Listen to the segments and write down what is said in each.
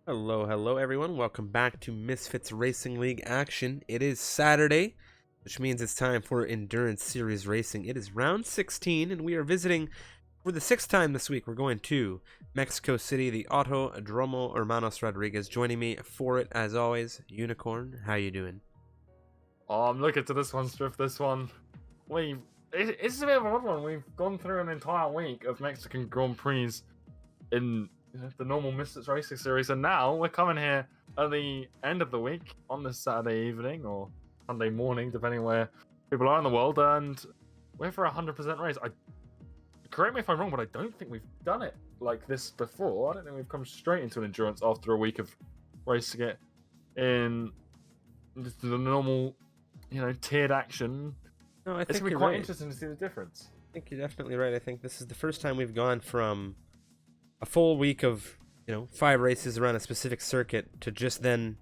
Hello everyone. Welcome back to Misfits Racing League action. It is Saturday, which means it's time for Endurance Series Racing. It is round 16, and we are visiting for the sixth time this week. We're going to Mexico City, the Autodromo Hermanos Rodriguez. Joining me for it, as always, Unicorn. How you doing? Oh, I'm looking to this one, Striff. This one, it's a bit of a odd one. We've gone through an entire week of Mexican Grand Prix in the normal Misfits Racing Series, and now we're coming here at the end of the week on this Saturday evening or Sunday morning, depending where people are in the world, and we're for 100% race. Correct me if I'm wrong, but I don't think we've done it like this before. I don't think we've come straight into an endurance after a week of racing it in the normal, tiered action. No, I It's think gonna be you're quite right. interesting to see the difference. I think you're definitely right. I think this is the first time we've gone from a full week of 5 races around a specific circuit to just then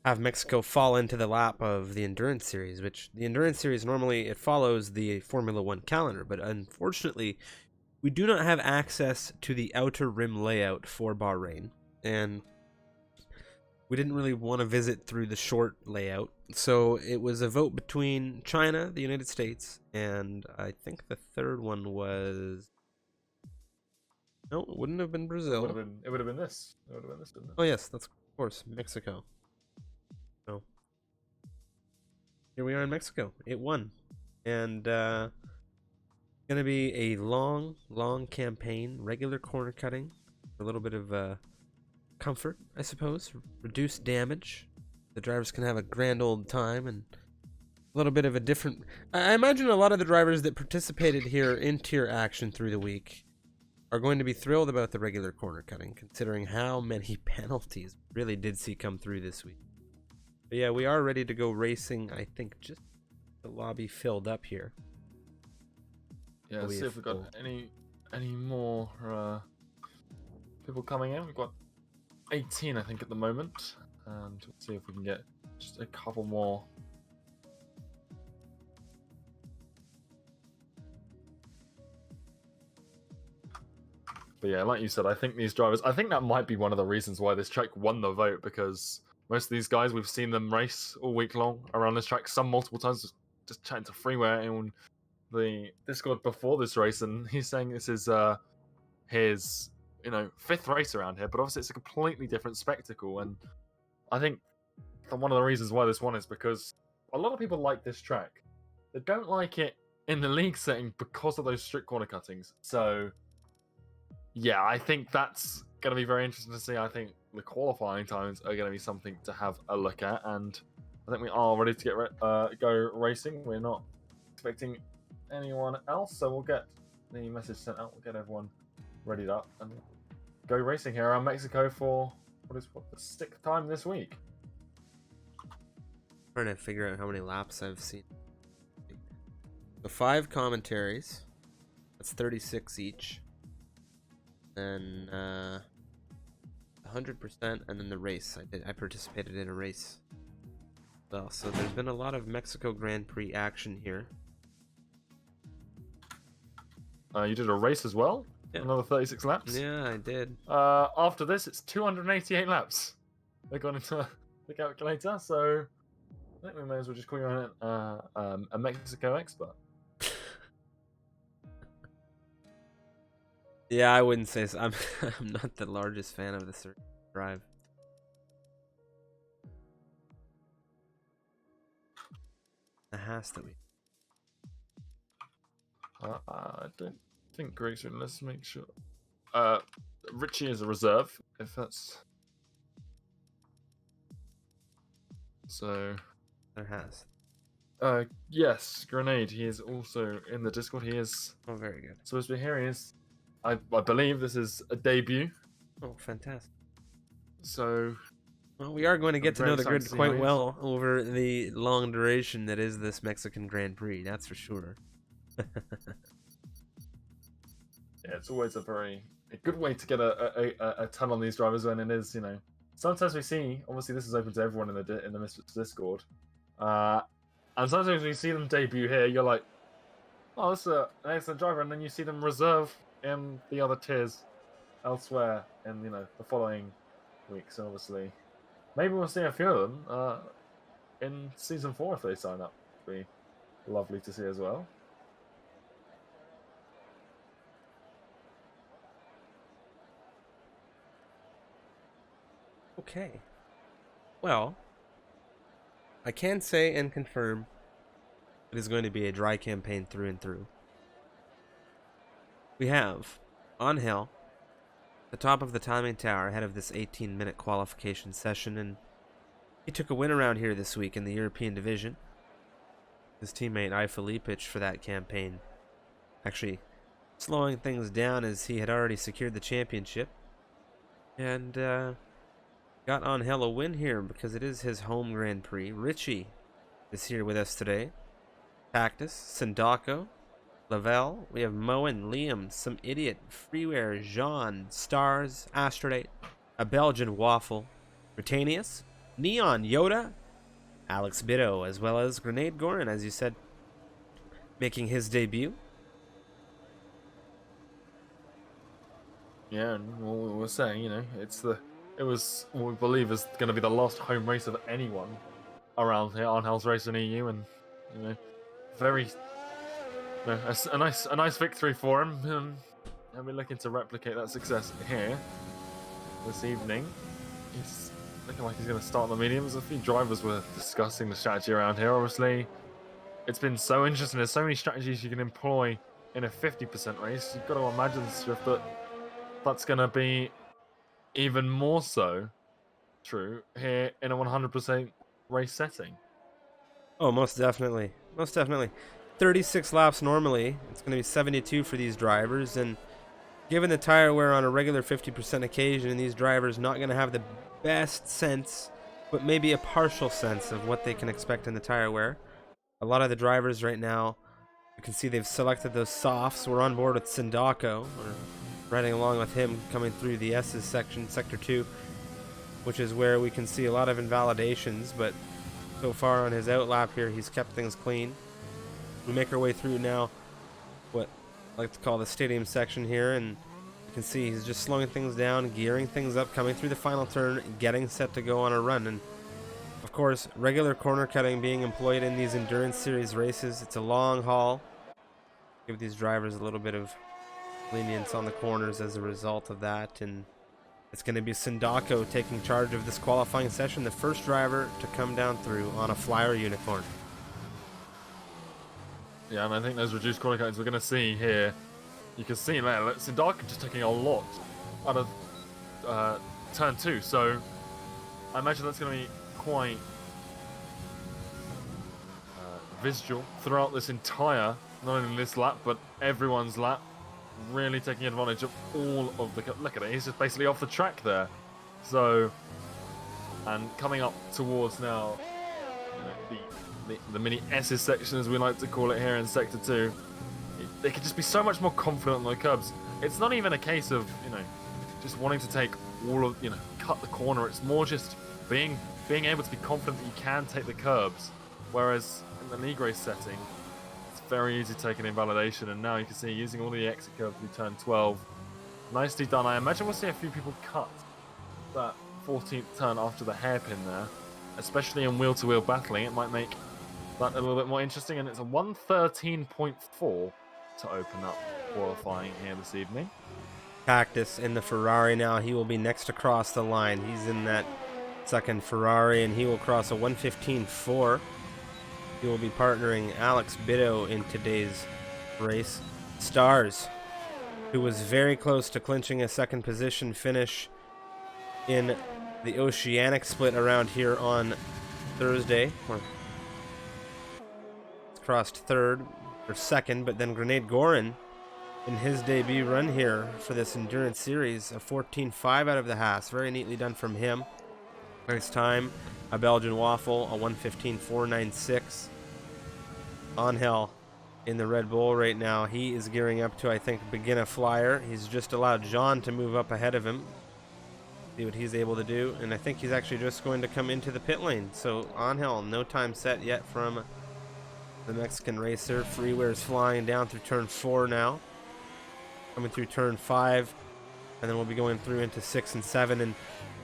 have Mexico fall into the lap of the Endurance Series, which the Endurance Series normally it follows the Formula One calendar, but unfortunately we do not have access to the outer rim layout for Bahrain, and we didn't really want to visit through the short layout, so it was a vote between China, the United States, and I think the third one was... No, it wouldn't have been Brazil. It would have been this. It would have been this, wouldn't it? Oh yes, that's of course Mexico. So here we are in Mexico. It won, and gonna be a long campaign. Regular corner cutting, a little bit of comfort, I suppose. Reduced damage. The drivers can have a grand old time, and a little bit of a different. I imagine a lot of the drivers that participated here in tier action through the week are going to be thrilled about the regular corner cutting, considering how many penalties we really did see come through this week. But yeah, we are ready to go racing. I think just the lobby filled up here. Yeah, let's see if we've got any more people coming in. We've got 18, I think, at the moment, and let's see if we can get just a couple more. But yeah, like you said, I think these drivers, I think that might be one of the reasons why this track won the vote, because most of these guys, we've seen them race all week long around this track, some multiple times, just chatting to Freeware in the Discord before this race, and he's saying this is his, fifth race around here, but obviously it's a completely different spectacle, and I think that one of the reasons why this won is because a lot of people like this track. They don't like it in the league setting because of those strict corner cuttings, so... Yeah, I think that's going to be very interesting to see. I think the qualifying times are going to be something to have a look at, and I think we are ready to get go racing. We're not expecting anyone else, so we'll get the message sent out. We'll get everyone readied up and go racing here around Mexico for the 6th time this week. Trying to figure out how many laps I've seen. So 5 commentaries. That's 36 each. Then 100%, and then the race. I participated in a race. Well, so there's been a lot of Mexico Grand Prix action here. You did a race as well? Yeah. Another 36 laps? Yeah, I did. After this, it's 288 laps. They've gone into the calculator, so I think we may as well just call you a Mexico expert. Yeah, I wouldn't say so. I'm not the largest fan of the circuit drive. The has to be. I don't think Greg's in. Let's make sure. Richie is a reserve, if that's... So... There has. Yes, Grenade. He is also in the Discord. He is... Oh, very good. Supposed to be here. He is... I believe this is a debut. Oh, fantastic. So... Well, we are going to get to know the grid quite well over the long duration that is this Mexican Grand Prix, that's for sure. Yeah, it's always a good way to get a ton on these drivers when it is, Sometimes we see, obviously this is open to everyone in the Misfits Discord, and sometimes we see them debut here, you're like, oh, this is an excellent driver, and then you see them reserve in the other tiers elsewhere in, the following weeks. And obviously, maybe we'll see a few of them in season 4 if they sign up. It'd be lovely to see as well. Okay. Well, I can say and confirm it is going to be a dry campaign through and through. We have Angel, the top of the timing tower ahead of this 18-minute qualification session, and he took a win around here this week in the European Division. His teammate I. Felipic for that campaign actually slowing things down as he had already secured the championship. And got Angel a win here because it is his home Grand Prix. Richie is here with us today. Cactus, Sindako, Lavelle. We have Moen, Liam, Some Idiot, Freeware, Jean, Stars, Astrodate, a Belgian Waffle, Britannius, Neon, Yoda, Alex Bitto, as well as Grenade Gorin, as you said, making his debut. Yeah, and we were saying, you know, it was what we believe is going to be the last home race of anyone around here. Arnhel's race in EU, and you know, very a nice victory for him. And we're looking to replicate that success here this evening. He's looking like he's going to start the mediums. A few drivers were discussing the strategy around here. Obviously, it's been so interesting. There's so many strategies you can employ in a 50% race. You've got to imagine, Swift, that that's going to be even more so true here in a 100% race setting. Oh, most definitely. Most definitely. 36 laps normally. It's going to be 72 for these drivers, and given the tire wear on a regular 50% occasion, these drivers not going to have the best sense, but maybe a partial sense of what they can expect in the tire wear. A lot of the drivers right now, you can see they've selected those softs. We're on board with Sindako. We're riding along with him coming through the S's section, Sector 2, which is where we can see a lot of invalidations, but so far on his outlap here, he's kept things clean. We make our way through now what I like to call the stadium section here, and you can see he's just slowing things down, gearing things up, coming through the final turn, getting set to go on a run. And of course, regular corner cutting being employed in these endurance series races. It's a long haul. Give these drivers a little bit of lenience on the corners as a result of that, and it's going to be Sindako taking charge of this qualifying session, the first driver to come down through on a Flyer Unicorn. Yeah, and I think those reduced corner cuttings we're going to see here, you can see there that Sindako just taking a lot out of turn 2, so I imagine that's going to be quite visual throughout this entire, not only this lap, but everyone's lap. Really taking advantage of all of the... Look at it, he's just basically off the track there. So, and coming up towards now, you know, the mini S's section, as we like to call it here in Sector 2, they could just be so much more confident on the curbs. It's not even a case of, you know, just wanting to take all of, you know, cut the corner. It's more just being able to be confident that you can take the curbs. Whereas in the league race setting, very easy to take an invalidation, and now you can see using all the exit curves through turn 12. Nicely done. I imagine we'll see a few people cut that 14th turn after the hairpin there, especially in wheel-to-wheel battling. It might make that a little bit more interesting, and it's a 113.4 to open up qualifying here this evening. Cactus in the Ferrari now. He will be next to cross the line. He's in that second Ferrari, and he will cross a 115.4. He will be partnering Alex Bitto in today's race. Stars, who was very close to clinching a second position finish in the Oceanic split around here on Thursday. Crossed third or second, but then Grenade Gorin in his debut run here for this endurance series, a 14.5 out of the Haas. Very neatly done from him. Nice time. A Belgian Waffle, a 115.496. Angel in the Red Bull right now. He is gearing up to, I think, begin a flyer. He's just allowed John to move up ahead of him. See what he's able to do. And I think he's actually just going to come into the pit lane. So Angel, no time set yet from the Mexican racer. Freeware's flying down through turn 4 now. Coming through turn 5. and then we'll be going through into 6 and 7. And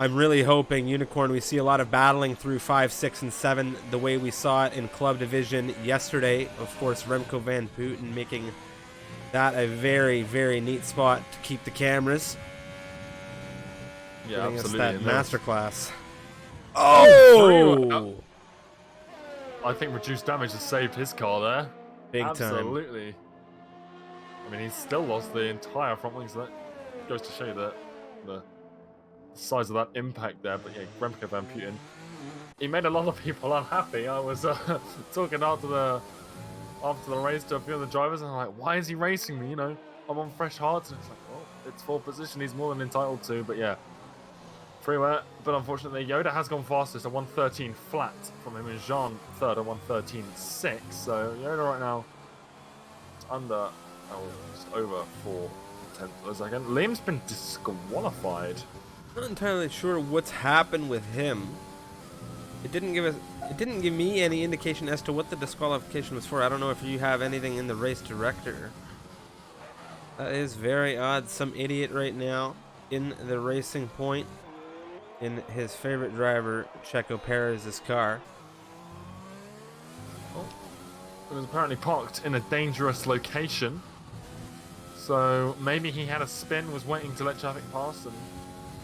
I'm really hoping, Unicorn, we see a lot of battling through 5, 6, and 7 the way we saw it in Club Division yesterday. Of course, Remco Van Putten making that a very, very neat spot to keep the cameras. Yeah, Giving absolutely. us that masterclass. Oh! I think reduced damage has saved his car there. Big time. Absolutely. I mean, he's still lost the entire front wing, so that goes to show you that the size of that impact there. But yeah, Remco Van Putten, he made a lot of people unhappy. I was talking after the race to a few of the drivers, and I'm like, why is he racing me? You know, I'm on fresh hearts. And it's like, well, it's full position. He's more than entitled to. But yeah, freeware. But unfortunately, Yoda has gone fastest at 113 flat from him, and Jean third at 113.6. So Yoda right now is under, just over 4 tenths of a second. Liam's been disqualified. Not entirely sure what's happened with him. It didn't give me any indication as to what the disqualification was for. I don't know if you have anything in the race director. That is very odd. Some idiot right now in the racing point in his favorite driver, Checo Perez's car. Oh, it was apparently parked in a dangerous location. So maybe he had a spin, was waiting to let traffic pass, and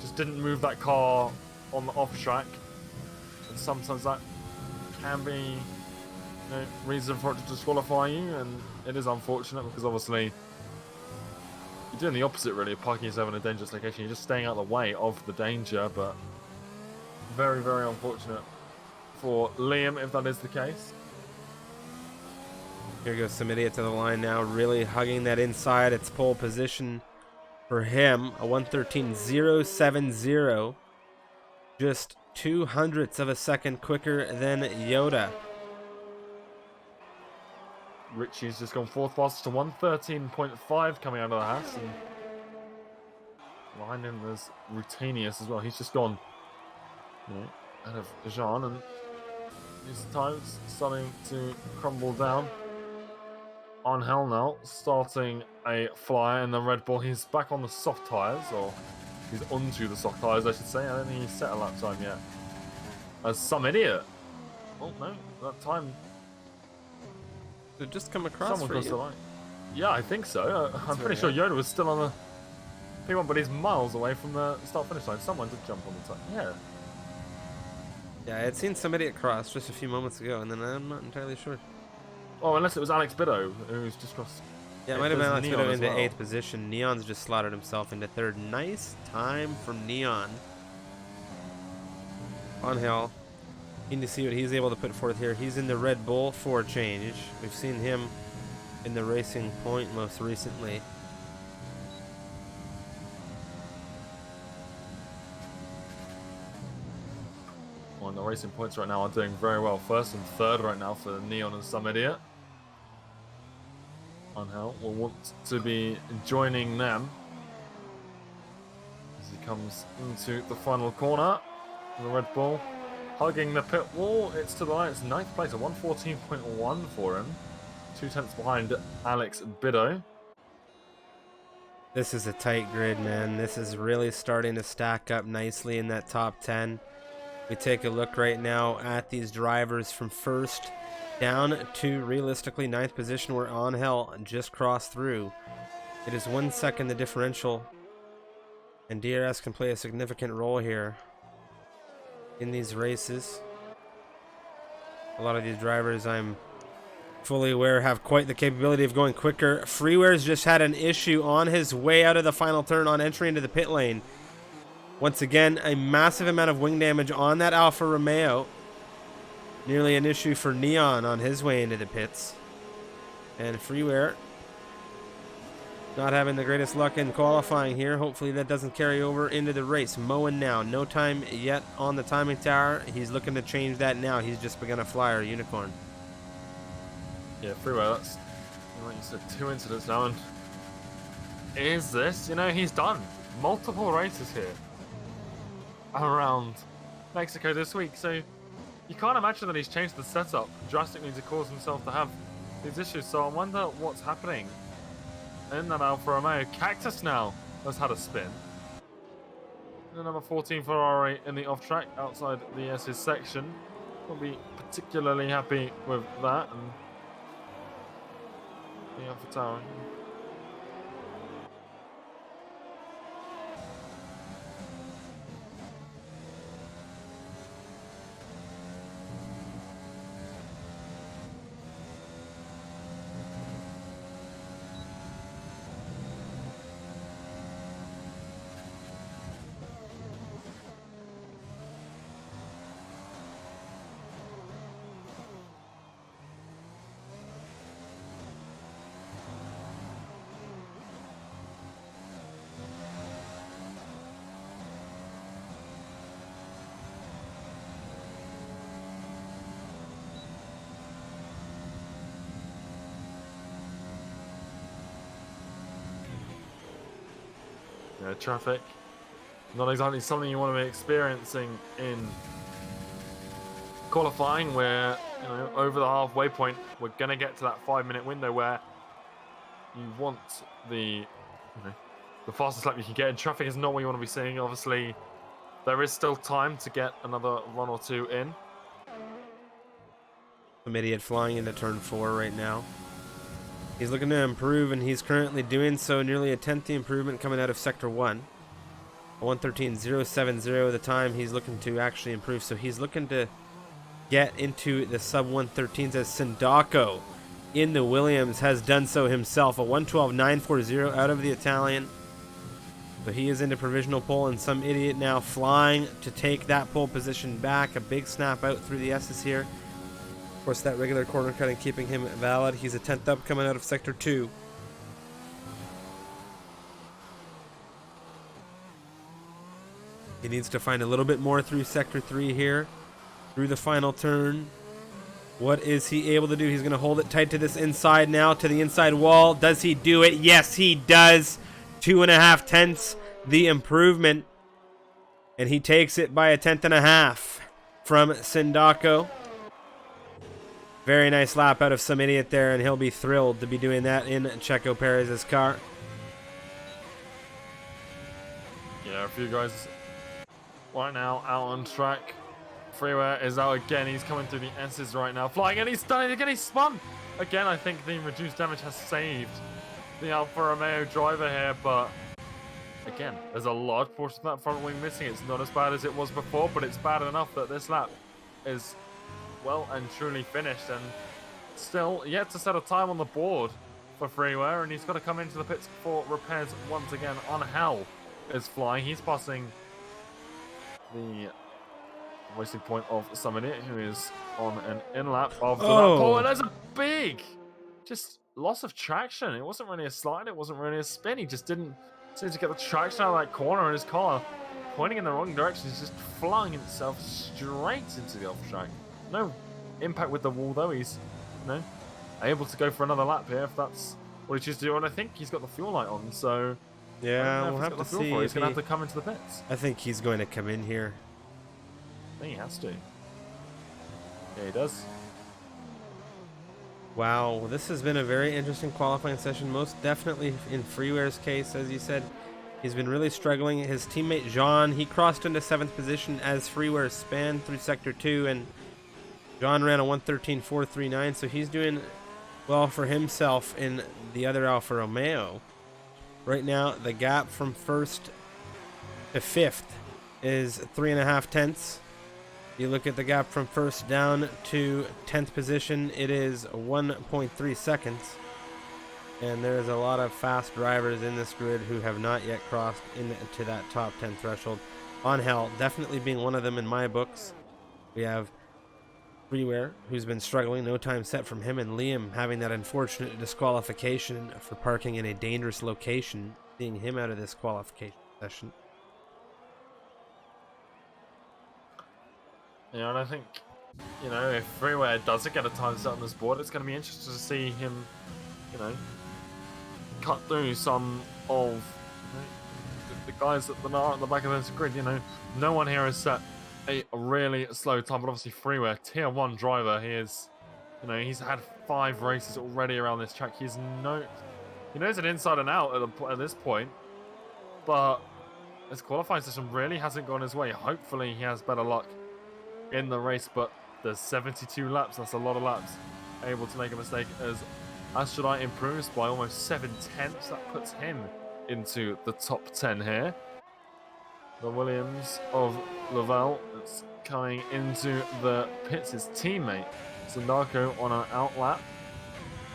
just didn't move that car on the off track. And sometimes that can be reason for it to disqualify you, and it is unfortunate because obviously you're doing the opposite really of parking yourself in a dangerous location. You're just staying out of the way of the danger, but very, very unfortunate for Liam if that is the case. Here goes some idiot to the line now, really hugging that inside. It's pole position for him, a 113.070, just 0.02 of a second quicker than Yoda. Richie's just gone fourth fastest to 113.5 coming out of the Haas, and behind him there's Routinius as well. He's just gone out of Jean, and his time's starting to crumble down. Angel now starting a fly in the Red Bull. He's back on the soft tyres, or he's onto the soft tyres, I should say. I don't think he's set a lap time yet. As some idiot. Oh no, that time. Did it just come across Someone for crossed the you? line. Yeah, I think so. I'm pretty sure Yoda was still on the P1, but he's miles away from the start-finish line. Someone did jump on the time. Yeah. Yeah, I had seen some idiot cross just a few moments ago, and then I'm not entirely sure. Oh, unless it was Alex Biddo who's just crossed. Yeah, it might have been Alex Neon Biddo as into well. 8th position. Neon's just slaughtered himself into 3rd. Nice time from Neon. Angel. Keen to see what he's able to put forth here. He's in the Red Bull for a change. We've seen him in the Racing Point most recently. Well, the Racing Points right now are doing very well. 1st and 3rd right now for Neon and some idiot. Angel will want to be joining them as he comes into the final corner. The Red Bull hugging the pit wall. It's to the line. It's 9th place at 114.1 for him. 2 tenths behind Alex Biddo. This is a tight grid, man. This is really starting to stack up nicely in that top 10. We take a look right now at these drivers from 1st down to realistically 9th position, where Angel just crossed through. It is 1 second the differential, and DRS can play a significant role here in these races. A lot of these drivers, I'm fully aware, have quite the capability of going quicker. Freeware's just had an issue on his way out of the final turn on entry into the pit lane. Once again, a massive amount of wing damage on that Alfa Romeo. Nearly an issue for Neon on his way into the pits. And Freeware not having the greatest luck in qualifying here. Hopefully that doesn't carry over into the race. Moen now. No time yet on the timing tower. He's looking to change that now. He's just begun a flyer, Unicorn. Yeah, Freeware, that's, like you said, 2 incidents now. And is this, he's done multiple races here around Mexico this week. So you can't imagine that he's changed the setup drastically to cause himself to have these issues. So I wonder what's happening in that Alfa Romeo. Cactus now has had a spin. the number 14 Ferrari in the off track outside the S's section. Will be particularly happy with that. And the AlphaTauri. Traffic, not exactly something you want to be experiencing in qualifying, where over the halfway point we're gonna get to that 5-minute window where you want the fastest lap you can get, and traffic is not what you want to be seeing. Obviously, there is still time to get another run or two in. Some idiot flying into turn 4 right now. He's looking to improve, and he's currently doing so. Nearly a 10th improvement coming out of Sector 1. 1:13.070 the time he's looking to actually improve. So he's looking to get into the sub 113s, as Sindacco in the Williams has done so himself. A 1:12.940 out of the Italian. So he is into provisional pole, and some idiot now flying to take that pole position back. A big snap out through the S's here. Of course, that regular corner cutting keeping him valid. He's a 10th up coming out of Sector 2. He needs to find a little bit more through Sector 3 here, through the final turn. What is he able to do? He's going to hold it tight to this inside now, to the inside wall. Does he do it? Yes, he does. 2.5 tenths the improvement. And he takes it by a 1/10.5 from Sindacco. Very nice lap out of some idiot there, and he'll be thrilled to be doing that in Checo Perez's car. Yeah, a few guys right now out on track. Freeware is out again. He's coming through the S's right now, flying, and he's done it again. He's spun again. I think the reduced damage has saved the Alfa Romeo driver here, but again, there's a large portion of that front wing missing. It's not as bad as it was before, but it's bad enough that this lap is well and truly finished, and still yet to set a time on the board for Freeware, and he's got to come into the pits for repairs once again. On Hell is flying. He's passing the wasting point of Summit, who is on an in-lap after that pole, and there's a big just loss of traction. It wasn't really a slide, it wasn't really a spin. He just didn't seem to get the traction out of that corner, and his car pointing in the wrong direction. He's just flung himself straight into the off-track. No impact with the wall, though. He's able to go for another lap here if that's what he chooses to do, and I think he's got the fuel light on, so yeah, we'll have to see. He's going to have to come into the pits. I think he's going to come in here. I think he has to. Yeah, he does. Wow, this has been a very interesting qualifying session. Most definitely in Freeware's case, as you said, he's been really struggling. His teammate Jean, he crossed into 7th position as Freeware span through Sector 2, and John ran a 1:13.439, so he's doing well for himself in the other Alfa Romeo. Right now, the gap from 1st to 5th is 3.5 tenths. You look at the gap from 1st down to 10th position, it is 1.3 seconds. And there's a lot of fast drivers in this grid who have not yet crossed into that top 10 threshold. On Hell, definitely being one of them in my books. We have Freeware, who's been struggling, no time set from him, and Liam having that unfortunate disqualification for parking in a dangerous location, seeing him out of this qualification session. Yeah, and I think, if Freeware doesn't get a time set on this board, it's going to be interesting to see him, cut through some of the guys that are at the back of this grid. No one here has set a really slow time, but obviously Freeware, tier 1 driver, he is, he's had 5 races already around this track. He knows it inside and out at this point, but his qualifying session really hasn't gone his way. Hopefully he has better luck in the race, but there's 72 laps. That's a lot of laps. Able to make a mistake as Astrodite improves by almost 7/10. That puts him into the top 10 here. The Williams of Lavelle that's coming into the pits. His teammate Sandako on an out lap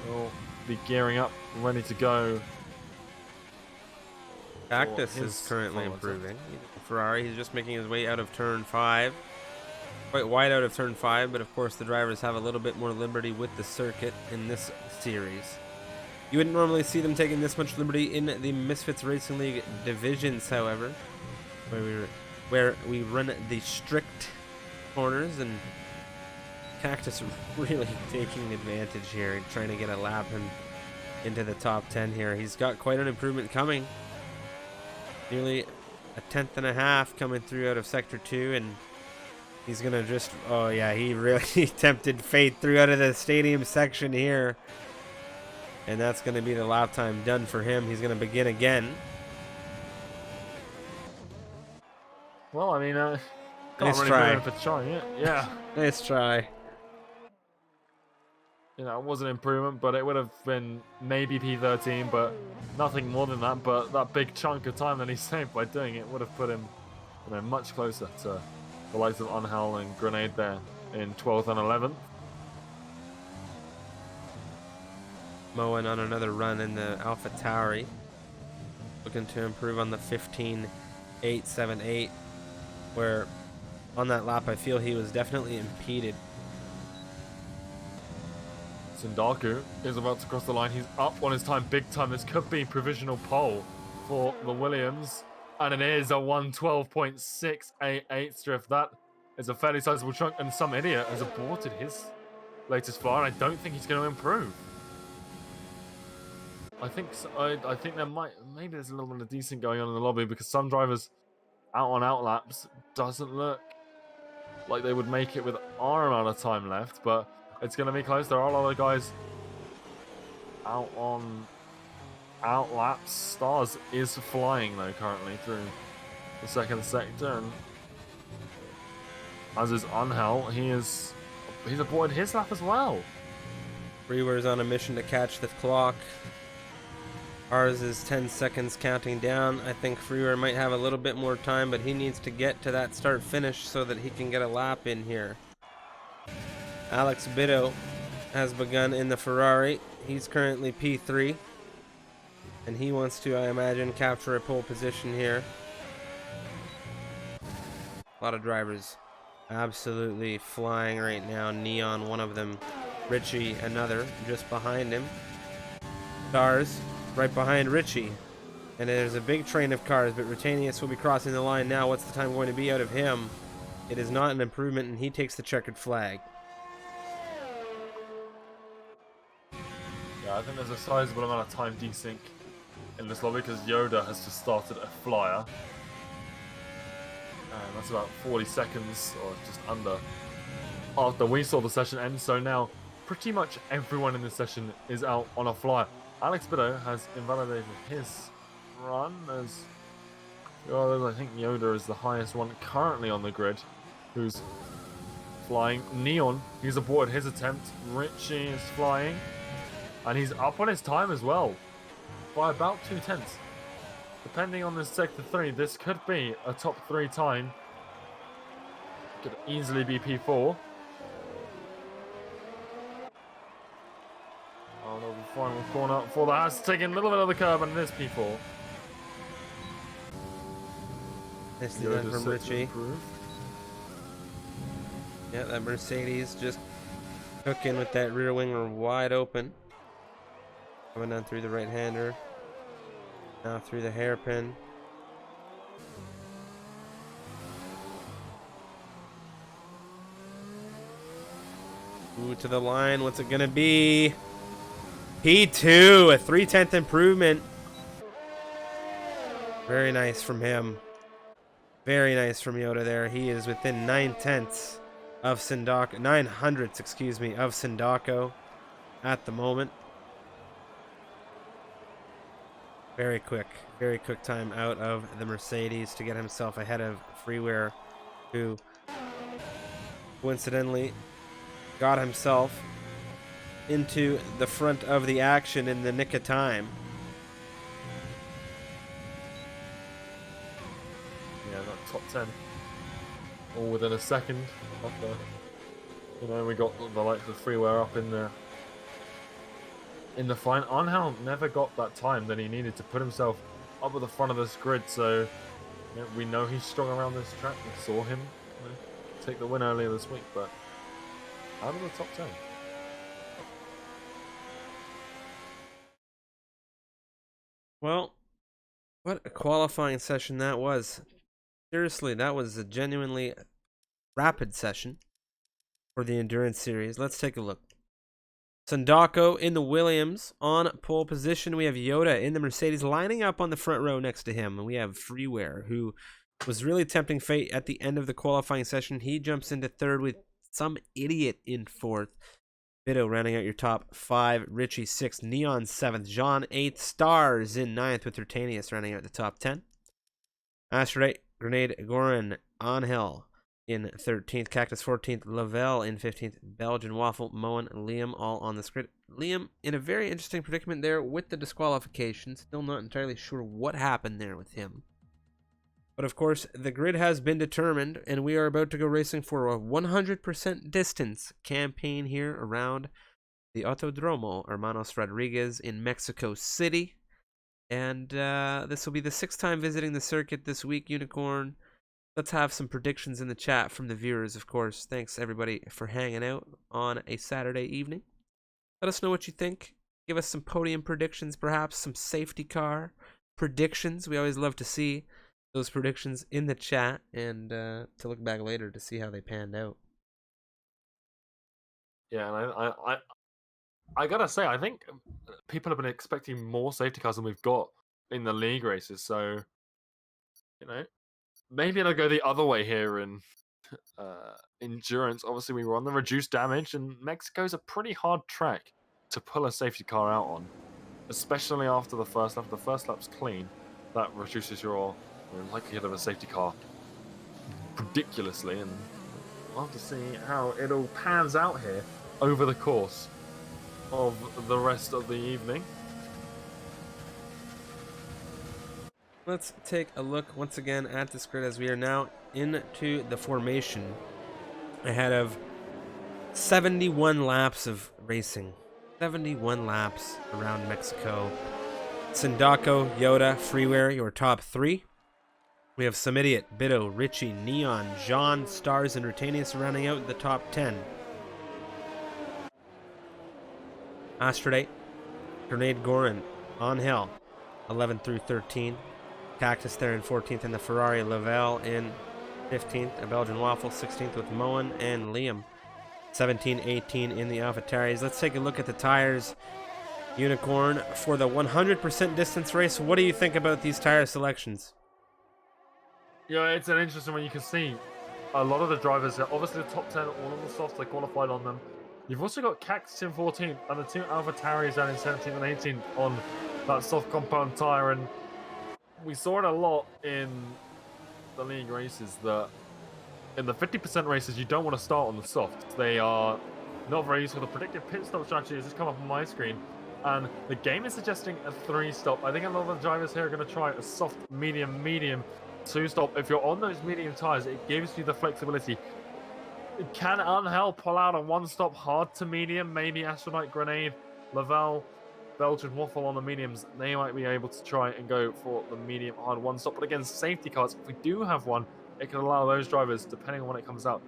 will be gearing up, ready to go. Cactus is currently improving. Ferrari, he's just making his way out of turn 5. Quite wide out of turn 5, but of course the drivers have a little bit more liberty with the circuit in this series. You wouldn't normally see them taking this much liberty in the Misfits Racing League divisions, however, where we run the strict corners, and Cactus really taking advantage here, trying to get a lap into the top 10 here. He's got quite an improvement coming. Nearly a 10.5 coming through out of Sector 2, and he's going to just, oh yeah, he really tempted fate through out of the stadium section here. And that's going to be the lap time done for him. He's going to begin again. Well, I mean, nice really try. for trying it. Yeah. Nice try. You know, it was an improvement, but it would have been maybe P13, but nothing more than that. But that big chunk of time that he saved by doing it would have put him, you know, much closer to the likes of Angel and Grenade there in 12th and 11th. Moen on another run in the Alpha Tauri, looking to improve on the 15.878, where on that lap I feel he was definitely impeded. Sindaku is about to cross the line. He's up on his time, big time. This could be provisional pole for the Williams, and it is a 112.688 drift. That is a fairly sizable chunk, and some idiot has aborted his latest fly, and I don't think he's going to improve. I think there maybe there's a little bit of decent going on in the lobby, because some drivers out on out laps doesn't look like they would make it with our amount of time left, but it's going to be close. There are a lot of guys out on out laps. Stars is flying though currently through the second sector, and as is Angel, he's aboard his lap as well. Freeware's on a mission to catch the clock. Ours is 10 seconds counting down. I think Freeware might have a little bit more time, but he needs to get to that start finish so that he can get a lap in here. Alex Bitto has begun in the Ferrari. He's currently P3, and he wants to, I imagine, capture a pole position here. A lot of drivers absolutely flying right now. Neon, one of them. Richie, another, just behind him. Stars right behind Richie, and there's a big train of cars, but Rutanius will be crossing the line now. What's the time going to be out of him? It is not an improvement, and he takes the checkered flag. Yeah, I think there's a sizable amount of time desync in this lobby, because Yoda has just started a flyer, and that's about 40 seconds or just under after we saw the session end. So now pretty much everyone in this session is out on a flyer. Alex Bitto has invalidated his run, as I think Yoda is the highest one currently on the grid who's flying. Neon, he's aboard his attempt. Richie is flying, and he's up on his time as well by about 2/10. Depending on this sector 3, this could be a top 3 time. Could easily be P4. Oh no, the final corner for the Haas, taking a little bit of the curb, and it is P4. Nicely done from Richie. Yeah, that Mercedes just hooking with that rear wing wide open. Coming down through the right-hander. Now through the hairpin. Ooh, to the line. What's it gonna be? P2, a 3/10 improvement. Very nice from him. Very nice from Yoda there. He is within 9/10 of Sindako, 900ths, excuse me, of Sindako at the moment. Very quick time out of the Mercedes to get himself ahead of Freeware, who coincidentally got himself into the front of the action in the nick of time. Yeah, that top 10 all within a second after, we got the likes of Freeware up in the front. Angel never got that time that he needed to put himself up at the front of this grid, so we know he's strong around this track. We saw him take the win earlier this week, but out of the top 10. Well, what a qualifying session that was. Seriously, that was a genuinely rapid session for the Endurance Series. Let's take a look. Sandako in the Williams on pole position. We have Yoda in the Mercedes lining up on the front row next to him. And we have Freeware, who was really tempting fate at the end of the qualifying session. He jumps into third with some idiot in fourth. Bido rounding out your top 5. Richie 6th. Neon 7th. Jean 8th. Stars in 9th with Rutanius rounding out the top 10. Astrate, Grenade, Goran, Angel in 13th. Cactus 14th. Lavelle in 15th. Belgian Waffle, Moen, Liam all on the grid. Liam in a very interesting predicament there with the disqualification. Still not entirely sure what happened there with him. But of course, the grid has been determined, and we are about to go racing for a 100% distance campaign here around the Autodromo Hermanos Rodriguez in Mexico City. And this will be the 6th time visiting the circuit this week, Unicorn. Let's have some predictions in the chat from the viewers, of course. Thanks, everybody, for hanging out on a Saturday evening. Let us know what you think. Give us some podium predictions, perhaps some safety car predictions. We always love to see those predictions in the chat and to look back later to see how they panned out. Yeah, and I gotta say, I think people have been expecting more safety cars than we've got in the league races. So, maybe it'll go the other way here in endurance. Obviously, we were on the reduced damage, and Mexico's a pretty hard track to pull a safety car out on, especially after the first lap. If the first lap's clean, that reduces your likelihood of a safety car ridiculously, and we'll have to see how it all pans out here over the course of the rest of the evening. Let's take a look once again at this grid as we are now into the formation ahead of 71 laps of racing. 71 laps around Mexico. Sandako, Yoda, Freeware, your top 3. We have Some Idiot, Bido, Richie, Neon, Jean, Stars, and Rutanius rounding out the top 10. Astrodate, Grenade, Goran, Angel, 11 through 13. Cactus there in 14th, and the Ferrari Lavelle in 15th. A Belgian Waffle 16th with Moen and Liam. 17, 18 in the AlphaTaris. Let's take a look at the tires. Unicorn for the 100% distance race. What do you think about these tire selections? Yeah, it's an interesting one. You can see a lot of the drivers, obviously the top 10, all on the softs, they qualified on them. You've also got Cactus in 14th and the two AlphaTaris down in 17th and 18th on that soft compound tire. And we saw it a lot in the league races that in the 50% races, you don't want to start on the softs. They are not very useful. The predictive pit stop strategy has just come up on my screen, and the game is suggesting a 3-stop. I think a lot of the drivers here are going to try a soft, medium, 2-stop. If you're on those medium tires, it gives you the flexibility. Can Angel pull out a 1-stop hard to medium? Maybe Astronaut, Grenade, Lavelle, Belgian Waffle on the mediums. They might be able to try and go for the medium hard 1-stop. But again, safety cars, if we do have one, it can allow those drivers, depending on when it comes out,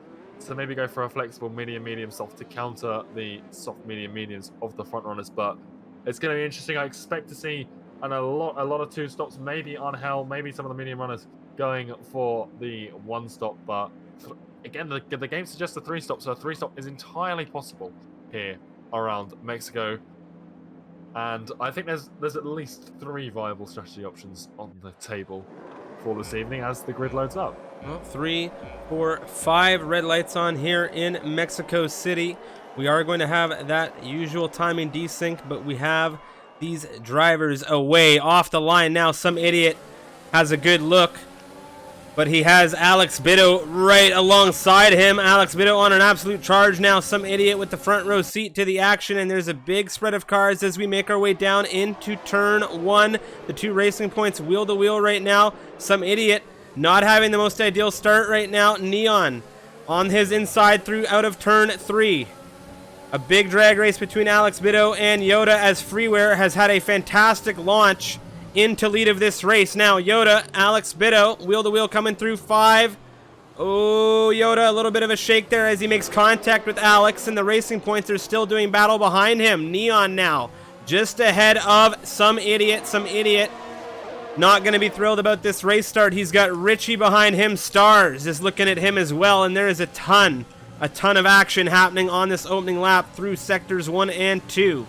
to maybe go for a flexible medium, soft to counter the soft, mediums of the front runners. But it's going to be interesting. I expect to see a lot of 2-stops, maybe Angel, maybe some of the medium runners going for the 1-stop. But again, the game suggests a 3-stop, so a 3-stop is entirely possible here around Mexico. And I think there's at least 3 viable strategy options on the table for this evening as the grid loads up. Well, 3, 4, 5 red lights on here in Mexico City. We are going to have that usual timing desync, but we have these drivers away off the line. Now some idiot has a good look, but he has Alex Bitto right alongside him. Alex Bitto on an absolute charge now. Some idiot with the front row seat to the action, and there's a big spread of cars as we make our way down into turn 1. The 2 racing points wheel to wheel right now. Some idiot not having the most ideal start right now. Neon on his inside through out of turn 3. A big drag race between Alex Bitto and Yoda as Freeware has had a fantastic launch into lead of this race. Now Yoda, Alex Bitto, wheel to wheel coming through 5. Oh, Yoda, a little bit of a shake there as he makes contact with Alex, and the racing points are still doing battle behind him. Neon now just ahead of some idiot. Not going to be thrilled about this race start. He's got Richie behind him. Stars is looking at him as well, and there is a ton of action happening on this opening lap through sectors 1 and 2.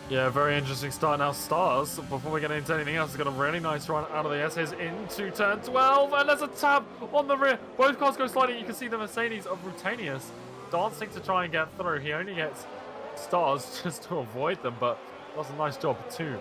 Yeah, very interesting start now. Stars, before we get into anything else, has got a really nice run out of the S's into turn 12, and there's a tab on the rear. Both cars go sliding. You can see the Mercedes of Rutanius dancing to try and get through. He only gets Stars just to avoid them, but that's a nice job to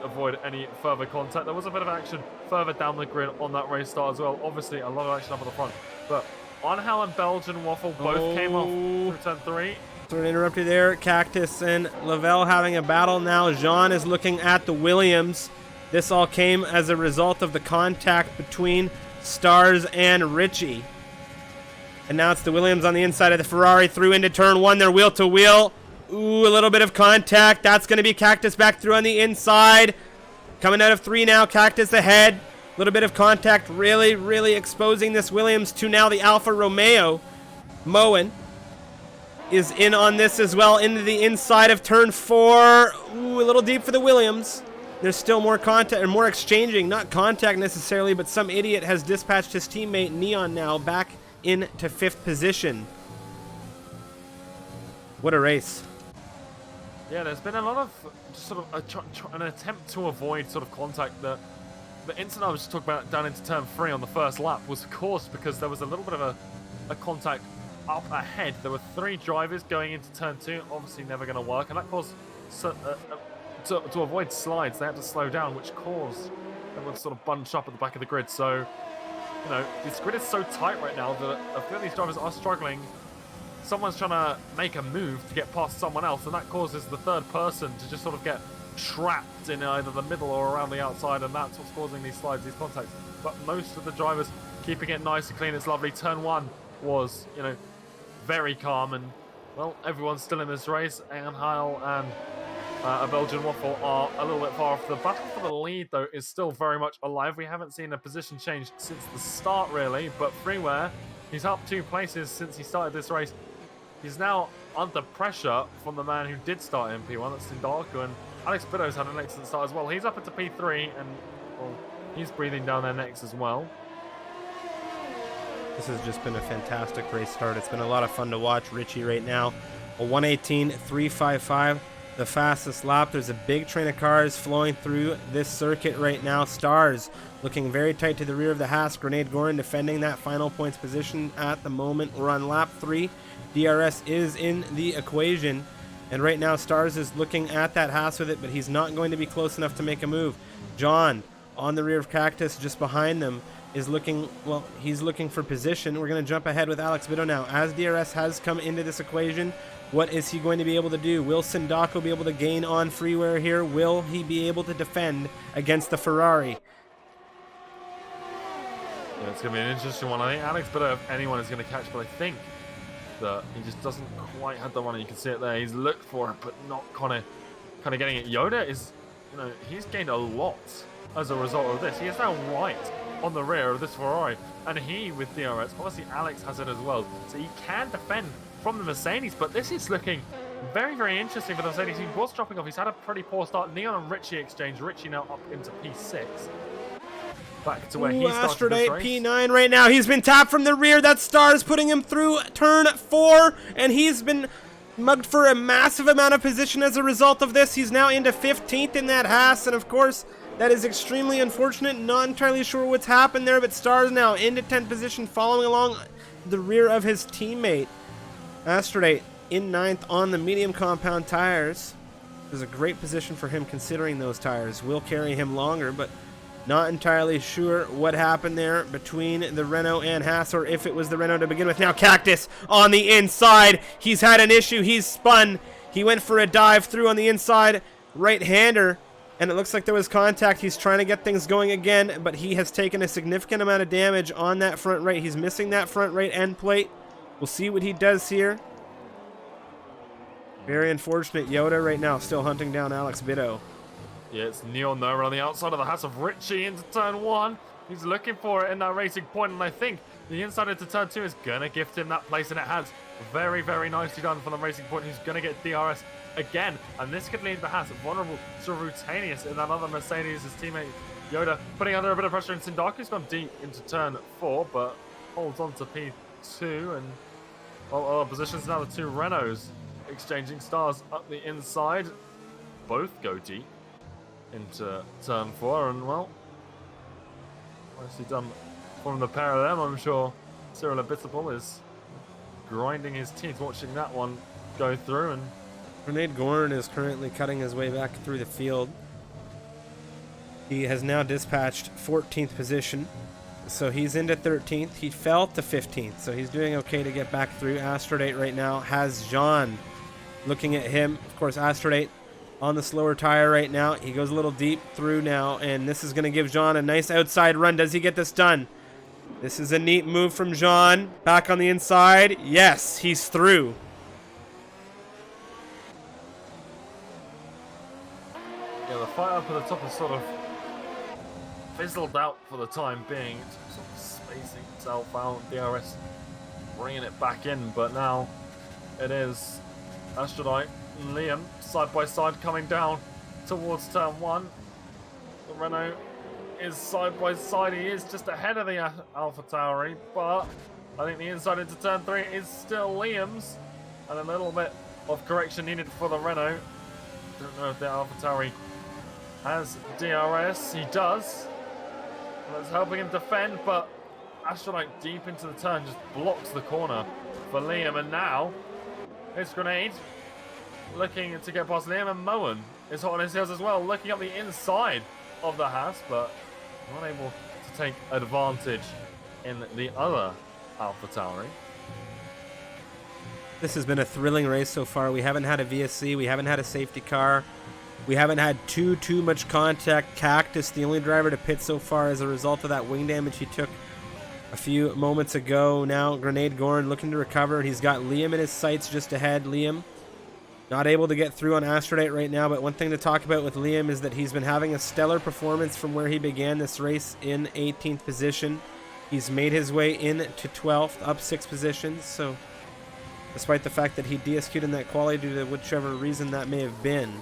avoid any further contact. There was a bit of action further down the grid on that race start as well. Obviously, a lot of action up at the front, but Angel and Belgian Waffle both came off through turn 3. Sort of interrupted there. Cactus and Lavelle having a battle now. Jean is looking at the Williams. This all came as a result of the contact between Stars and Richie. And now it's the Williams on the inside of the Ferrari through into turn 1. They're wheel to wheel. Ooh, a little bit of contact. That's going to be Cactus back through on the inside. Coming out of 3 now. Cactus ahead. A little bit of contact. Really exposing this Williams to now the Alfa Romeo. Moen is in on this as well, into the inside of turn 4. Ooh, a little deep for the Williams. There's still more contact, or more exchanging, not contact necessarily, but some idiot has dispatched his teammate Neon now back into 5th position. What a race. Yeah, there's been a lot of sort of an attempt to avoid sort of contact. The incident I was just talking about down into turn 3 on the first lap was caused because there was a little bit of a contact up ahead. There were 3 drivers going into turn 2, obviously never going to work, and that caused to avoid slides they had to slow down, which caused everyone to sort of bunch up at the back of the grid. So, you know, this grid is so tight right now that a few of these drivers are struggling. Someone's trying to make a move to get past someone else, and that causes the third person to just sort of get trapped in either the middle or around the outside, and that's what's causing these slides, these contacts. But most of the drivers keeping it nice and clean. It's lovely. Turn 1 was, you know, very calm, and well, everyone's still in this race. Angel and a Belgian Waffle are a little bit far off. The battle for the lead, though, is still very much alive. We haven't seen a position change since the start, really, but Freeware, he's up 2 places since he started this race. He's now under pressure from the man who did start in P1, that's Sindaku, and Alex Bitto's had an excellent start as well. He's up into P3, and well, he's breathing down their necks as well. This has just been a fantastic race start. It's been a lot of fun to watch. Richie right now, a 1:18.355, the fastest lap. There's a big train of cars flowing through this circuit right now. Stars looking very tight to the rear of the Haas. Grenade Gorin defending that final points position at the moment. We're on lap 3. DRS is in the equation. And right now, Stars is looking at that Haas with it, but he's not going to be close enough to make a move. John, on the rear of Cactus, just behind them, is looking, well, he's looking for position. We're going to jump ahead with Alex Bitto now. As DRS has come into this equation, what is he going to be able to do? Will Sindaku be able to gain on Freeware here? Will he be able to defend against the Ferrari? Yeah, it's going to be an interesting one. I think Alex Bitto, if anyone, is going to catch, but I think that he just doesn't quite have the run. You can see it there. He's looked for it, but not kind of getting it. Yoda is, you know, he's gained a lot as a result of this. He is now right on the rear of this Ferrari, and he with DRS, obviously Alex has it as well, so he can defend from the Mercedes, but this is looking very interesting for the Mercedes. He was dropping off. He's had a pretty poor start. Neon and Richie exchange. Richie now up into P6. Back to where he started this race. P9 right now. He's been tapped from the rear. That Star's putting him through turn 4, and he's been mugged for a massive amount of position as a result of this. He's now into 15th in that Haas, and of course, that is extremely unfortunate. Not entirely sure what's happened there, but Star's now into 10th position, following along the rear of his teammate. Astrate in 9th on the medium compound tires. is a great position for him considering those tires will carry him longer, but not entirely sure what happened there between the Renault and Haas, or if it was the Renault to begin with. Now Cactus on the inside. He's had an issue. He's spun. He went for a dive through on the inside. Right-hander. And it looks like there was contact. He's trying to get things going again, but he has taken a significant amount of damage on that front right. He's missing that front right end plate. We'll see what he does here. Very unfortunate. Yoda right now still hunting down Alex Bitto. Yeah, it's Neon there on the outside of the Haas of Richie into turn 1. He's looking for it in that racing point, and I think the inside into turn 2 is going to gift him that place, and it has. Very, very nicely done from the racing point. He's going to get DRS again, and this could leave the Haas vulnerable to Rutanius and that other Mercedes, his teammate Yoda, putting under a bit of pressure, and Sindaku's gone deep into turn 4, but holds on to P2, and other positions now, the two Renaults exchanging stars up the inside. Both go deep into turn 4, and well, nicely done from the pair of them. I'm sure Cyril Abitable is grinding his teeth watching that one go through, and Grenade Gorn is currently cutting his way back through the field. He has now dispatched 14th position, so he's into 13th. He fell to 15th, so he's doing okay to get back through. Astrodate right now has Jean looking at him. Of course, Astrodate on the slower tire right now. He goes a little deep through now, and this is going to give Jean a nice outside run. Does he get this done? This is a neat move from Jean. Back on the inside. Yes, he's through. Yeah, the fight up at the top is sort of fizzled out for the time being. It's sort of spacing itself out. DRS bringing it back in, but now it is Astrodite and Liam side by side coming down towards turn 1. The Renault is side by side. He is just ahead of the Alpha Tauri, but I think the inside into turn 3 is still Liam's, and a little bit of correction needed for the Renault. Don't know if the Alpha Tauri has DRS. He does. That's helping him defend, but Astrodite deep into the turn just blocks the corner for Liam, and now it's Grenade looking to get past Liam, and Moen is hot on his heels as well, looking up the inside of the Haas, but not able to take advantage in the other Alpha Tauri. This has been a thrilling race so far. We haven't had a VSC. We haven't had a safety car. We haven't had too much contact. Cactus, the only driver to pit so far as a result of that wing damage he took a few moments ago. Now Grenade Gorn looking to recover. He's got Liam in his sights just ahead. Liam not able to get through on Astrodite right now, but one thing to talk about with Liam is that he's been having a stellar performance from where he began this race in 18th position. He's made his way into 12th, up 6 positions, so despite the fact that he DSQ'd in that quali due to whichever reason that may have been,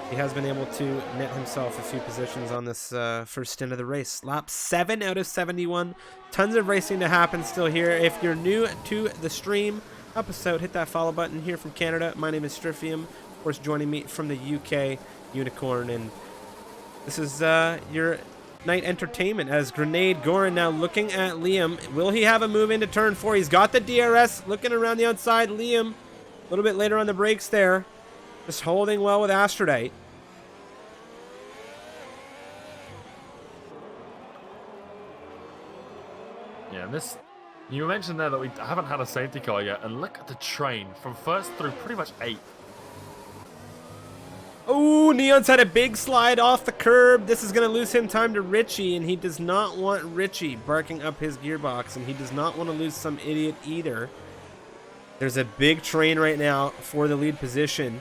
he has been able to net himself a few positions on this first stint of the race. Lap 7 out of 71. Tons of racing to happen still here. If you're new to the stream episode, hit that follow button. Here from Canada, my name is Stryfium. Of course, joining me from the UK, Unicorn. And this is your night entertainment as Grenade Gorn now looking at Liam. Will he have a move into turn 4? He's got the DRS looking around the outside. Liam, a little bit later on the brakes there. Just holding well with Astrodite. Yeah, and this, you mentioned there that we haven't had a safety car yet, and look at the train from first through pretty much 8th. Oh, Neon's had a big slide off the curb. This is going to lose him time to Richie, and he does not want Richie barking up his gearbox, and he does not want to lose some idiot either. There's a big train right now for the lead position.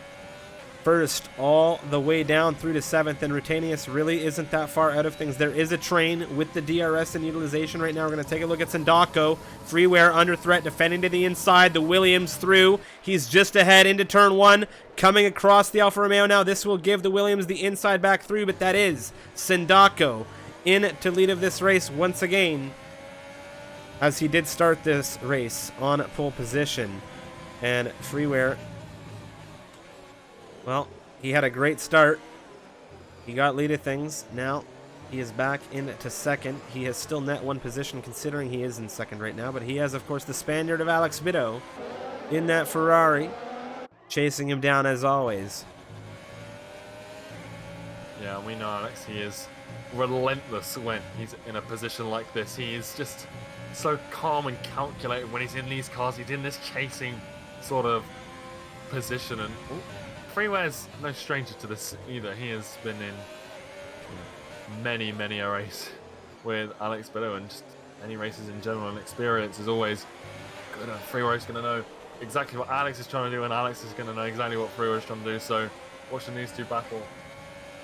First, all the way down through to 7th, and Rutanius really isn't that far out of things. There is a train with the DRS and utilization right now. We're going to take a look at Sindako. Freeware under threat, defending to the inside. The Williams through. He's just ahead into turn 1, coming across the Alfa Romeo now. This will give the Williams the inside back through, but that is Sindako in to lead of this race once again, as he did start this race on pole position. And Freeware, well, he had a great start. He got lead of things. Now he is back into second. He has still net 1 position considering he is in second right now, but he has, of course, the Spaniard of Alex Bitto in that Ferrari, chasing him down as always. Yeah, we know Alex, he is relentless when he's in a position like this. He is just so calm and calculated when he's in these cars. He's in this chasing sort of position, and Freeware's no stranger to this either. He has been in many a race with Alex Bedo, and just any races in general, and experience is always good. Freeware's going to know exactly what Alex is trying to do, and Alex is going to know exactly what Freeware's trying to do. So watching these two battle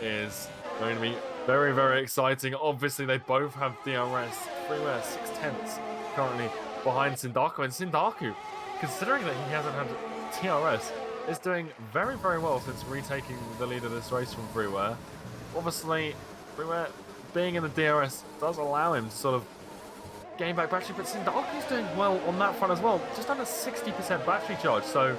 is going to be very exciting. Obviously, they both have DRS. Freeware 6/10 currently behind Sindaku, and Sindaku, considering that he hasn't had TRS, is doing very well since retaking the lead of this race from Freeware. Obviously, Freeware being in the DRS does allow him to sort of gain back battery, but Sindaku's doing well on that front as well. Just under 60% battery charge, so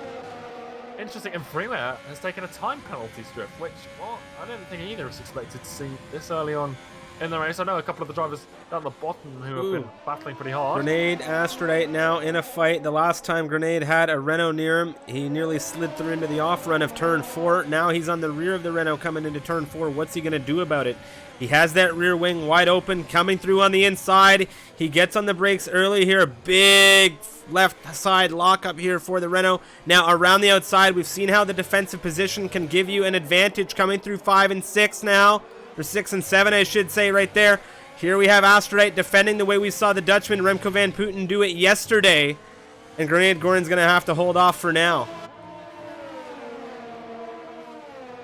interesting. And Freeware has taken a time penalty strip, which, well, I don't think either is expected to see this early on in the race. I know a couple of the drivers down the bottom who have been battling pretty hard. Grenade, Astrodite now in a fight. The last time Grenade had a Renault near him, he nearly slid through into the off-run of turn 4. Now he's on the rear of the Renault coming into turn 4. What's he going to do about it? He has that rear wing wide open, coming through on the inside. He gets on the brakes early here. Big left side lock up here for the Renault. Now around the outside, we've seen how the defensive position can give you an advantage coming through 5 and 6 now. Or 6 and 7, I should say, right there. Here we have Astrodite defending the way we saw the Dutchman Remco van Putten do it yesterday. And Grenade Gorin's going to have to hold off for now.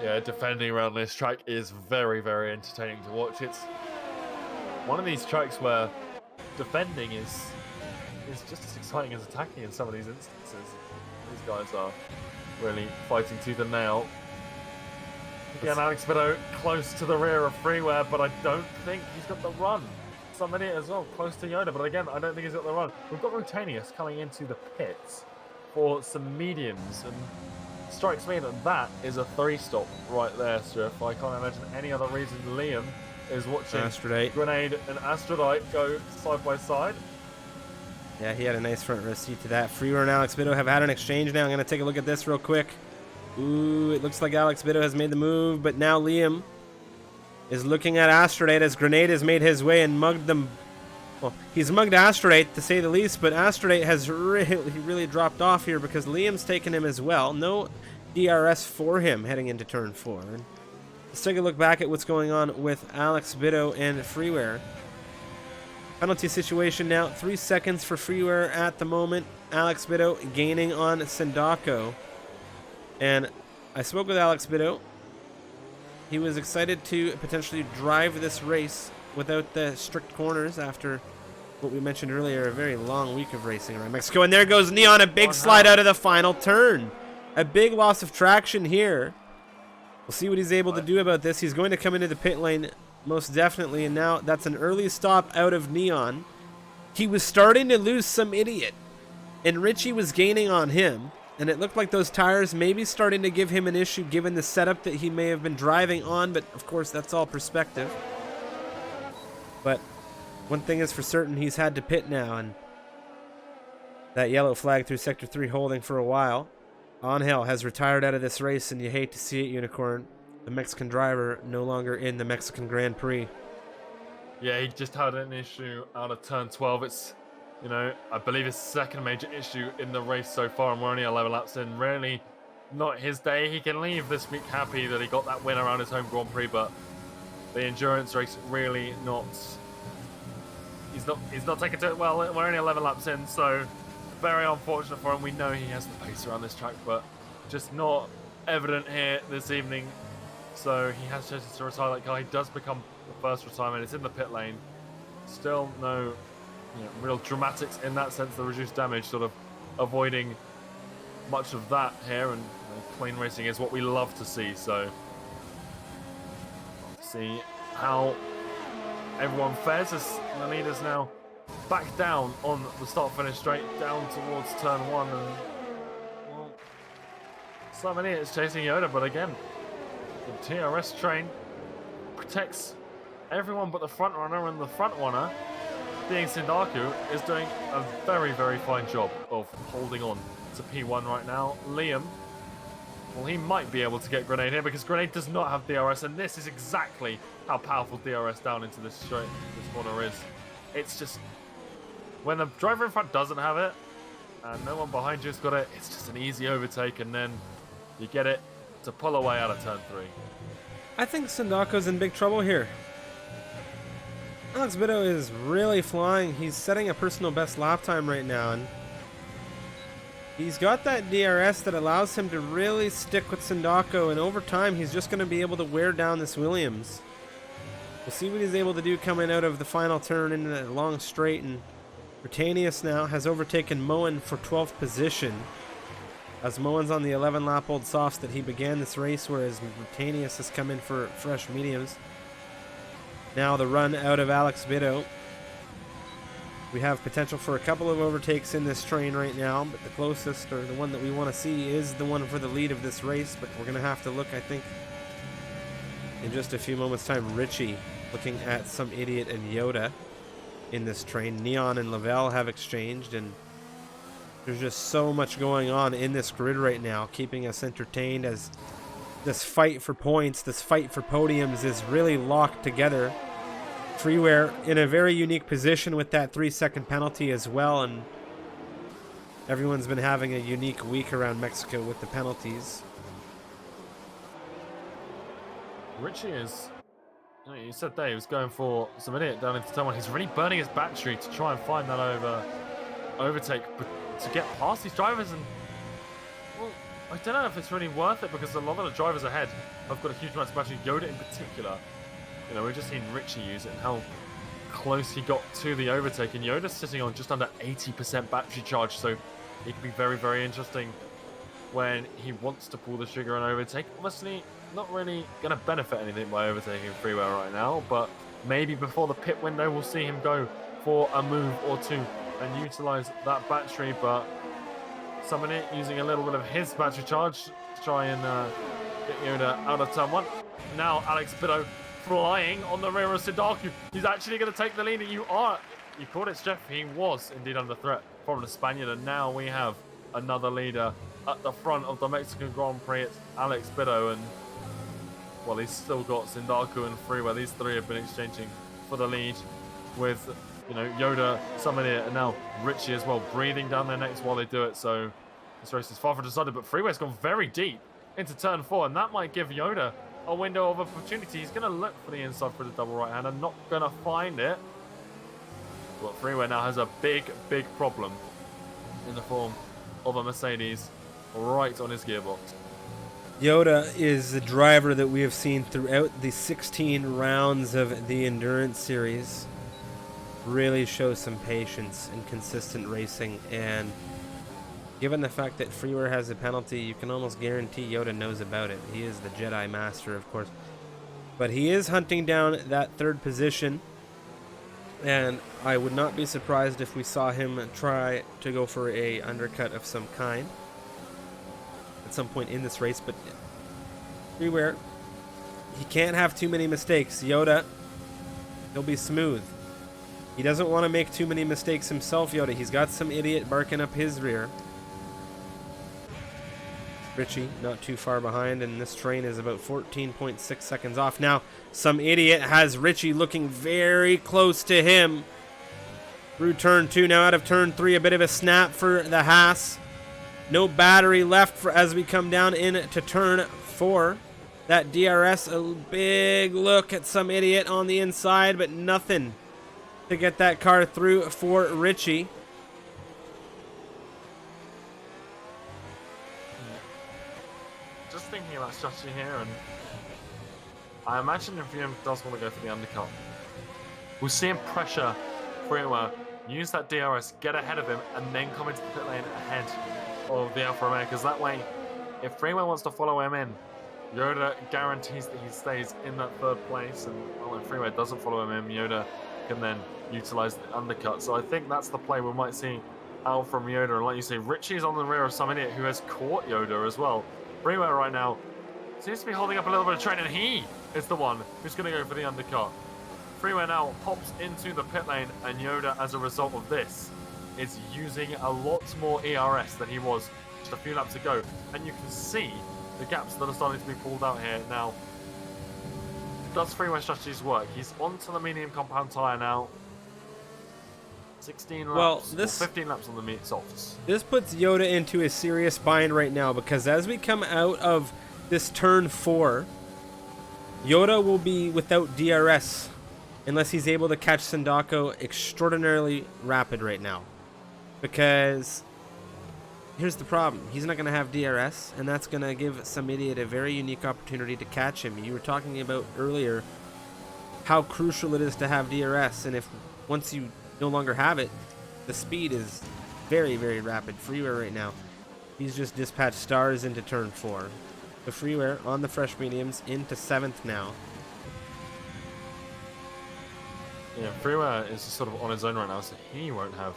Yeah, defending around this track is very entertaining to watch. It's one of these tracks where defending is just as exciting as attacking in some of these instances. These guys are really fighting tooth and nail. Again, Alex Bedo close to the rear of Freeware, but I don't think he's got the run. Some idiot as well, close to Yoda, but again, I don't think he's got the run. We've got Rotanius coming into the pits for some mediums, and strikes me that is a 3-stop right there, Striff. I can't imagine any other reason Liam is watching Astrodite. Grenade and Astrodite go side by side. Yeah, he had a nice front row seat to that. Freeware and Alex Bedo have had an exchange now. I'm going to take a look at this real quick. Ooh, it looks like Alex Bedo has made the move, but now Liam is looking at Astrodite as Grenade has made his way and mugged them. Well, he's mugged Astrodite to say the least, but Astrodite has really dropped off here because Liam's taken him as well. No DRS for him heading into turn 4. And let's take a look back at what's going on with Alex Bedo and Freeware. Penalty situation now, 3 seconds for Freeware at the moment. Alex Bedo gaining on Sindaku. And I spoke with Alex Bedo. He was excited to potentially drive this race without the strict corners after what we mentioned earlier, a very long week of racing around Mexico. And there goes Neon, a big slide out of the final turn. A big loss of traction here. We'll see what he's able to do about this. He's going to come into the pit lane most definitely, and now that's an early stop out of Neon. He was starting to lose some idiot, and Richie was gaining on him. And it looked like those tires may be starting to give him an issue given the setup that he may have been driving on, but of course that's all perspective. But one thing is for certain, he's had to pit now, and that yellow flag through Sector 3 holding for a while. Angel has retired out of this race, and you hate to see it, Unicorn. The Mexican driver no longer in the Mexican Grand Prix. Yeah, he just had an issue out of turn 12. It's, you know, I believe his second major issue in the race so far, and we're only 11 laps in. Really not his day. He can leave this week happy that he got that win around his home Grand Prix, but the endurance race really not... He's not taking to it well. We're only 11 laps in, so very unfortunate for him. We know he has the pace around this track, but just not evident here this evening. So he has chosen to retire that car. He does become the first retirement. It's in the pit lane. Still no real dramatics in that sense. The reduced damage sort of avoiding much of that here, and clean racing is what we love to see. So see how everyone fares as the leaders now back down on the start-finish straight down towards turn 1, and well, so many is chasing Yoda, but again, the TRS train protects everyone but the front runner, and the front runner, being Sindaku, is doing a very fine job of holding on to P1 right now. Liam Well, he might be able to get Grenade here because Grenade does not have DRS, and this is exactly how powerful DRS down into this corner is. It's just when the driver in front doesn't have it and no one behind you's got it, it's just an easy overtake, and then you get it to pull away out of turn 3. I think Sindako's in big trouble here. Alex Bido is really flying. He's setting a personal best lap time right now, and he's got that DRS that allows him to really stick with Sindako, and over time he's just going to be able to wear down this Williams. We'll see what he's able to do coming out of the final turn into that long straight, and Britannius now has overtaken Moen for 12th position, as Moen's on the 11-lap old softs that he began this race, whereas Britannius has come in for fresh mediums. Now the run out of Alex Bido. We have potential for a couple of overtakes in this train right now, but the closest, or the one that we want to see, is the one for the lead of this race. But we're going to have to look, I think, in just a few moments' time. Richie looking at Some Idiot and Yoda in this train. Neon and Lavelle have exchanged, and there's just so much going on in this grid right now, keeping us entertained as this fight for points, this fight for podiums is really locked together. Freeware in a very unique position with that 3-second penalty as well, and everyone's been having a unique week around Mexico with the penalties. Richie is, you said there he was going for Some Idiot down into turn 1. He's really burning his battery to try and find that overtake to get past these drivers, and well, I don't know if it's really worth it because a lot of the drivers ahead have got a huge amount of battery. Yoda in particular. You know, we've just seen Richie use it and how close he got to the overtake, and Yoda's sitting on just under 80% battery charge, so it could be very, very interesting when he wants to pull the trigger and overtake. Obviously, not really going to benefit anything by overtaking Freeware right now, but maybe before the pit window we'll see him go for a move or two and utilize that battery, but Summon It using a little bit of his battery charge to try and get Yoda out of turn 1. Now Alex Bido flying on the rear of Sidaku. He's actually going to take the lead. You called it, Jeff. He was indeed under threat from the Spaniard, and now we have another leader at the front of the Mexican Grand Prix. It's Alex Bido, and well, he's still got Sindaku and Freeware. These three have been exchanging for the lead with, you know, Yoda, Summon It, and now Richie as well, breathing down their necks while they do it. So this race is far from decided, but Freeware's gone very deep into turn 4, and that might give Yoda a window of opportunity. He's going to look for the inside for the double right hander, not going to find it. But Freeware now has a big, big problem in the form of a Mercedes right on his gearbox. Yoda is the driver that we have seen throughout the 16 rounds of the Endurance Series. Really shows some patience and consistent racing, and given the fact that Freeware has a penalty, you can almost guarantee Yoda knows about it. He is the Jedi Master, of course. But he is hunting down that 3rd position, and I would not be surprised if we saw him try to go for a undercut of some kind at some point in this race. But Freeware, he can't have too many mistakes. Yoda, he'll be smooth. He doesn't want to make too many mistakes himself, Yoda. He's got Some Idiot barking up his rear. Richie not too far behind, and this train is about 14.6 seconds off. Now, Some Idiot has Richie looking very close to him through turn 2. Now out of turn 3, a bit of a snap for the Haas. No battery left for as we come down into turn 4. That DRS, a big look at Some Idiot on the inside, but nothing to get that car through for Richie. Just thinking about strategy here, and I imagine if VM does want to go for the undercut, we'll see him pressure Freeware, use that DRS, get ahead of him, and then come into the pit lane ahead of the Alfa Romeo, because that way, if Freeware wants to follow him in, Yoda guarantees that he stays in that 3rd place, and well, if Freeware doesn't follow him in, Yoda can then utilize the undercut. So I think that's the play we might see out from Yoda, and like you say, Richie's on the rear of Some Idiot, who has caught Yoda as well. Freeware right now seems to be holding up a little bit of train, and he is the one who's going to go for the undercut. Freeware now hops into the pit lane, and Yoda, as a result of this, is using a lot more ERS than he was just a few laps ago. And you can see the gaps that are starting to be pulled out here. Now, does freeway strategies work? He's onto the medium compound tyre now. 16 laps, or 15 laps on the softs. This puts Yoda into a serious bind right now, because as we come out of this turn 4, Yoda will be without DRS unless he's able to catch Sindako extraordinarily rapid right now. Because here's the problem. He's not going to have DRS, and that's going to give some idiot a very unique opportunity to catch him. You were talking about earlier how crucial it is to have DRS, and if once you no longer have it, the speed is very, very rapid. Freeway right now, he's just dispatched stars into turn 4. The Freeway on the fresh mediums into 7th now. Yeah, Freeway is just sort of on his own right now, so he won't have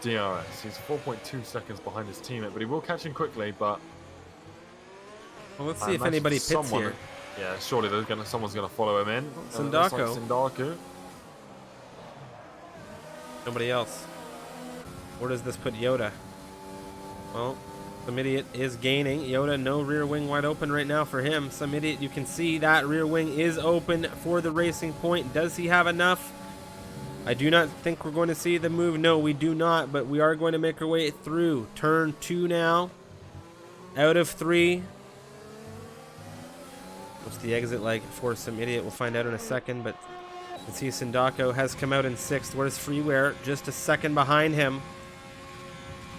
DRS. He's 4.2 seconds behind his teammate, but he will catch him quickly. But well, let's see if anybody pits here. Yeah, surely someone's gonna follow him in. Sindako. Sindako. Nobody else. Where does this put Yoda? Well, some idiot is gaining. Yoda, no rear wing wide open right now for him. Some idiot, you can see that rear wing is open for the Racing Point. Does he have enough? I do not think we're going to see the move. No, we do not, but we are going to make our way through. Turn 2 now. Out of 3. What's the exit like for some idiot? We'll find out in a second, but you can see Sindako has come out in 6th. Where's Freeware? Just a second behind him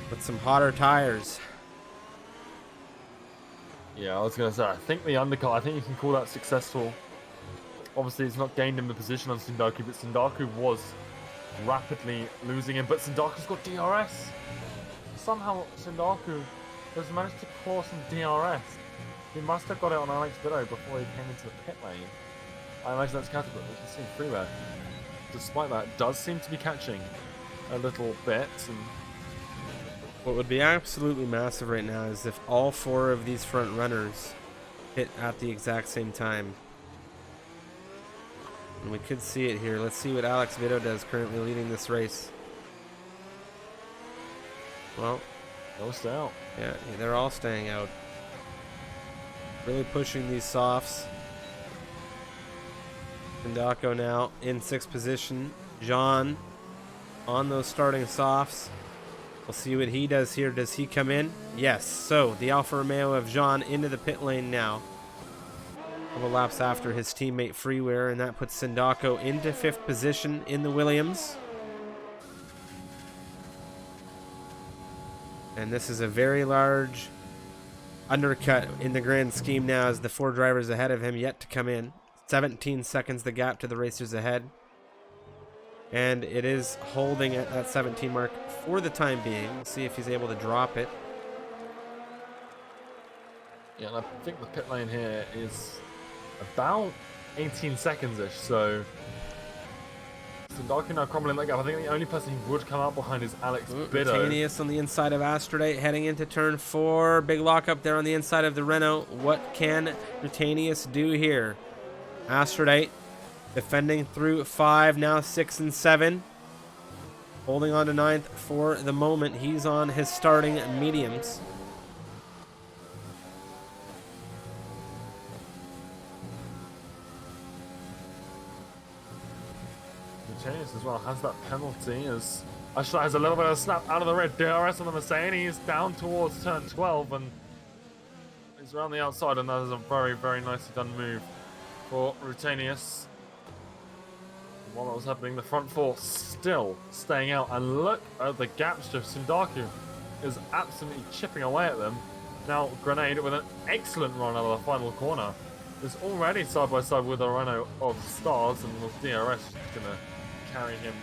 with some hotter tires. Yeah, I was going to say, I think the undercut, I think you can call that successful. Obviously, it's not gained him the position on Sindako, but Sindako was rapidly losing him. But Sindako's got DRS. Somehow, Sindako has managed to claw some DRS. He must have got it on Alex Bido before he came into the pit lane. I imagine that's counted, but we can see Freeway, despite that, does seem to be catching a little bit. And what would be absolutely massive right now is if all 4 of these front runners hit at the exact same time. And we could see it here. Let's see what Alex Bido does, currently leading this race. Well, they'll stay out. Yeah, they're all staying out. Really pushing these softs. Sindako now in 6th position. John on those starting softs. We'll see what he does here. Does he come in? Yes. So the Alfa Romeo of Jean into the pit lane now. A couple laps after his teammate Freeware, and that puts Sindako into 5th position in the Williams. And this is a very large undercut in the grand scheme now, as the 4 drivers ahead of him yet to come in. 17 seconds the gap to the racers ahead. And it is holding at that 17 mark for the time being. We'll see if he's able to drop it. Yeah, and I think the pit lane here is about 18 seconds-ish, so Sindako now crumbling that gap. I think the only person he would come out behind is Alex Bido. Rutanius on the inside of Astrodate heading into turn 4. Big lock up there on the inside of the Renault. What can Rutanius do here? Astrodate defending through 5, now 6 and 7. Holding on to 9th for the moment. He's on his starting mediums. As well has that penalty as Ashla has a little bit of a snap out of the red. DRS on the Mercedes down towards turn 12, and he's around the outside, and that is a very, very nicely done move for Rutanius. While that was happening, the front 4 still staying out, and look at the gaps. Just Sindako is absolutely chipping away at them. Now Grenade with an excellent run out of the final corner is already side by side with a Renault of Stars, and with DRS gonna carry him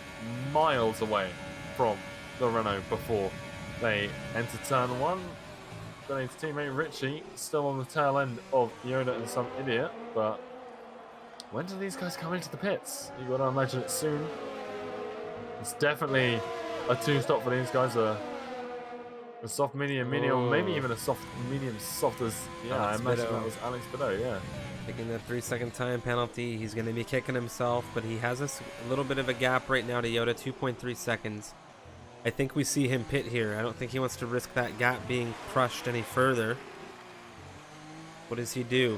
miles away from the Renault before they enter turn 1. Grenade's teammate Richie still on the tail end of Yoda and some idiot, but when do these guys come into the pits? You gotta imagine it soon. It's definitely a 2-stop for these guys. A soft medium, maybe even a soft medium soft as I imagine that was Alex Bido, yeah. Taking the 3-second time penalty. He's going to be kicking himself, but he has a little bit of a gap right now to Yoda, 2.3 seconds. I think we see him pit here. I don't think he wants to risk that gap being crushed any further. What does he do?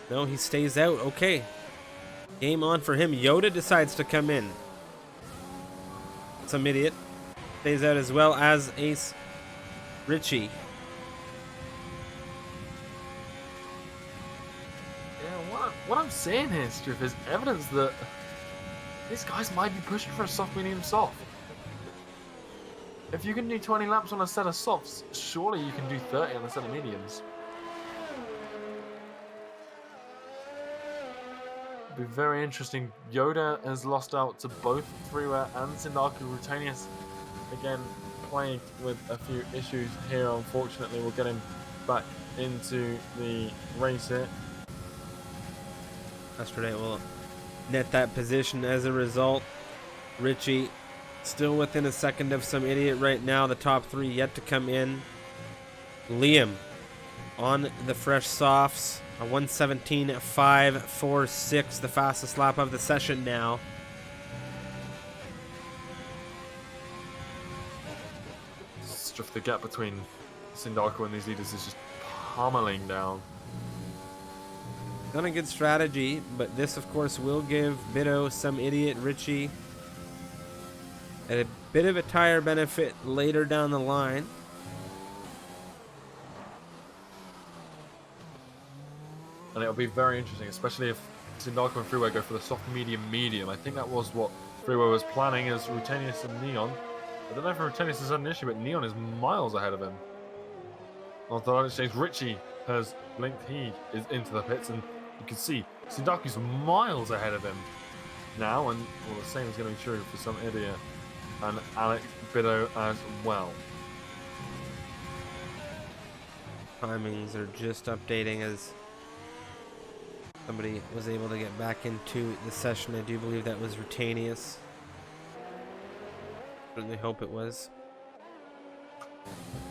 No, he stays out. Okay. Game on for him. Yoda decides to come in. Some idiot. Stays out as well as Ace Richie. Yeah, what I'm seeing here, Striff, is evidence that these guys might be pushing for a soft, medium, soft. If you can do 20 laps on a set of softs, surely you can do 30 on a set of mediums. It'll be very interesting. Yoda has lost out to both Freeware and Sindaku. Rutanius, again, plagued with a few issues here, unfortunately. We'll get him back into the race here. Yesterday will net that position as a result. Richie still within a second of some idiot right now. The top three yet to come in. Liam on the fresh softs. A 1:17.546, the fastest lap of the session now. The gap between Sindaku and these leaders is just pummeling down. Not a good strategy, but this, of course, will give Bido, some idiot Richie, a bit of a tire benefit later down the line. And it'll be very interesting, especially if Sindaku and Freeway go for the soft, medium, medium. I think that was what Freeway was planning as Rutanius and Neon. I don't know if Rutanius has had an issue, but Neon is miles ahead of him. On the line exchange, Richie has blinked. He is into the pits, and you can see Sindaku's miles ahead of him now, and well, the same is going to be true for some idiot and Alex Bido as well. Timings are just updating as somebody was able to get back into the session. I do believe that was Rutanius. Certainly hope it was.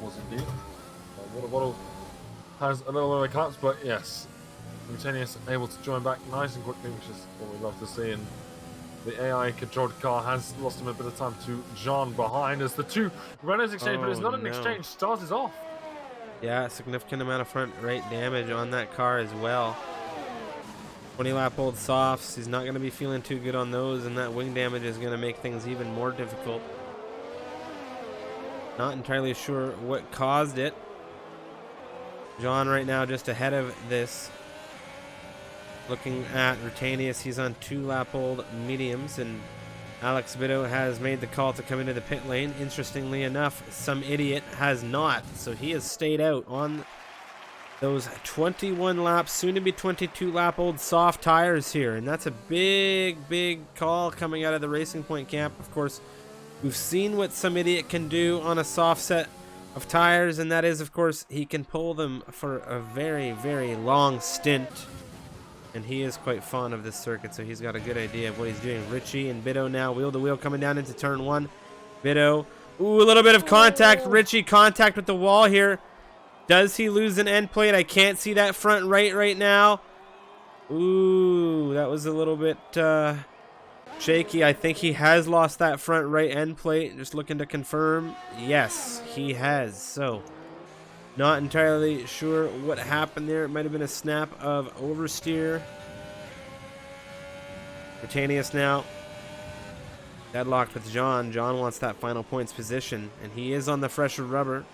Was indeed. Water Bottle has a little bit of a collapse, but yes, Rutanius able to join back nice and quickly, which is what we love to see. And the AI controlled car has lost him a bit of time to John behind as the two runners exchange, but it's not an exchange. Stars is off. Yeah, a significant amount of front right damage on that car as well. 20 lap old softs. He's not going to be feeling too good on those, and that wing damage is going to make things even more difficult. Not entirely sure what caused it. John right now just ahead of this. Looking at Rutanius, he's on 2 lap old mediums, and Alex Bido has made the call to come into the pit lane. Interestingly enough, some idiot has not, so he has stayed out on those 21 laps, soon to be 22 lap old soft tires here, and that's a big call coming out of the Racing Point camp. Of course, we've seen what some idiot can do on a soft set of tires, and that is, of course, he can pull them for a very long stint, and he is quite fond of this circuit, so he's got a good idea of what he's doing. Richie and Bido now wheel to wheel coming down into turn 1. Bido, ooh, a little bit of contact. Richie, contact with the wall here. Does he lose an end plate? I can't see that front right now. Ooh, that was a little bit shaky. I think he has lost that front right end plate. Just looking to confirm. Yes, he has. So, not entirely sure what happened there. It might have been a snap of oversteer. Rutanius now deadlocked with John. John wants that final points position, and he is on the fresher rubber.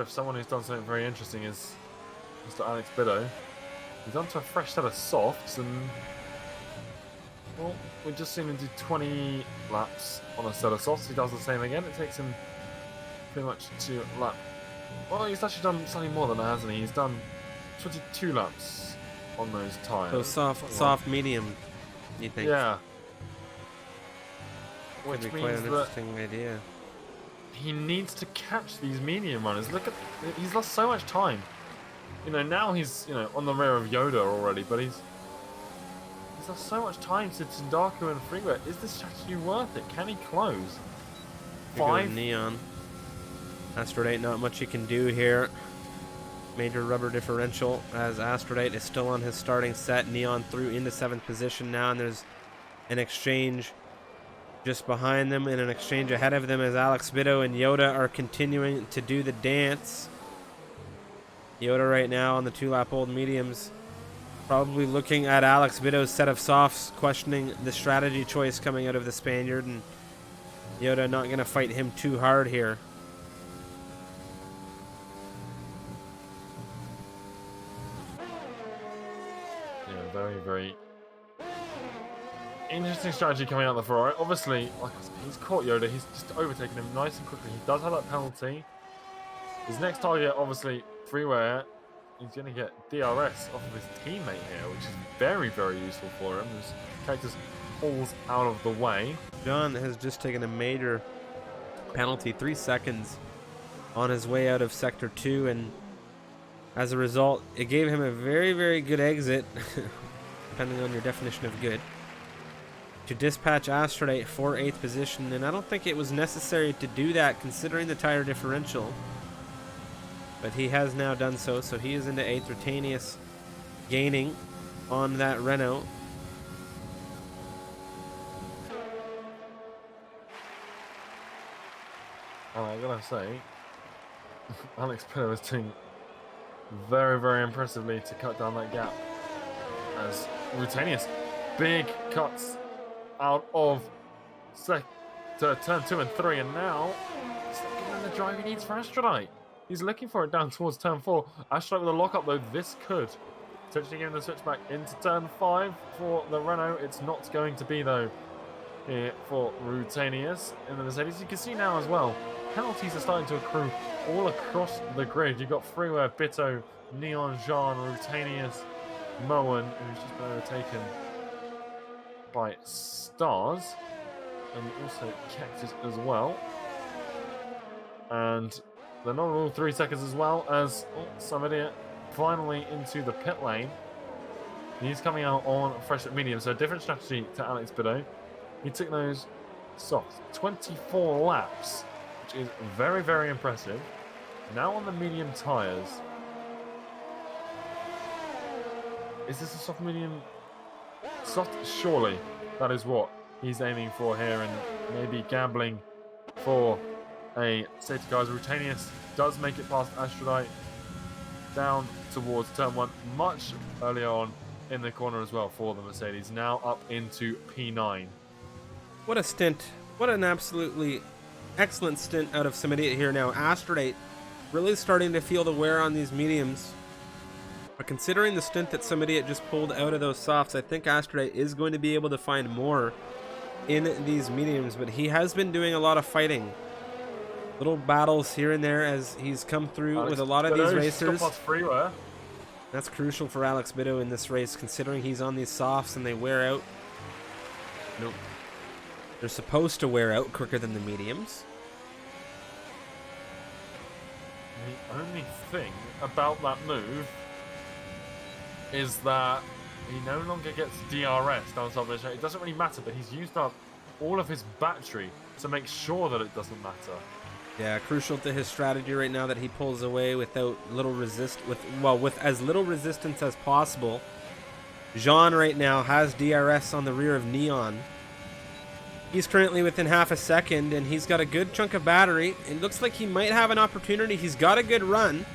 Someone who's done something very interesting is Mr. Alex Bido. He's onto a fresh set of softs, and well, we've just seen him do 20 laps on a set of softs. He does the same again. It takes him pretty much to lap. Well, he's actually done slightly more than that, hasn't he? He's done 22 laps on those tires. So soft, medium, you think? Yeah. Which Which be quite means an that interesting idea. he needs to catch these medium runners. Look at, he's lost so much time. You know, now he's, on the rear of Yoda already, but he's lost so much time to Sindaku and Freeway. Is this strategy worth it? Can he close? 5? Neon. Astrodite, not much he can do here. Major rubber differential as Astrodite is still on his starting set. Neon through into 7th position now, and there's an exchange just behind them in an exchange ahead of them as Alex Bido and Yoda are continuing to do the dance. Yoda right now on the 2-lap old mediums, probably looking at Alex Bido's set of softs, questioning the strategy choice coming out of the Spaniard, and Yoda not going to fight him too hard here. Yeah, very, very interesting strategy coming out of the Ferrari. Obviously, like I said, he's caught Yoda. He's just overtaken him nice and quickly. He does have that penalty. His next target, obviously, freeway. He's going to get DRS off of his teammate here, which is very, very useful for him. His character pulls out of the way. John has just taken a major penalty, 3 seconds on his way out of Sector 2, and as a result, it gave him a very, very good exit, depending on your definition of good, to dispatch Astrodite for 8th position, and I don't think it was necessary to do that considering the tire differential. But he has now done so, so he is into 8th. Rutanius gaining on that Renault. I gotta say, Alex Bido is doing very, very impressively to cut down that gap. As Rutanius, big cuts out of turn 2 and 3, and now he's looking at the drive he needs for Astrodite. He's looking for it down towards turn 4. Astrodite with a lockup though, this could potentially give him the switchback into turn 5 for the Renault. It's not going to be though here for Rutanius in the Mercedes. You can see now as well, penalties are starting to accrue all across the grid. You've got Freeware, Bitto, Neon, Jean, Rutanius, Moen, who's just been overtaken by Stars, and also Cactus as well. And they're not all 3 seconds as well as some idiot finally into the pit lane. He's coming out on fresh at medium, so a different strategy to Alex Bido. He took those soft 24 laps, which is very, very impressive. Now on the medium tyres. Is this a soft medium? Soft, surely. That is what he's aiming for here, and maybe gambling for a safety car. Rutanius does make it past Astrodite down towards turn 1 much earlier on in the corner as well for the Mercedes. Now up into P9. What a stint. What an absolutely excellent stint out of some idiot here now. Astrodite really starting to feel the wear on these mediums. But considering the stint that some idiot just pulled out of those softs, I think Astrodite is going to be able to find more in these mediums. But he has been doing a lot of fighting. Little battles here and there as he's come through with a lot of these racers. That's crucial for Alex Bido in this race, considering he's on these softs and they wear out. Nope. They're supposed to wear out quicker than the mediums. The only thing about that move is that he no longer gets DRS down top of the track. It doesn't really matter, but he's used up all of his battery to make sure that it doesn't matter. Yeah, crucial to his strategy right now that he pulls away with as little resistance as possible. Jean right now has DRS on the rear of Neon. He's currently within half a second, and he's got a good chunk of battery. It looks like he might have an opportunity. He's got a good run.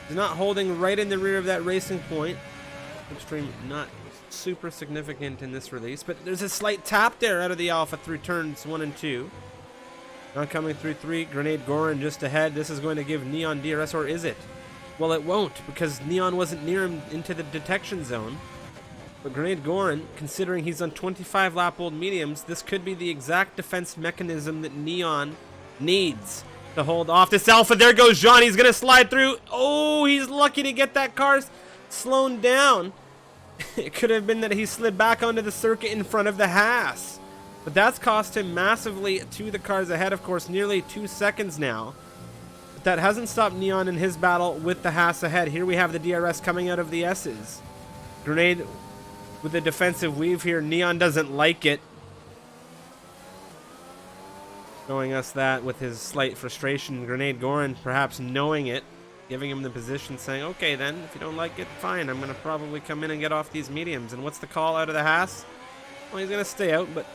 He's not holding right in the rear of that racing point. Extreme, not super significant in this release, but there's a slight tap there out of the Alpha through turns 1 and 2. Now coming through 3, Grenade Goran just ahead. This is going to give Neon DRS, or is it? Well, it won't, because Neon wasn't near him into the detection zone. But Grenade Goran, considering he's on 25 lap old mediums, this could be the exact defense mechanism that Neon needs to hold off this Alpha. There goes Jean. He's going to slide through. Oh, he's lucky to get that car slowed down. It could have been that he slid back onto the circuit in front of the Haas. But that's cost him massively to the cars ahead, of course, nearly 2 seconds now. But that hasn't stopped Neon in his battle with the Haas ahead. Here we have the DRS coming out of the S's. Grenade with a defensive weave here. Neon doesn't like it. Showing us that with his slight frustration. Grenade Goran perhaps knowing it, giving him the position, saying, okay then, if you don't like it, fine. I'm going to probably come in and get off these mediums. And what's the call out of the Haas? Well, he's going to stay out, but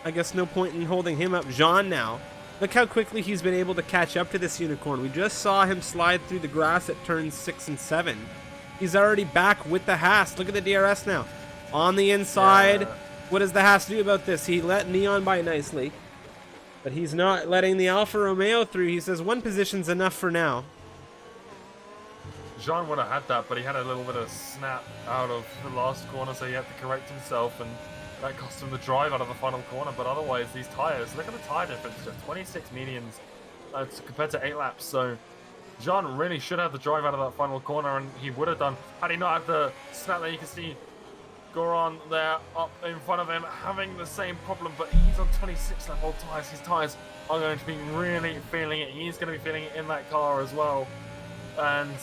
I guess no point in holding him up. Jean now. Look how quickly he's been able to catch up to this unicorn. We just saw him slide through the grass at turns 6 and 7. He's already back with the Haas. Look at the DRS now. On the inside. Yeah. What does the Haas do about this? He let Neon by nicely. But he's not letting the Alfa Romeo through. He says one position's enough for now. Jean would have had that, but he had a little bit of snap out of the last corner, so he had to correct himself, and that cost him the drive out of the final corner. But otherwise, these tyres, look at the tyre difference, just 26 mediums compared to 8 laps. So Jean really should have the drive out of that final corner, and he would have done had he not had the snap there. You can see Goran there up in front of him having the same problem, but he's on 26 lap old tyres. His tyres are going to be really feeling it. He's going to be feeling it in that car as well. And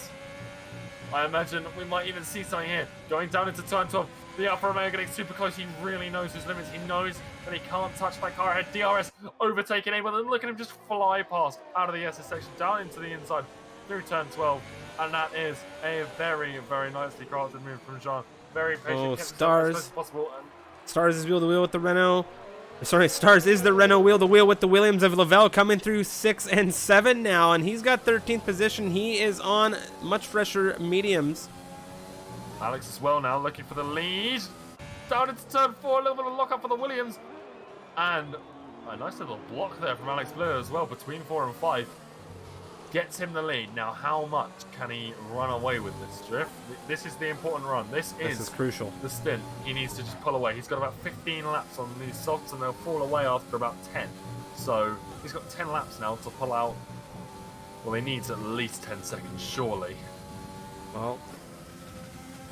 I imagine we might even see something here. Going down into turn 12. The Alfa Romeo getting super close. He really knows his limits. He knows that he can't touch that car ahead. DRS overtaking Abel, and look at him just fly past out of the SS section down into the inside through turn 12. And that is a very, very nicely crafted move from Jean. Very patient. Oh, kept himself as Stars. close as possible, and Stars is wheel to wheel with the Renault. Sorry, Stars is the Renault wheel to wheel with the Williams of Lavelle, coming through 6 and 7 now, and he's got 13th position. He is on much fresher mediums. Alex as well now looking for the lead. Down into turn 4, a little bit of lock up for the Williams. And a nice little block there from Alex Bleu as well between 4 and 5. Gets him the lead. Now, how much can he run away with this drift? This is the important run. This is crucial. the stint. He needs to just pull away. He's got about 15 laps on these softs, and they'll fall away after about 10. So he's got 10 laps now to pull out. Well, he needs at least 10 seconds, surely. Well,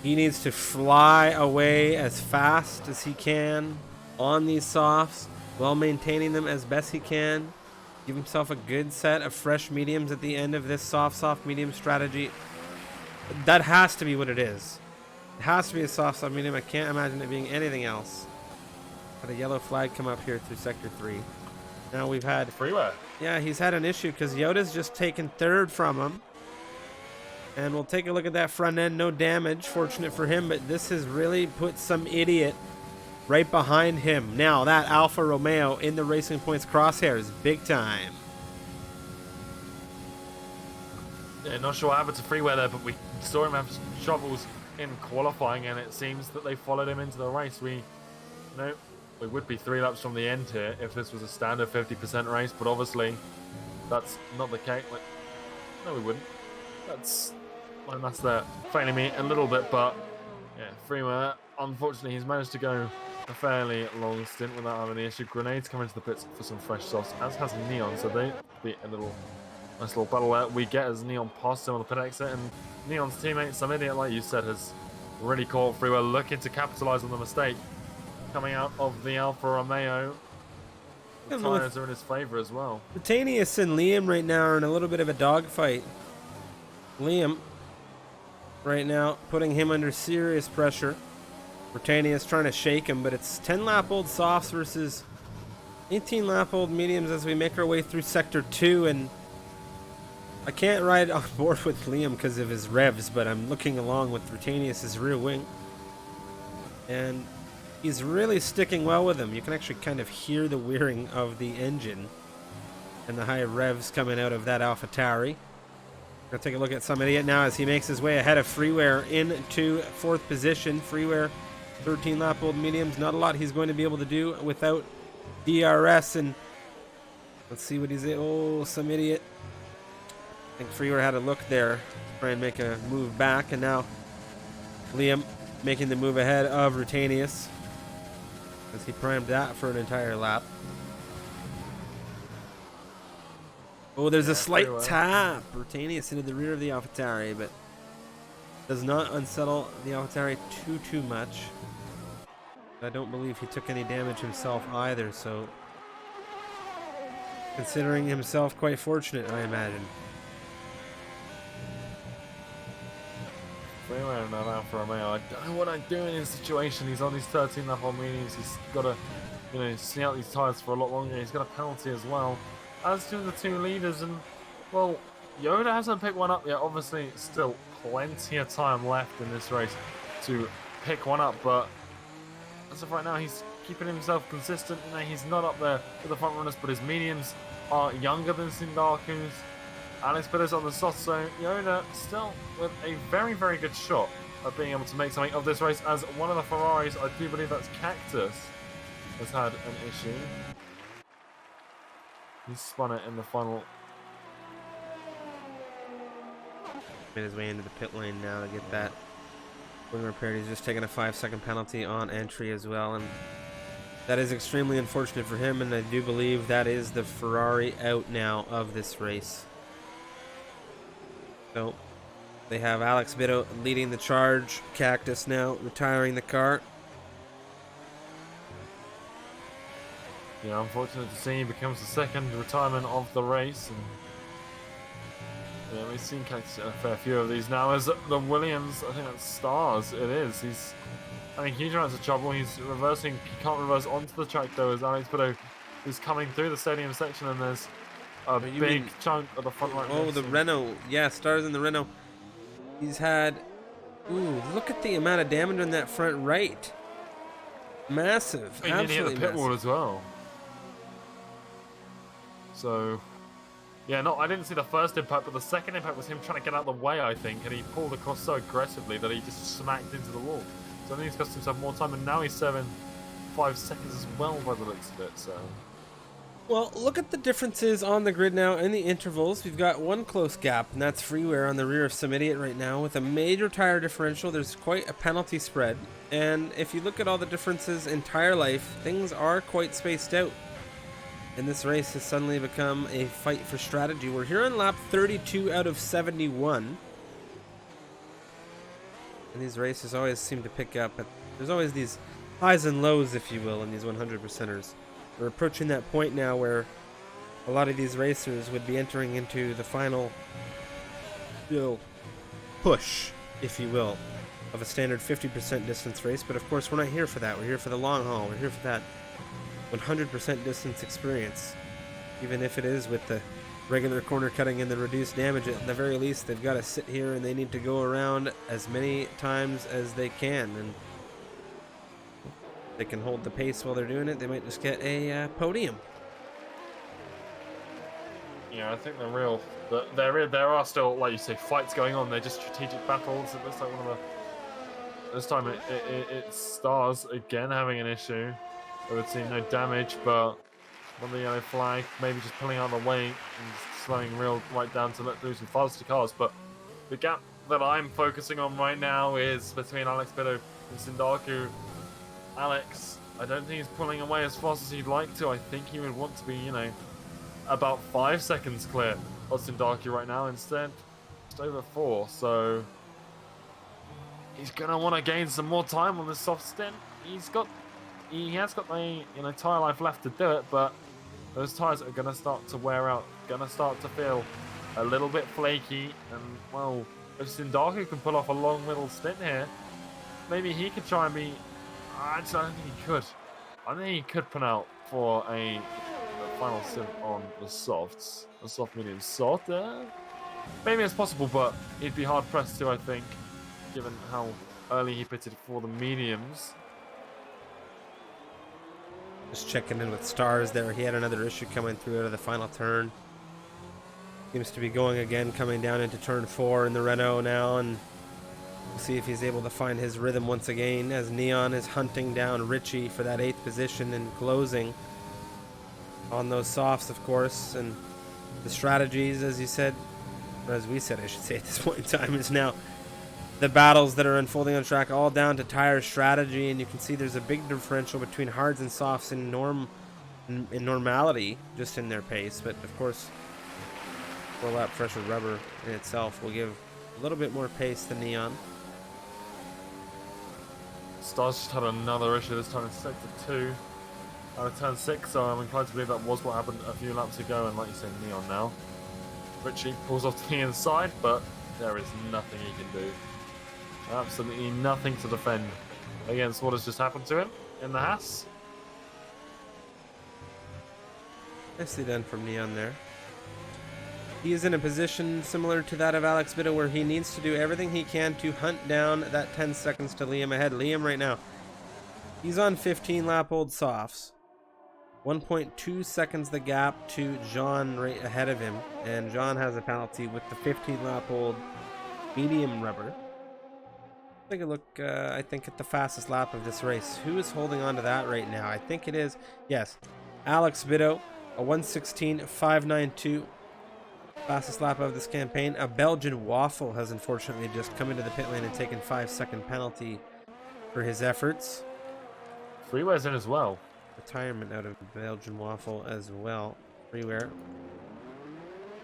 he needs to fly away as fast as he can on these softs while maintaining them as best he can. Give himself a good set of fresh mediums at the end of this soft medium strategy. That has to be what it is. It has to be a soft medium. I can't imagine it being anything else. Had a yellow flag come up here through sector 3. Now we've had Freeway. Yeah, he's had an issue because Yoda's just taken 3rd from him. And we'll take a look at that front end. No damage, fortunate for him, but this has really put some idiot right behind him. Now that Alfa Romeo in the Racing Points crosshairs, big time. Yeah, not sure what happened to Freeway there, but we saw him have troubles in qualifying, and it seems that they followed him into the race. We would be 3 laps from the end here if this was a standard 50% race, but obviously that's not the case. No, we wouldn't. That's there failing me a little bit, but yeah, Freeway, unfortunately, he's managed to go a fairly long stint without having any issue. Grenades come into the pits for some fresh softs, as has Neon, so they be a nice little battle there. We get as Neon passes him on the pit exit, and Neon's teammate, some idiot like you said, has really caught Freeway looking to capitalize on the mistake coming out of the Alfa Romeo. The tires are in his favor as well. Botanius and Liam right now are in a little bit of a dogfight. Liam right now putting him under serious pressure. Britannia's trying to shake him, but it's 10 lap old softs versus 18 lap old mediums as we make our way through sector 2, and I can't ride on board with Liam because of his revs, but I'm looking along with Britannia's rear wing, and he's really sticking well with him. You can actually kind of hear the whirring of the engine and the high revs coming out of that AlphaTauri. Gonna take a look at some idiot now as he makes his way ahead of Freeware into 4th position. Freeware 13 lap old mediums, not a lot he's going to be able to do without DRS, and let's see what he's some idiot. I think Freeware had a look there to try and make a move back, and now Liam making the move ahead of Rutanius as he primed that for an entire lap. Oh, there's a slight tap. Rutanius into the rear of the AlphaTauri, but does not unsettle the AlphaTauri too much. I don't believe he took any damage himself either, so considering himself quite fortunate, I imagine. Freeway and not Alfa Romeo. I don't know what I do in this situation. He's on these 13 lap on mediums. He's got to, see out these tyres for a lot longer. He's got a penalty as well. As to the 2 leaders, and well, Yoda hasn't picked one up yet. Obviously, still plenty of time left in this race to pick one up, but as of right now, he's keeping himself consistent. You know, he's not up there with the front runners, but his mediums are younger than Sindaku's. Alex Perez on the soft, so Yoda still with a very, very good shot at being able to make something of this race, as one of the Ferraris, I do believe that's Cactus, has had an issue. He spun it in the final. Made his way into the pit lane now to get that wing repaired. He's just taken a 5-second penalty on entry as well, and that is extremely unfortunate for him, and I do believe that is the Ferrari out now of this race. So they have Alex Bitto leading the charge, Cactus now retiring the car. Yeah, unfortunate to see he becomes the second retirement of the race. And yeah, we've seen Cactus in a fair few of these now. As the Williams, I think that's Stars, it is. He's having huge amounts of trouble. He's reversing, he can't reverse onto the track though, as Alex Bitto is coming through the stadium section, and there's a big chunk of the front right. Oh, the Renault. Yeah, Stars in the Renault. He's had... Ooh, look at the amount of damage on that front right. Massive. He nearly hit the pit wall as well. So... yeah, no, I didn't see the first impact, but the second impact was him trying to get out of the way, I think, and he pulled across so aggressively that he just smacked into the wall. So I think he's cost himself more time, and now he's serving 5 seconds as well by the looks of it, so... Well, look at the differences on the grid now in the intervals. We've got one close gap, and that's Freeware on the rear of Some Idiot right now with a major tire differential. There's quite a penalty spread, and if you look at all the differences in tire life, things are quite spaced out. And this race has suddenly become a fight for strategy. We're here on lap 32 out of 71. And these races always seem to pick up. But there's always these highs and lows, if you will, in these 100%ers. We're approaching that point now where a lot of these racers would be entering into the final push, if you will, of a standard 50% distance race. But of course, we're not here for that. We're here for the long haul. We're here for that 100% distance experience, even if it is with the regular corner cutting and the reduced damage. At the very least, they've got to sit here and they need to go around as many times as they can, and if they can hold the pace while they're doing it, they might just get a podium. Yeah, I think there are still, like you say, fights going on. They're just strategic battles. It looks like one of the... this time it's Stars again having an issue. I would see no damage, but on the yellow flag, maybe just pulling out of the way and slowing real right down to let through some faster cars. But the gap that I'm focusing on right now is between Alex Bitto and Sindaku. Alex, I don't think he's pulling away as fast as he'd like to. I think he would want to be, you know, about 5 seconds clear of Sindaku right now. Instead, just over 4. So he's gonna want to gain some more time on this soft stint. He has got the tire life left to do it, but those tires are gonna start to wear out, gonna start to feel a little bit flaky. And well, if Sindaku can pull off a long middle stint here, maybe he could try and be. Actually, I don't think he could. I think he could put out for a final sim on the softs, a soft medium soft. Maybe it's possible, but he'd be hard pressed to, I think, given how early he pitted for the mediums. Just checking in with Stars there. He had another issue coming through out of the final turn. Seems to be going again, coming down into turn 4 in the Renault now, and we'll see if he's able to find his rhythm once again as Neon is hunting down Richie for that 8th position and closing on those softs, of course. And the strategies, as you said, or as we said, I should say at this point in time, is now the battles that are unfolding on track, all down to tire strategy. And you can see there's a big differential between hards and softs in normality, just in their pace. But of course, 4-lap pressure rubber in itself will give a little bit more pace than Neon. Stars just had another issue, this time in sector 2 out of turn 6, so I'm inclined to believe that was what happened a few laps ago. And like you say, Neon now, Richie pulls off to the inside, but there is nothing he can do. Absolutely nothing to defend against what has just happened to him in the Haas. Nicely done from Neon there. He is in a position similar to that of Alex Bitto, where he needs to do everything he can to hunt down that 10 seconds to Liam ahead. Liam right now He's on 15 lap old softs. 1.2 seconds the gap to John right ahead of him. And John has a penalty with the 15 lap old medium rubber. Take a look, I think, at the fastest lap of this race. Who is holding on to that right now? I think it is, yes, Alex Bido, a 1:16.592. Fastest lap of this campaign. A Belgian Waffle has unfortunately just come into the pit lane and taken 5-second penalty for his efforts. Freeware's in as well. Retirement out of Belgian Waffle as well. Freeware.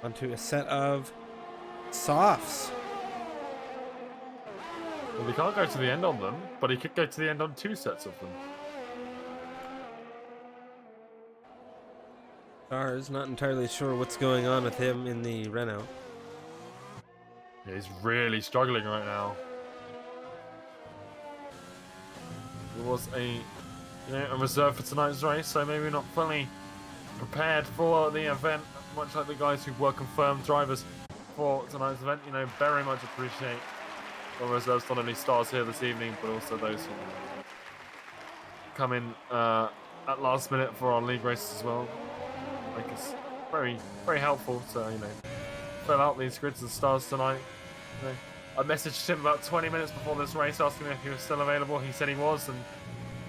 Onto a set of softs. Well, he can't go to the end on them, but he could go to the end on 2 sets of them. Stars, not entirely sure what's going on with him in the Renault. Yeah, he's really struggling right now. It was a reserve for tonight's race, so maybe not fully prepared for the event, much like the guys who were confirmed drivers for tonight's event. Very much appreciate the reserves, not only stars here this evening, but also those who come in at last minute for our league races as well. Like, it's very, very helpful to fill out these grids and stars tonight. I messaged him about 20 minutes before this race, asking him if he was still available. He said he was, and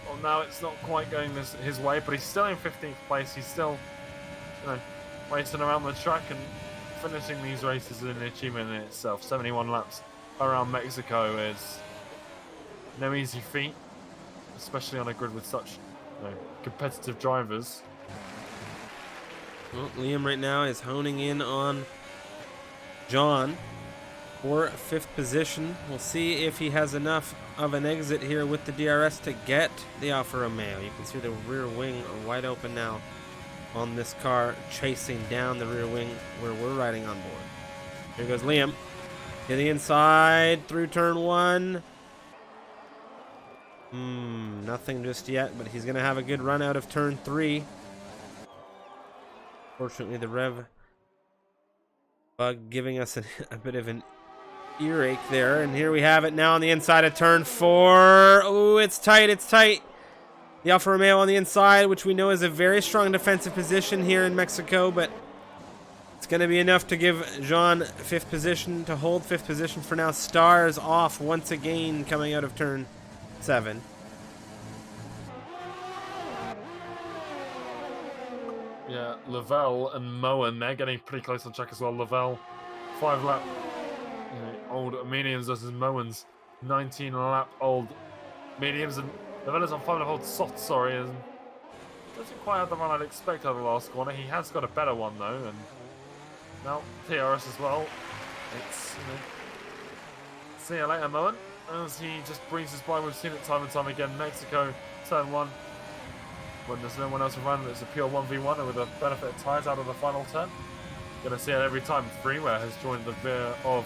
well, now it's not quite going his way, but he's still in 15th place. He's still, racing around the track, and finishing these races is an achievement in itself. 71 laps around Mexico is no easy feat, especially on a grid with such competitive drivers. Well, Liam right now is honing in on John for 5th position. We'll see if he has enough of an exit here with the DRS to get the Alfa Romeo. You can see the rear wing wide open now on this car, chasing down the rear wing where we're riding on board. Here goes Liam. To the inside, through turn 1. Nothing just yet, but he's going to have a good run out of turn 3. Fortunately, the rev bug giving us a bit of an earache there. And here we have it now on the inside of turn 4. Oh, it's tight, it's tight. The Alfa Romeo on the inside, which we know is a very strong defensive position here in Mexico, but it's going to be enough to give Jean 5th position, to hold 5th position for now. Stars off once again coming out of turn 7. Yeah, Lavelle and Moen, they're getting pretty close on track as well. Lavelle, 5-lap old mediums versus Moen's 19-lap old mediums, and Lavelle's on 5-lap old soft, and doesn't quite have the run I'd expect out of the last corner. He has got a better one though, and now TRS as well. It's see you later, Moen, as he just breezes by. We've seen it time and time again. Mexico, turn 1. When there's no one else around, it's a pure 1v1 and with the benefit of tyres out of the final turn. Gonna see it every time. Freeware has joined the rear of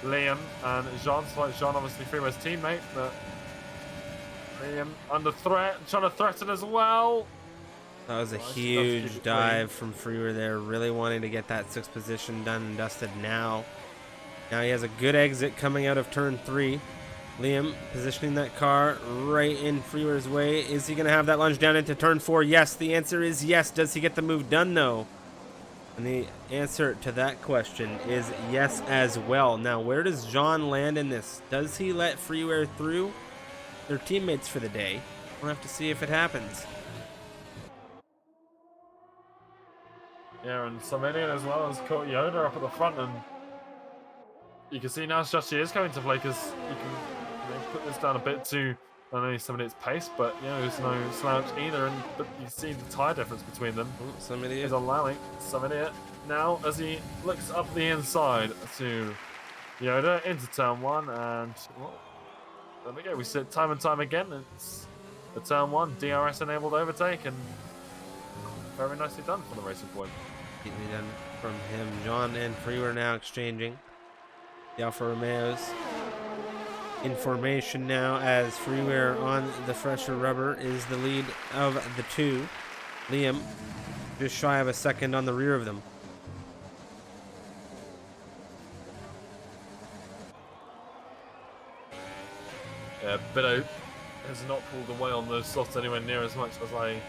Liam and Jean. So Jean, obviously Freeware's teammate, but Liam under threat, trying to threaten as well. That was a huge dive from Freeware there, really wanting to get that 6th position done and dusted now. Now he has a good exit coming out of turn 3. Liam positioning that car right in Freeware's way. Is he going to have that lunge down into turn 4? Yes, the answer is yes. Does he get the move done though? And the answer to that question is yes as well. Now, where does John land in this? Does he let Freeware through? They're teammates for the day. We'll have to see if it happens. Yeah, and Samanian as well as caught Yoda up at the front, and you can see now strategy is coming to play, because you can put this down a bit to not only Samanian's pace, but there's no slouch either, but you see the tyre difference between them. Somebody is allowing Samanian now as he looks up the inside to Yoda into turn 1, and there we go. We see it time and time again. It's the turn 1 DRS enabled overtake, and very nicely done for the Racing Point. Neatly done from him. John and Freeware now exchanging. The Alfa Romeos in formation now, as Freeware on the fresher rubber is the lead of the 2. Liam just shy of a second on the rear of them. Yeah, Bido has not pulled away on those softs anywhere near as much as I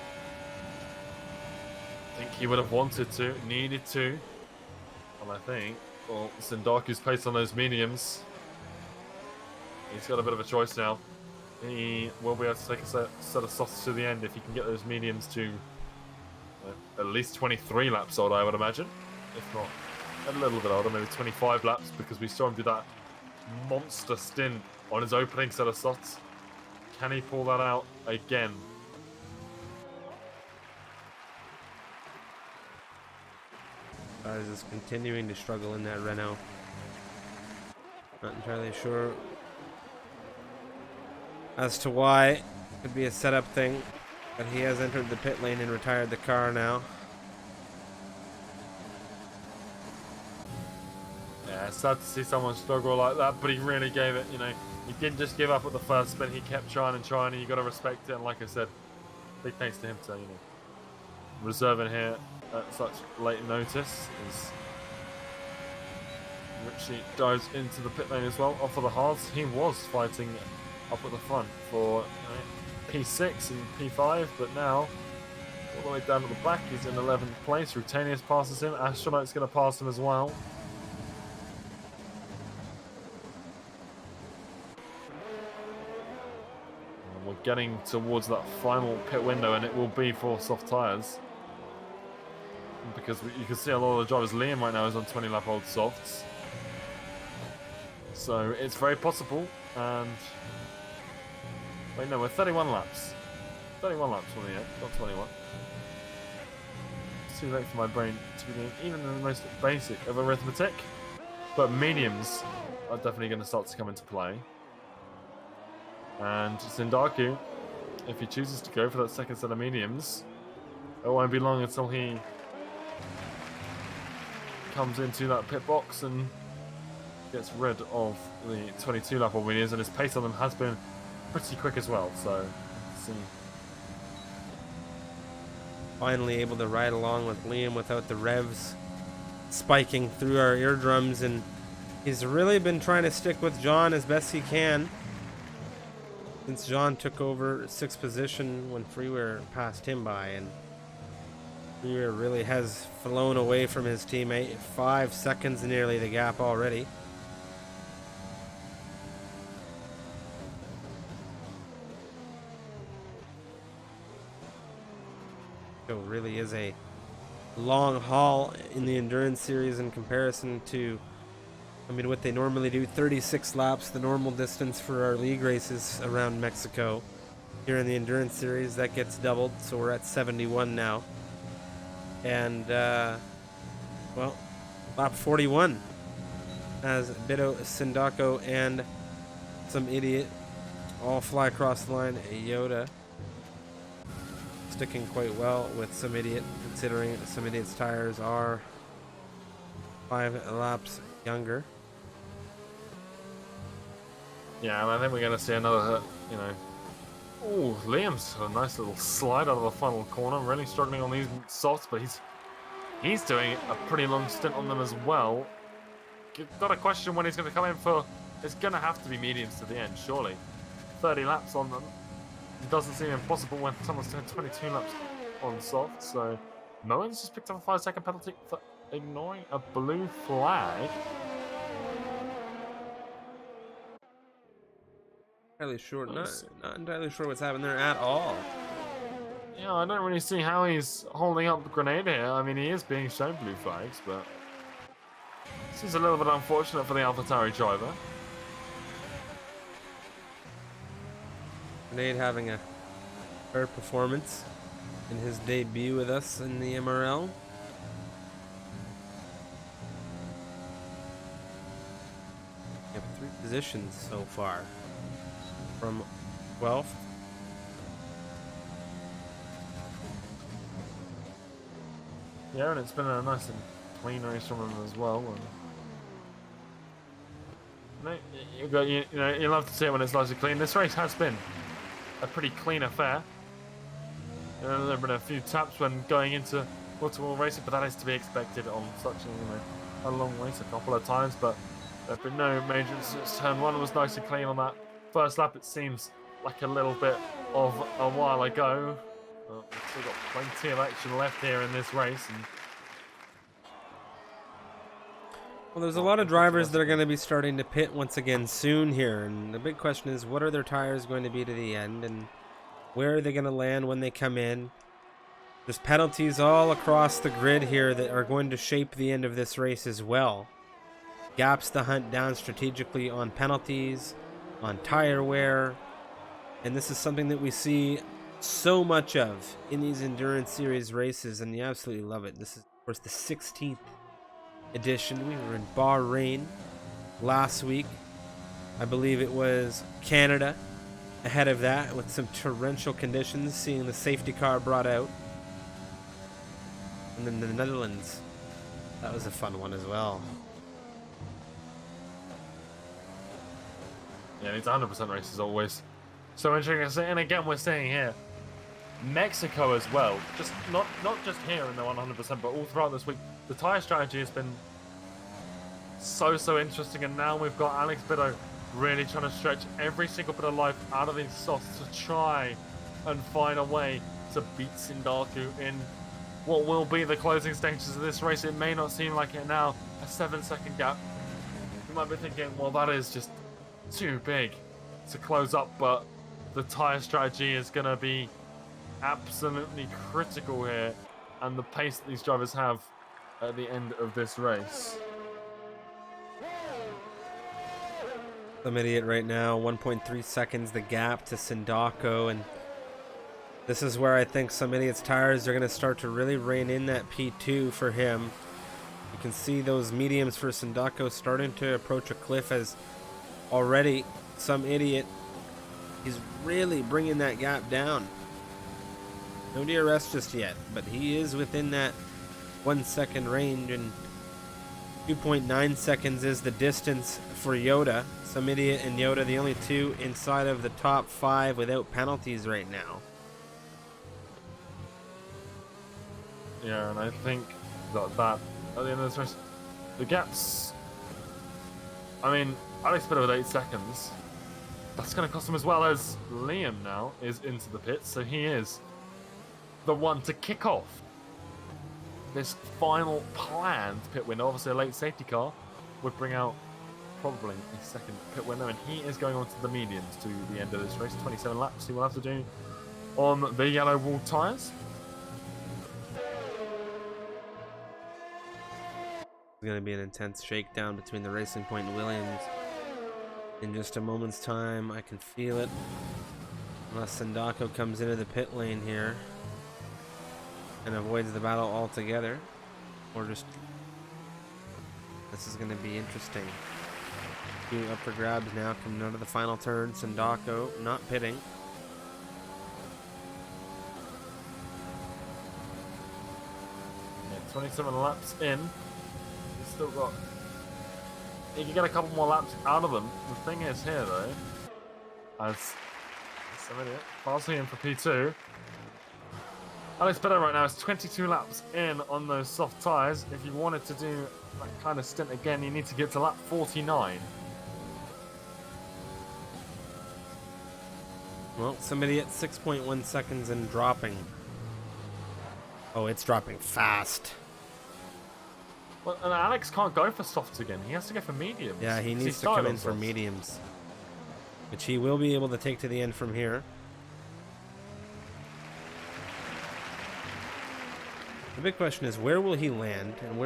think he would have wanted to, needed to. And I think, well, Sindaku's placed on those mediums. He's got a bit of a choice now. He will be able to take a set of softs to the end if he can get those mediums to at least 23 laps old, I would imagine. If not a little bit older, maybe 25 laps, because we saw him do that monster stint on his opening set of softs. Can he pull that out again? Is continuing to struggle in that Renault. Not entirely sure as to why. Could be a setup thing, but he has entered the pit lane and retired the car now. Yeah, it's sad to see someone struggle like that, but he really gave it, you know, he didn't just give up at the first spin, he kept trying and trying, and you got to respect it. And like I said, big thanks to him to, you know, reserving here at such late notice as Richie dives into the pit lane as well. Off of the hards, he was fighting up at the front for P6 and P5, but now all the way down at the back, he's in 11th place. Rutanius passes him, Astronaut's going to pass him as well. And we're getting towards that final pit window, and it will be for soft tyres. Because you can see a lot of the drivers. Liam right now is on 20 lap old softs, so it's very possible. And wait, no, we're 31 laps. 31 laps on the end, not 21. It's too late for my brain to be doing even the most basic of arithmetic. But mediums are definitely going to start to come into play. And Sindaku, if he chooses to go for that second set of mediums, it won't be long until he comes into that pit box and gets rid of the 22 lap old mediums, and his pace on them has been pretty quick as well. So let's see. Finally able to ride along with Liam without the revs spiking through our eardrums, and he's really been trying to stick with John as best he can since John took over 6th position when Freeware passed him by, and Freeware really has flown away from his teammate. 5 seconds nearly the gap already. So really is a long haul in the endurance series in comparison to, I mean, what they normally do, 36 laps, the normal distance for our league races around Mexico. Here in the endurance series, that gets doubled, so we're at 71 now. And, well, lap 41 as Bido, Sindako, and some idiot all fly across the line. Yoda sticking quite well with some idiot, considering some idiot's tires are 5 laps younger. Yeah, and I think we're going to see another, you know. Ooh, Liam's a nice little slide out of the final corner. Really struggling on these softs, but he's doing a pretty long stint on them as well. Got a question when he's going to come in for. It's going to have to be mediums to the end, surely. 30 laps on them. It doesn't seem impossible when someone's doing 22 laps on soft. So Moen's just picked up a 5-second penalty for ignoring a blue flag. Entirely sure, not entirely sure what's happened there at all. Yeah, I don't really see how he's holding up the grenade here. I mean, he is being shown blue flags, but this is a little bit unfortunate for the AlphaTauri driver. Grenade having a fair performance in his debut with us in the MRL. We have 3 positions so far. From 12th. Yeah, and it's been a nice and clean race from him as well. And you know, you love to see it when it's nice and clean. This race has been a pretty clean affair. There have been a few taps when going into multiple racing, but that is to be expected on such a long race a couple of times. But there have been no major incidents. Turn 1 was nice and clean on that first lap. It seems like a little bit of a while ago. But we've still got plenty of action left here in this race. And Well, there's a lot of drivers that are going to be starting to pit once again soon here, and the big question is, what are their tires going to be to the end, and where are they going to land when they come in? There's penalties all across the grid here that are going to shape the end of this race as well. Gaps to hunt down strategically on penalties, on tire wear, and this is something that we see so much of in these endurance series races, and you absolutely love it. This is, of course, the 16th edition. We were in Bahrain last week. I believe it was Canada ahead of that with some torrential conditions, seeing the safety car brought out. And then the Netherlands. That was a fun one as well. yeah, these 100% races always so interesting. And again, we're seeing here Mexico as well. Just not just here in the 100%, but all throughout this week. The tyre strategy has been so interesting, and now we've got Alex Biddo really trying to stretch every single bit of life out of these softs to try and find a way to beat Sindaku in what will be the closing stages of this race. It may not seem like it now, a 7-second gap. You might be thinking, well, that is just too big to close up, but the tyre strategy is going to be absolutely critical here, and the pace that these drivers have at the end of this race. Some idiot right now, 1.3 seconds the gap to Sindako, and this is where I think some idiot's tires are going to start to really rein in that P2 for him. You can see those mediums for Sindako starting to approach a cliff, as already some idiot is really bringing that gap down. No DRS just yet, but he is within that 1 second range, and 2.9 seconds is the distance for Yoda. Some idiot and Yoda, the only two inside of the top 5 without penalties right now. Yeah, and I think that at the end of this race, the gaps, I mean, Alex Biddo with 8 seconds, that's going to cost him, as well as Liam now is into the pits, so he is the one to kick off this final planned pit window. Obviously a late safety car would bring out probably a second pit window, and he is going on to the mediums to the end of this race. 27 laps he will have to do on the yellow wall tyres. It's going to be an intense shakedown between the Racing Point and Williams in just a moment's time. I can feel it, unless Sindako comes into the pit lane here and avoids the battle altogether, or just, this is going to be interesting. 2 upper grabs now coming out of the final turn. Sindako not pitting. Yeah, 27 laps in. He's still got, he can get a couple more laps out of them. The thing is here though, as somebody passing in for P2, Alex Biddo right now is 22 laps in on those soft tyres. If you wanted to do that kind of stint again, you need to get to lap 49. Well, somebody at 6.1 seconds and dropping. Oh, it's dropping fast. Well, and Alex can't go for softs again. He has to go for mediums. Yeah, he needs to come in for mediums, which he will be able to take to the end from here. The big question is, where will he land, and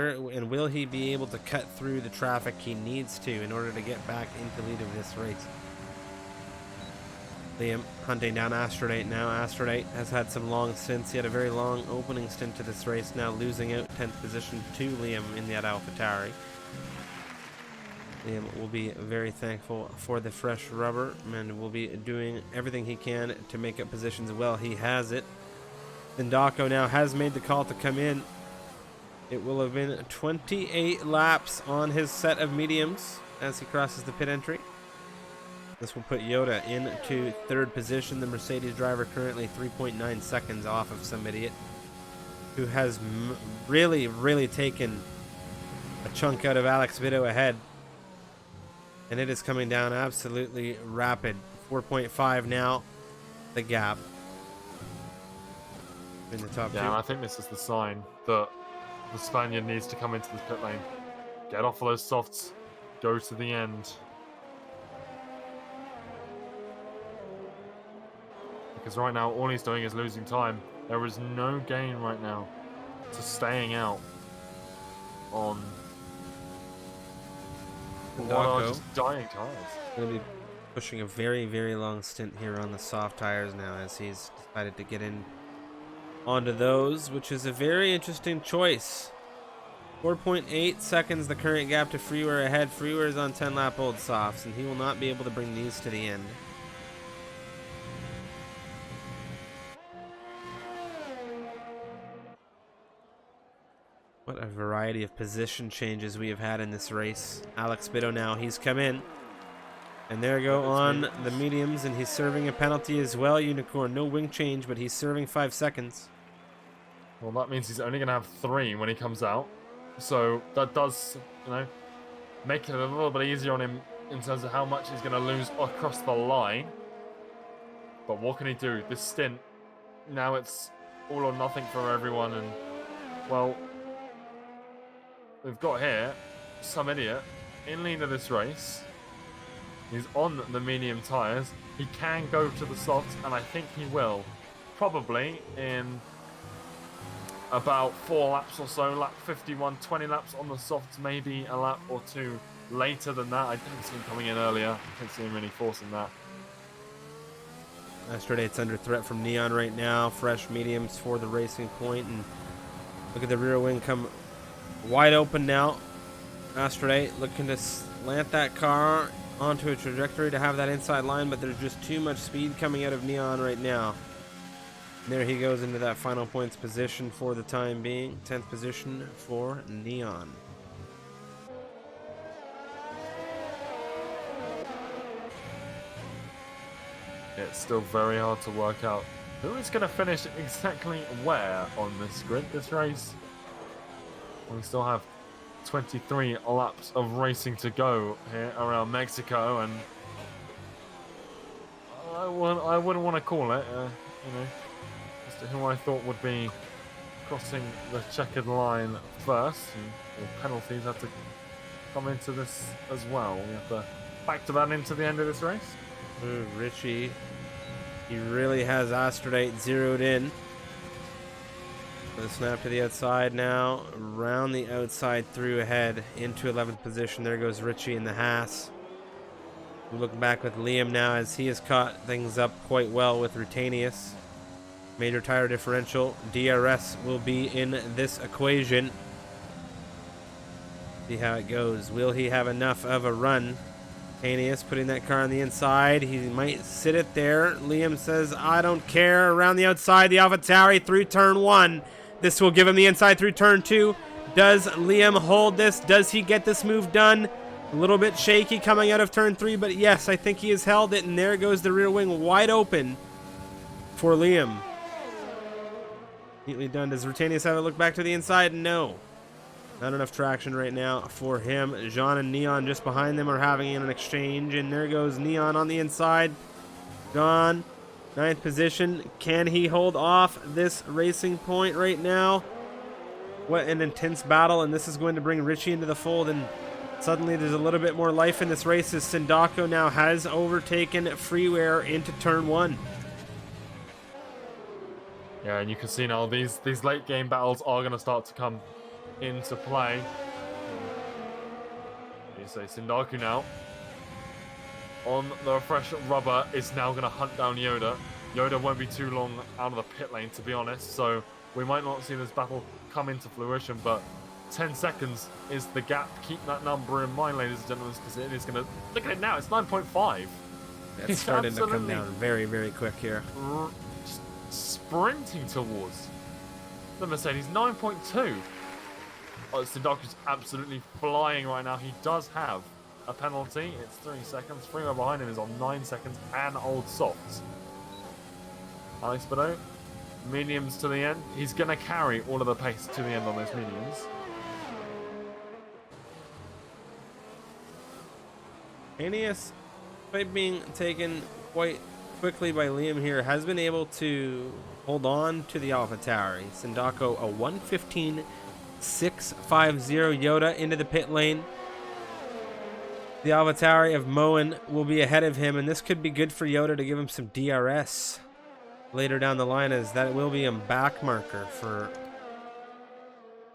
will he be able to cut through the traffic he needs to in order to get back into lead of this race? Liam hunting down Astrodate now. Astrodate has had some long stints. He had a very long opening stint to this race, now losing out 10th position to Liam in that AlphaTauri. Liam will be very thankful for the fresh rubber and will be doing everything he can to make up positions while he has it. Sindako now has made the call to come in. It will have been 28 laps on his set of mediums as he crosses the pit entry. This will put Yoda into 3rd position. The Mercedes driver currently 3.9 seconds off of some idiot who has really taken a chunk out of Alex Biddo ahead. And it is coming down absolutely rapid 4.5 now, the gap in the top Yeah, two. and I think this is the sign that the Spaniard needs to come into this pit lane. Get off of those softs. Go to the end. Because right now, all he's doing is losing time. There is no gain right now to staying out on what are Sindacco just dying tires. going to be pushing a very, very long stint here on the soft tires now as he's decided to get in onto those, which is a very interesting choice. 4.8 seconds the current gap to Freeware ahead. Freeware is on 10 lap old softs, and he will not be able to bring these to the end. What a variety of position changes we have had in this race. Alex Bitto now, he's come in. And there go on the mediums, and he's serving a penalty as well, Unicorn. No wing change, but he's serving 5 seconds. Well, that means he's only going to have 3 when he comes out. So that does, make it a little bit easier on him in terms of how much he's going to lose across the line. But what can he do? This stint, now it's all or nothing for everyone. And, well, we've got here some idiot in lead of this race. He's on the medium tyres. He can go to the softs, and I think he will. Probably in about 4 laps or so, lap 51, 20 laps on the softs, maybe a lap or 2 later than that. I don't see him coming in earlier. I don't see him really forcing that. Astradate's under threat from Neon right now. Fresh mediums for the racing point, and look at the rear wing come wide open now. Astrodate looking to slant that car onto a trajectory to have that inside line, but there's just too much speed coming out of Neon right now. And there he goes into that final points position for the time being. 10th position for Neon. It's still very hard to work out who is going to finish exactly where on this grid, this race. We still have 23 laps of racing to go here around Mexico, and I wouldn't want to call it, as to who I thought would be crossing the checkered line first. And the penalties have to come into this as well. We have to factor that into the end of this race. Ooh, Richie, he really has Astrodate zeroed in. The snap to the outside now, around the outside, through ahead into 11th position. There goes Richie in the Haas. We look back with Liam now as he has caught things up quite well with Rutanius. Major tire differential. DRS will be in this equation. See how it goes. Will he have enough of a run? Rutanius putting that car on the inside. He might sit it there. Liam says, I don't care. Around the outside, the AlphaTauri through turn 1. This will give him the inside through turn 2. Does Liam hold this? Does he get this move done? A little bit shaky coming out of turn 3, but yes, I think he has held it, and there goes the rear wing wide open for Liam. Neatly done. Does Rutanius have it look back to the inside? No. Not enough traction right now for him. Jean and Neon just behind them are having an exchange, and there goes Neon on the inside. Jean, 9th position. Can he hold off this racing point right now? What an intense battle, and this is going to bring Richie into the fold, and suddenly there's a little bit more life in this race as Sindacco now has overtaken Freeware into turn 1. Yeah, and you can see now these late game battles are going to start to come into play. You say Sindacco now on the fresh rubber is now going to hunt down Yoda. Yoda won't be too long out of the pit lane, to be honest, so we might not see this battle come into fruition, but 10 seconds is the gap. Keep that number in mind, ladies and gentlemen, because it is going to... Look at it now, it's 9.5. It's starting to come down very, very quick here. Just sprinting towards the Mercedes. 9.2. Oh, Sindacco's absolutely flying right now. He does have a penalty. It's 3 seconds. Freeware behind him is on 9 seconds and old softs. Alex Bitto, mediums to the end. He's going to carry all of the pace to the end on those mediums. Aeneas, by being taken quite quickly by Liam here, has been able to hold on to the AlphaTauri. Sindako a 1:15.650 Yoda into the pit lane. The AlphaTauri of Moen will be ahead of him, and this could be good for Yoda to give him some DRS later down the line, as that will be a back marker for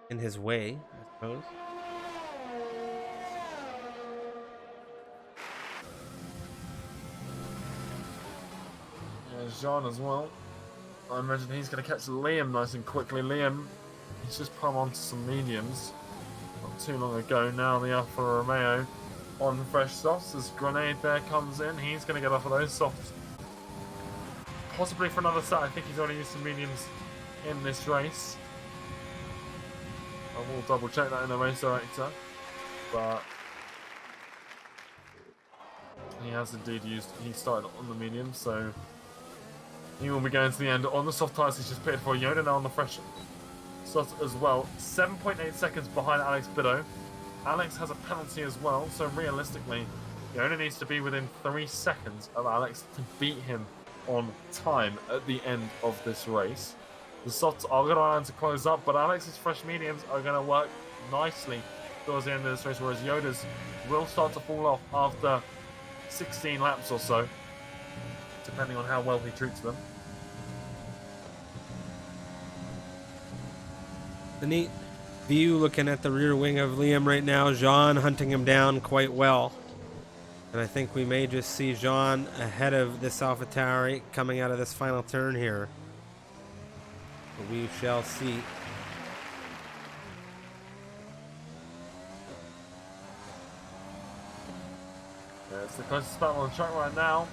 in his way, I suppose. Yeah, Jean as well. I imagine he's going to catch Liam nice and quickly. Liam, he's just put onto some mediums not too long ago. Now the Alfa Romeo on fresh softs as Grenade there comes in. He's going to get off of those softs. Possibly for another set. I think he's already used some mediums in this race. I will double check that in the race director. But he has indeed he started on the medium, so he will be going to the end on the soft tyres. He's just pitted for Yoda now on the fresh softs as well. 7.8 seconds behind Alex Biddo. Alex has a penalty as well, so realistically, he only needs to be within 3 seconds of Alex to beat him on time at the end of this race. The softs are going to learn to close up, but Alex's fresh mediums are going to work nicely towards the end of this race, whereas Yoda's will start to fall off after 16 laps or so, depending on how well he treats them. The neat view looking at the rear wing of Liam right now. Jean hunting him down quite well. And I think we may just see Jean ahead of this AlphaTauri coming out of this final turn here. But we shall see. Yeah, it's the closest battle on track right now.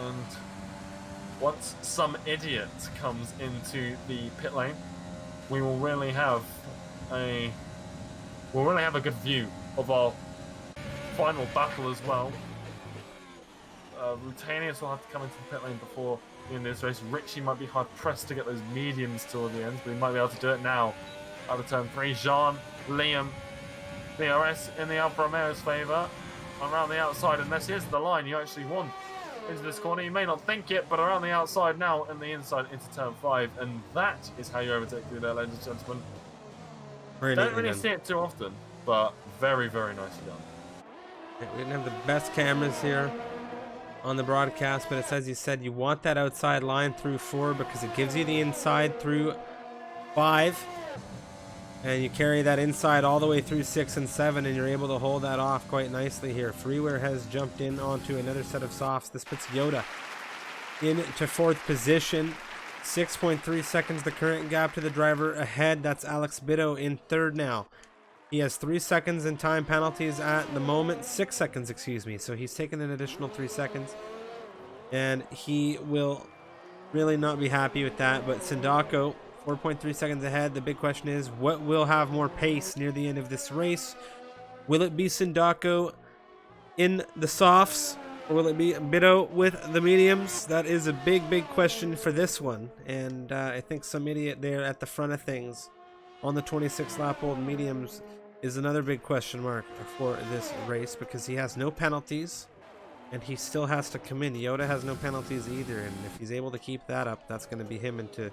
And once some idiot comes into the pit lane, we will really have a good view of our final battle as well. Rutanius will have to come into the pit lane before the end of this race. Richie might be hard pressed to get those mediums toward the end, but he might be able to do it now. Out of turn 3, Jean, Liam, DRS in the Alfa Romeo's favour. Around the outside, and this is the line you actually want into this corner. You may not think it, but around the outside now and the inside into turn 5, and that is how you overtake through there, ladies and gentlemen. Don't really see it too often, but very, very nicely done. We didn't have the best cameras here on the broadcast, but it's as you said, you want that outside line through 4 because it gives you the inside through 5, and you carry that inside all the way through 6 and 7, and you're able to hold that off quite nicely here. Freeware has jumped in onto another set of softs. This puts Yoda into 4th position. 6.3 seconds the current gap to the driver ahead. That's Alex Biddo in 3rd now. He has 3 seconds in time penalties at the moment. 6 seconds, excuse me. So he's taken an additional 3 seconds. And he will really not be happy with that. But Sindako, 4.3 seconds ahead. The big question is, what will have more pace near the end of this race? Will it be Sindako in the softs, or will it be Biddo with the mediums? That is a big, big question for this one. And I think some idiot there at the front of things on the 26-lap-old mediums is another big question mark for this race, because he has no penalties and he still has to come in. Yoda has no penalties either, and if he's able to keep that up, that's going to be him into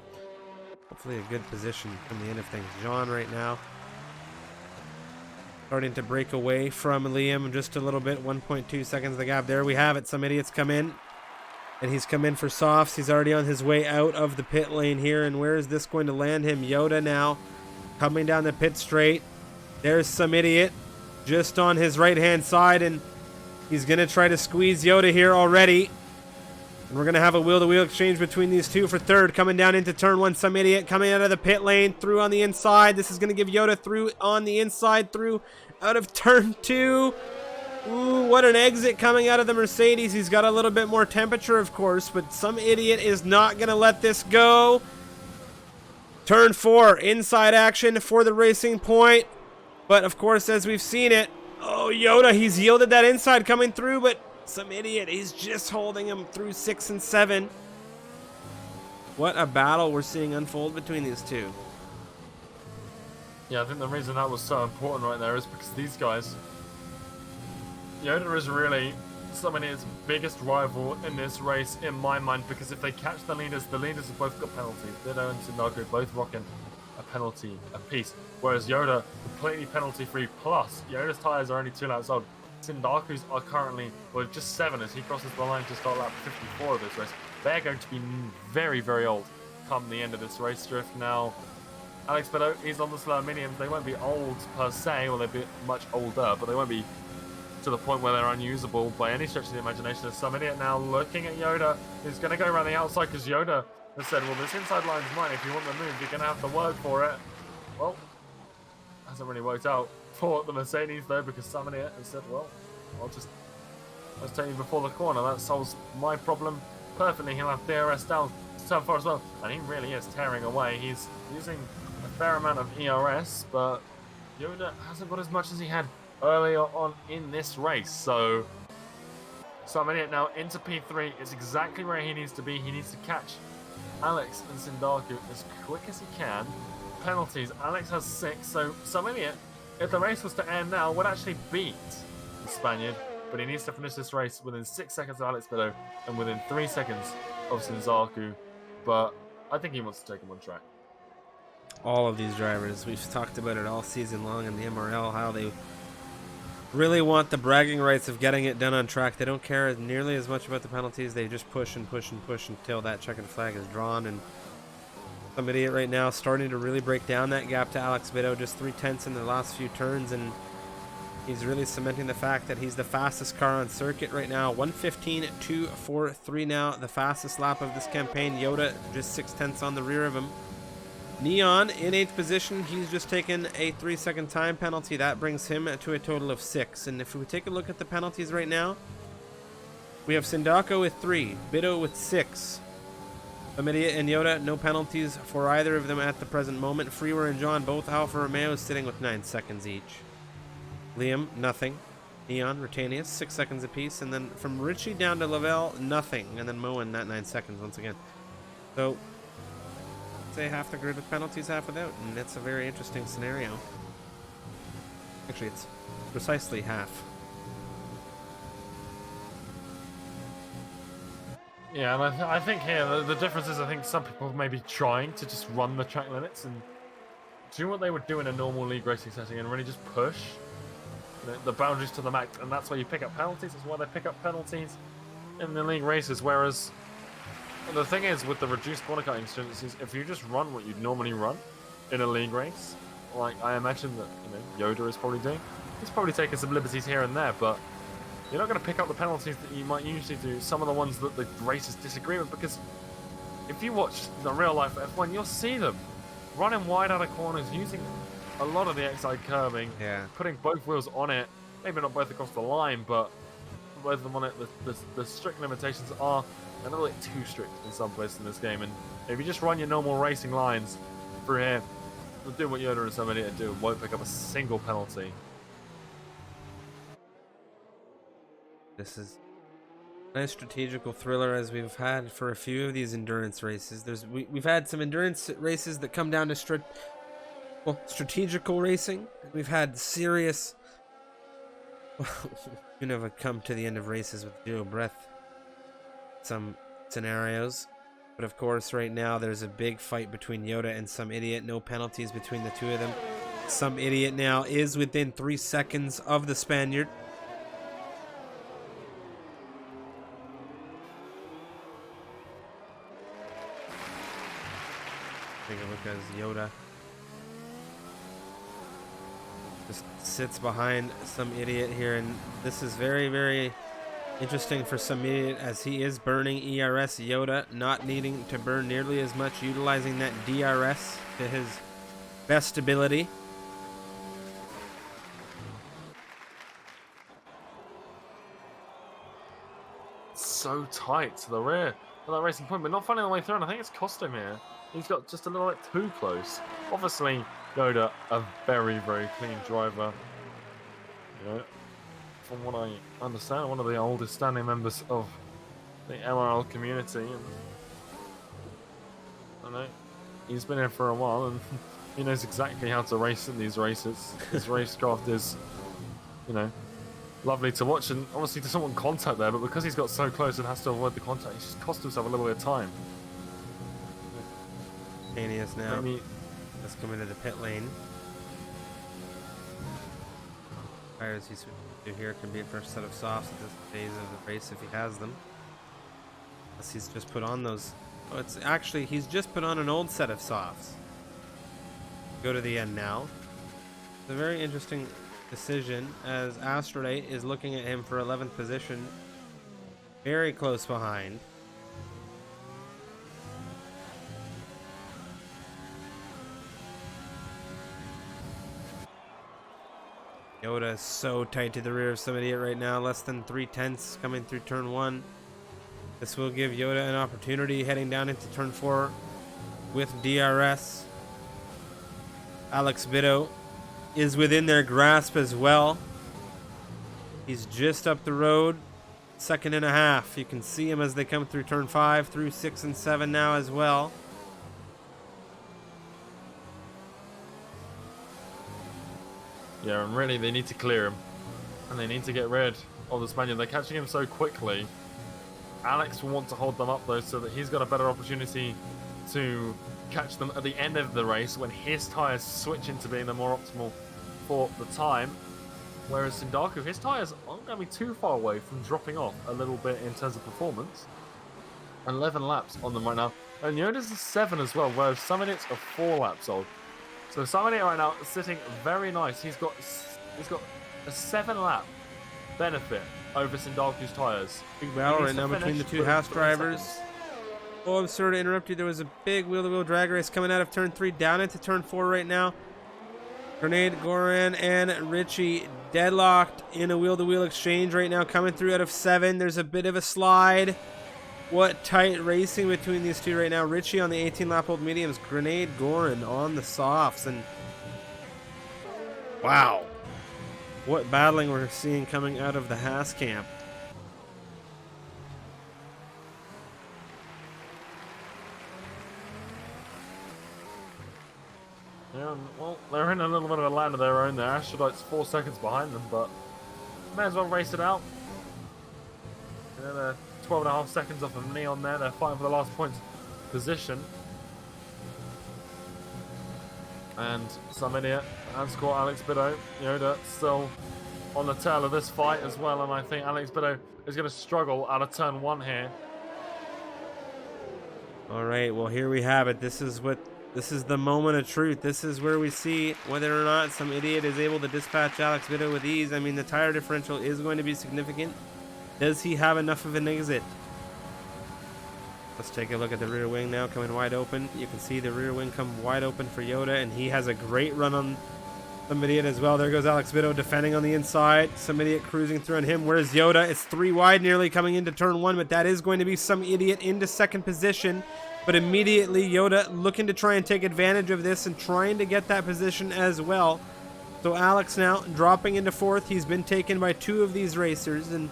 hopefully a good position from the end of things. Jean right now starting to break away from Liam just a little bit. 1.2 seconds the gap. There we have it. Some idiots come in, and he's come in for softs. He's already on his way out of the pit lane here, and where is this going to land him? Yoda now coming down the pit straight. There's some idiot just on his right hand side, and he's gonna try to squeeze Yoda here already. And we're gonna have a wheel-to-wheel exchange between these two for 3rd. Coming down into turn 1, some idiot coming out of the pit lane through on the inside. This is gonna give Yoda through on the inside through out of turn 2. Ooh, what an exit coming out of the Mercedes. He's got a little bit more temperature, of course, but some idiot is not gonna let this go. Turn 4, inside action for the Racing Point. But of course, as we've seen it, oh, Yoda, he's yielded that inside coming through, but some idiot is just holding him through 6 and 7. What a battle we're seeing unfold between these two. Yeah, I think the reason that was so important right there is because these guys, Yoda is really Somania's biggest rival in this race, in my mind, because if they catch the leaders have both got penalties. Bido and Sindaku both rocking a penalty apiece, whereas Yoda completely penalty-free. Plus, Yoda's tires are only 2 laps old. Sindaku's are currently, well, just 7 as he crosses the line to start lap 54 of this race. They're going to be very, very old come the end of this race. Drift now. Alex Bido is on the slower mediums. They won't be old per se, or they'll be much older, but they won't be to the point where they're unusable by any stretch of the imagination. As some idiot now looking at Yoda, who's going to go around the outside because Yoda has said, well, this inside line's mine. If you want the move, you're going to have to work for it. Well, hasn't really worked out for the Mercedes, though, because some idiot has said, well, let's take you before the corner. That solves my problem perfectly. He'll have DRS down so far as well. And he really is tearing away. He's using a fair amount of ERS, but Yoda hasn't got as much as he had earlier on in this race. So I'm in it now into P3. It's exactly where he needs to be. He needs to catch Alex and Sindaku as quick as he can. Penalties. Alex has 6, so some idiot, if the race was to end now, would actually beat the Spaniard, but he needs to finish this race within 6 seconds of Alex Bido and within 3 seconds of Sindaku. But I think he wants to take him on track. All of these drivers, we've talked about it all season long in the MRL, how they really want the bragging rights of getting it done on track. They don't care nearly as much about the penalties. They just push and push and push until that checkered flag is drawn. And some idiot right now starting to really break down that gap to Alex Bido, just 3/10 in the last few turns, and he's really cementing the fact that he's the fastest car on circuit right now. 1:15.243 now, the fastest lap of this campaign. Yoda just 6/10 on the rear of him. Neon in 8th position. He's just taken a 3-second time penalty. That brings him to a total of 6. And if we take a look at the penalties right now, we have Sindaku with 3, Bido with 6. Amidia and Yoda, no penalties for either of them at the present moment. Freewer and John, both Alfa Romeos, sitting with 9 seconds each. Liam, nothing. Neon, Retanius, 6 seconds apiece. And then from Richie down to Lavelle, nothing. And then Moen, not 9 seconds once again. So say half the grid with penalties, half without, and that's a very interesting scenario. Actually, it's precisely half. Yeah, and I think here the difference is I think some people may be trying to just run the track limits and do what they would do in a normal league racing setting and really just push the boundaries to the max, and that's where you pick up penalties. That's why they pick up penalties in the league races, whereas the thing is, with the reduced corner cutting stringencies, if you just run what you'd normally run in a league race, like I imagine that Yoda is probably doing, he's probably taking some liberties here and there, but you're not going to pick up the penalties that you might usually do, some of the ones that the racers disagree with, because if you watch the real life F1, you'll see them running wide out of corners, using a lot of the XI curbing, putting both wheels on it, maybe not both across the line, but both of them on it. The strict limitations are a little bit too strict in some places in this game, and if you just run your normal racing lines through here, do what Yoda and somebody do, won't pick up a single penalty. This is a nice strategical thriller as we've had for a few of these endurance races. We've had some endurance races that come down to strategical racing. We've had serious you never come to the end of races with zero breath. Some scenarios, but of course right now there's a big fight between Yoda and some idiot. No penalties between the two of them. Some idiot now is within 3 seconds of the Spaniard. Take a look as Yoda just sits behind some idiot here, and this is very, very interesting for some idiot as he is burning ERS. Yoda not needing to burn nearly as much, utilizing that DRS to his best ability. So tight to the rear of that racing point, but not finding the way through, and I think it's cost him here. He's got just a little bit too close. Obviously, Yoda, a very, very clean driver. From what I understand, one of the oldest standing members of the MRL community, and I know he's been here for a while, and he knows exactly how to race in these races. His racecraft is, lovely to watch, and obviously doesn't want contact there, but because he's got so close and has to avoid the contact, he's just cost himself a little bit of time. Anius now. Maybe Let's come into the pit lane. Tires he's switching to here can be a first set of softs at this phase of the race if he has them. Unless he's just put on those. Oh, it's actually, he's just put on an old set of softs. Go to the end now. It's a very interesting decision as Astrolate is looking at him for 11th position. Very close behind. Yoda is so tight to the rear of some idiot right now. Less than 3/10 coming through turn 1. This will give Yoda an opportunity heading down into turn 4 with DRS. Alex Bitto is within their grasp as well. He's just up the road. 2.5. You can see him as they come through turn 5, through 6 and 7 now as well. yeah, and really they need to clear him, and they need to get rid of the Spaniard. They're catching him so quickly. Alex will want to hold them up though, so that he's got a better opportunity to catch them at the end of the race when his tyres switch into being the more optimal for the time. Whereas Sindaku, his tyres aren't going to be too far away from dropping off a little bit in terms of performance. 11 laps on them right now. And Yoda's a 7 as well, whereas some idiots are 4 laps old. So some idiot right now is sitting very nice. He's got a 7 lap benefit over Sindaku's tyres. Big battle right now between the two Haas drivers. Oh, I'm sorry to interrupt you. There was a big wheel-to-wheel drag race coming out of turn 3 down into turn 4 right now. Grenade, Goran, and Richie deadlocked in a wheel-to-wheel exchange right now coming through out of 7. There's a bit of a slide. What tight racing between these two right now. Richie on the 18-lap-old mediums. Grenade, Goran on the softs. And wow. What battling we're seeing coming out of the Haas camp. Yeah, well, they're in a little bit of a land of their own there. Astrodite's 4 seconds behind them, but may as well race it out. You know, they're 12.5 seconds off of Neon there. They're fighting for the last point position. And some idiot and score Alex Bitto. Yoda still on the tail of this fight as well, and I think Alex Bitto is going to struggle out of turn 1 here. All right, well, here we have it. This is the moment of truth. This is where we see whether or not some idiot is able to dispatch Alex Bitto with ease. I mean, the tire differential is going to be significant. Does he have enough of an exit? Let's take a look at the rear wing now, coming wide open. You can see the rear wing come wide open for Yoda, and he has a great run on some idiot as well. There goes Alex Bitto defending on the inside. Some idiot cruising through on him. Where's Yoda? It's 3 wide nearly coming into turn 1, but that is going to be some idiot into second position. But immediately Yoda looking to try and take advantage of this and trying to get that position as well. So Alex now dropping into 4th. He's been taken by 2 of these racers, and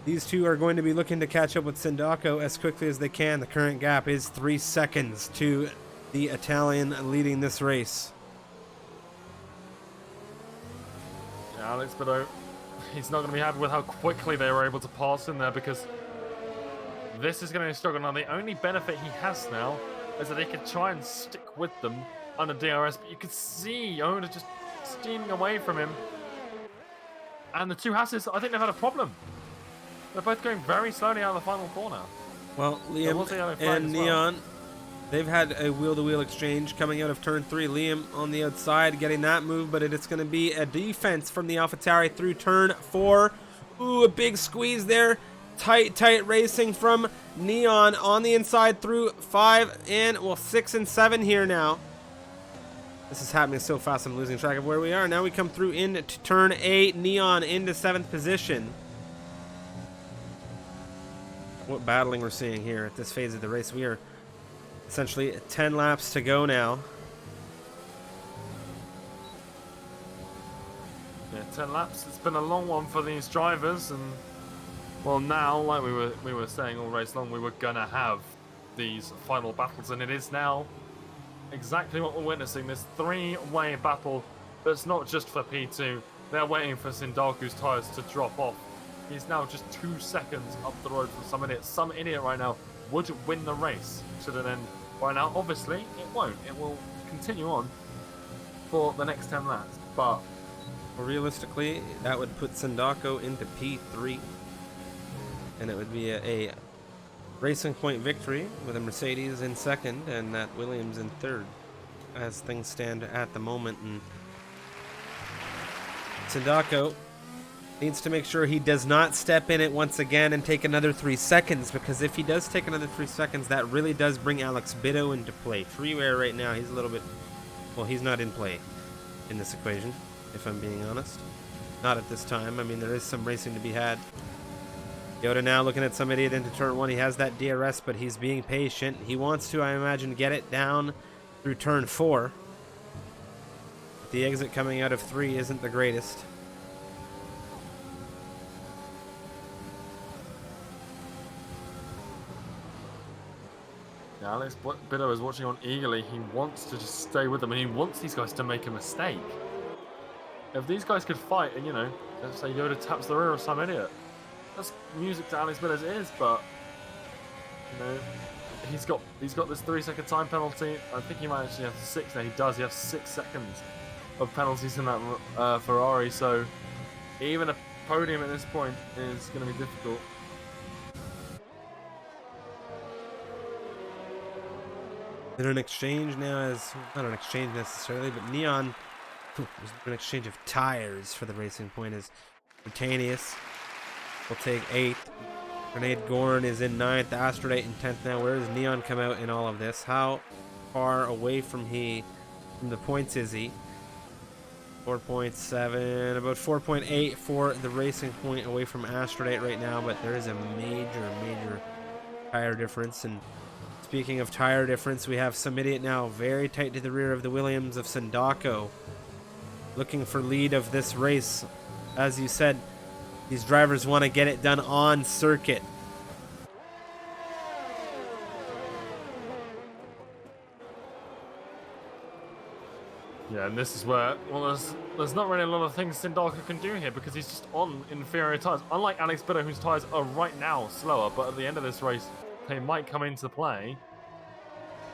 these 2 are going to be looking to catch up with Sindaku as quickly as they can. The current gap is 3 seconds to the Italian leading this race. Yeah, Alex Bitto, he's not going to be happy with how quickly they were able to pass in there, because this is going to struggle. Now, the only benefit he has now is that he can try and stick with them under DRS, but you can see Yoda just steaming away from him. And the 2 Hasses, I think they've had a problem. They're both going very slowly out of the final corner. Well, Liam and Neon, they've had a wheel-to-wheel exchange coming out of turn 3. Liam on the outside getting that move, but it's going to be a defense from the AlphaTauri through turn 4. Ooh, a big squeeze there. Tight racing from Neon on the inside through 5 and, well, 6 and 7 here now. This is happening so fast I'm losing track of where we are. Now we come through into turn 8. Neon into 7th position. What battling we're seeing here at this phase of the race. We are essentially 10 laps to go now. Yeah, 10 laps. It's been a long one for these drivers, and well, now, like we were saying all race long, we were gonna have these final battles, and it is now exactly what we're witnessing. This 3-way battle that's not just for P2, They're waiting for Sindaku's tyres to drop off. He's now just 2 seconds up the road from some idiot. Some idiot right now would win the race to the end. Right now, obviously, it won't. It will continue on for the next 10 laps. But realistically, that would put Sindako into P3. And it would be a Racing Point victory with a Mercedes in second and that Williams in third, as things stand at the moment. And Sindako needs to make sure he does not step in it once again and take another 3 seconds, because if he does take another 3 seconds, that really does bring Alex Bitto into play. Freeware right now, he's a little bit, well, he's not in play in this equation, if I'm being honest. Not at this time. I mean, there is some racing to be had. Yoda now looking at some idiot into turn 1. He has that DRS, but he's being patient. He wants to, I imagine, get it down through turn 4. The exit coming out of 3 isn't the greatest. yeah, Alex Bitto is watching on eagerly. He wants to just stay with them, and he wants these guys to make a mistake. If these guys could fight, and let's say Yoda taps the rear of some idiot, that's music to Alex Bitto's ears. But he's got this 3-second time penalty. I think he might actually have 6 now. He does. He has 6 seconds of penalties in that Ferrari. So even a podium at this point is going to be difficult. In an exchange now, as not an exchange necessarily, but Neon, an exchange of tires for the Racing Point, as Britannius will take 8th. Grenade Gorn is in 9th. Astrodate in 10th now. Where does Neon come out in all of this? How far away from the points is he? 4.7, about 4.8 for the Racing Point away from Astrodate right now, but there is a major tire difference. And speaking of tire difference, we have some idiot now very tight to the rear of the Williams of Sindako, looking for lead of this race. As you said, these drivers want to get it done on circuit. Yeah, and this is where, well, there's not really a lot of things Sindako can do here, because he's just on inferior tyres. Unlike Alex Bitto, whose tyres are right now slower, but at the end of this race, they might come into play.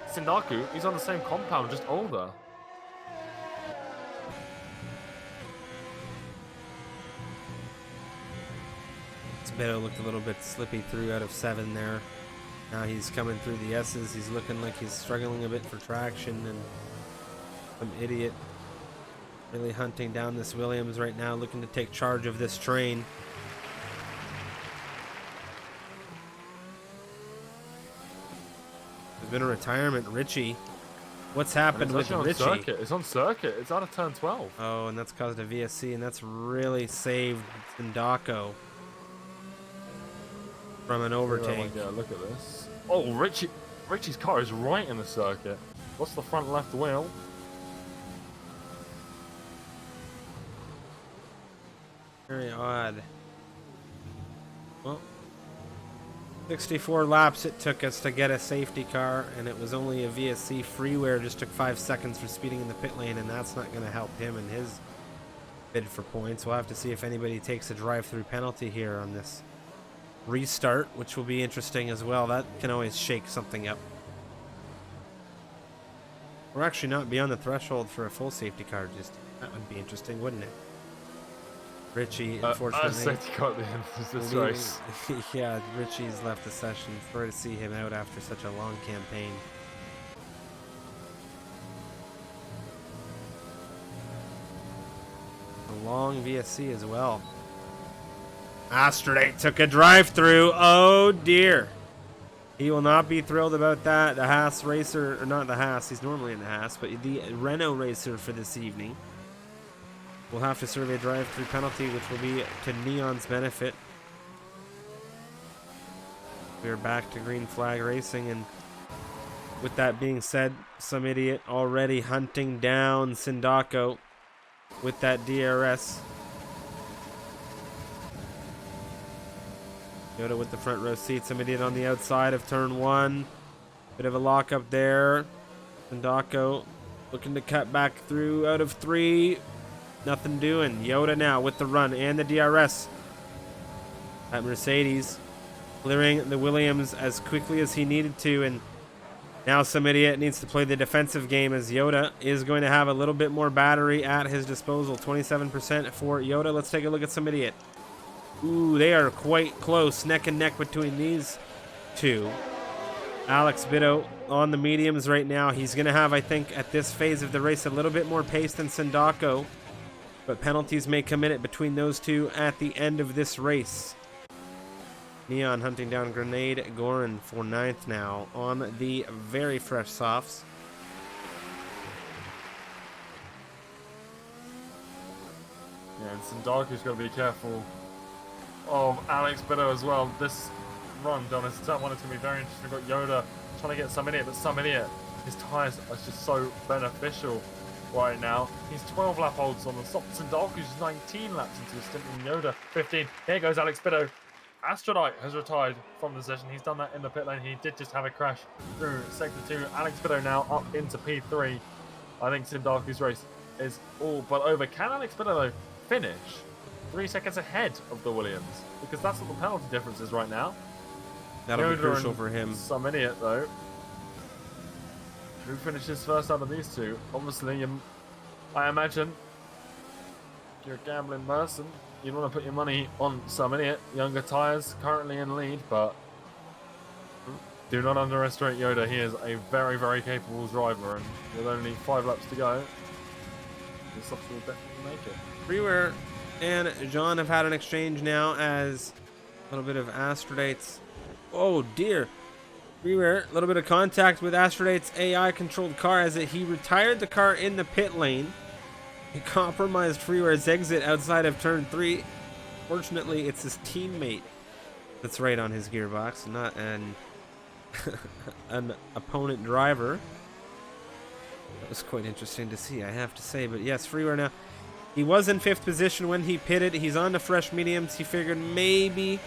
Sindaku, he's on the same compound, just older. Bitto looked a little bit slippy through out of 7 there. Now he's coming through the S's. He's looking like he's struggling a bit for traction, and some idiot really hunting down this Williams right now, looking to take charge of this train. There's been a retirement. Richie, what's happened with Richie? Circuit. It's on circuit. It's out of turn 12. Oh, and that's caused a VSC, and that's really saved Sindako from an overtake. Yeah, look at this. Oh, Richie's car is right in the circuit. What's the front left wheel? Very odd. Well, 64 laps it took us to get a safety car, and it was only a VSC. Freeware just took 5 seconds for speeding in the pit lane, and that's not going to help him in his bid for points. We'll have to see if anybody takes a drive-through penalty here on this restart, which will be interesting as well. That can always shake something up. We're actually not beyond the threshold for a full safety car. Just that would be interesting, wouldn't it? Richie, unfortunately, safety car at the end of this race. Yeah, Richie's left the session. Sorry to see him out after such a long campaign. A long VSC as well. Astrodate took a drive-through. Oh dear. He will not be thrilled about that. The Haas racer, or not the Haas, he's normally in the Haas, but the Renault racer for this evening will have to serve a drive-through penalty, which will be to Neon's benefit. We are back to green flag racing, and with that being said, some idiot already hunting down Sindako with that DRS. Yoda with the front row seat. Some idiot on the outside of turn 1. Bit of a lock up there. Sindako looking to cut back through out of 3. nothing doing. Yoda now with the run and the DRS. At Mercedes, clearing the Williams as quickly as he needed to, and now some idiot needs to play the defensive game as Yoda is going to have a little bit more battery at his disposal. 27% for Yoda. Let's take a look at some idiot. Ooh, they are quite close, neck and neck between these two. Alex Bitto on the mediums right now. He's going to have, I think, at this phase of the race, a little bit more pace than Sindako, but penalties may come in it between those two at the end of this race. Neon hunting down Grenade Gorin for 9th now on the very fresh softs. Yeah, and Sindaku's got to be careful of Alex Bitto as well. This run, Donis, that one is going to be very interesting. We've got Yoda trying to get some idiot, but some idiot, his tyres are just so beneficial right now. He's 12 lap holds on the stop. Sindaku's 19 laps into his stint, and Yoda 15. Here goes Alex Bitto. Astrodite has retired from the session. He's done that in the pit lane. He did just have a crash through sector 2. Alex Bitto now up into P3. I think Sindaku's race is all but over. Can Alex Bitto, though, finish 3 seconds ahead of the Williams? Because that's what the penalty difference is right now. That'll be Yoda crucial for him. Some idiot, though. Who finishes first out of these two? Obviously, I imagine if you're a gambling person, you'd want to put your money on some idiot. Younger tyres currently in lead, but do not underestimate Yoda. He is a very, very capable driver, and with only 5 laps to go, this will definitely make it. Freeware and Jean have had an exchange now as a little bit of Astrodate's. Oh dear. Freeware, a little bit of contact with Astrodate's AI controlled car as he retired the car in the pit lane. He compromised Freeware's exit outside of turn 3. Fortunately, it's his teammate that's right on his gearbox, not an opponent driver. That was quite interesting to see, I have to say. But yes, Freeware now. He was in 5th position when he pitted. He's on the fresh mediums. He figured maybe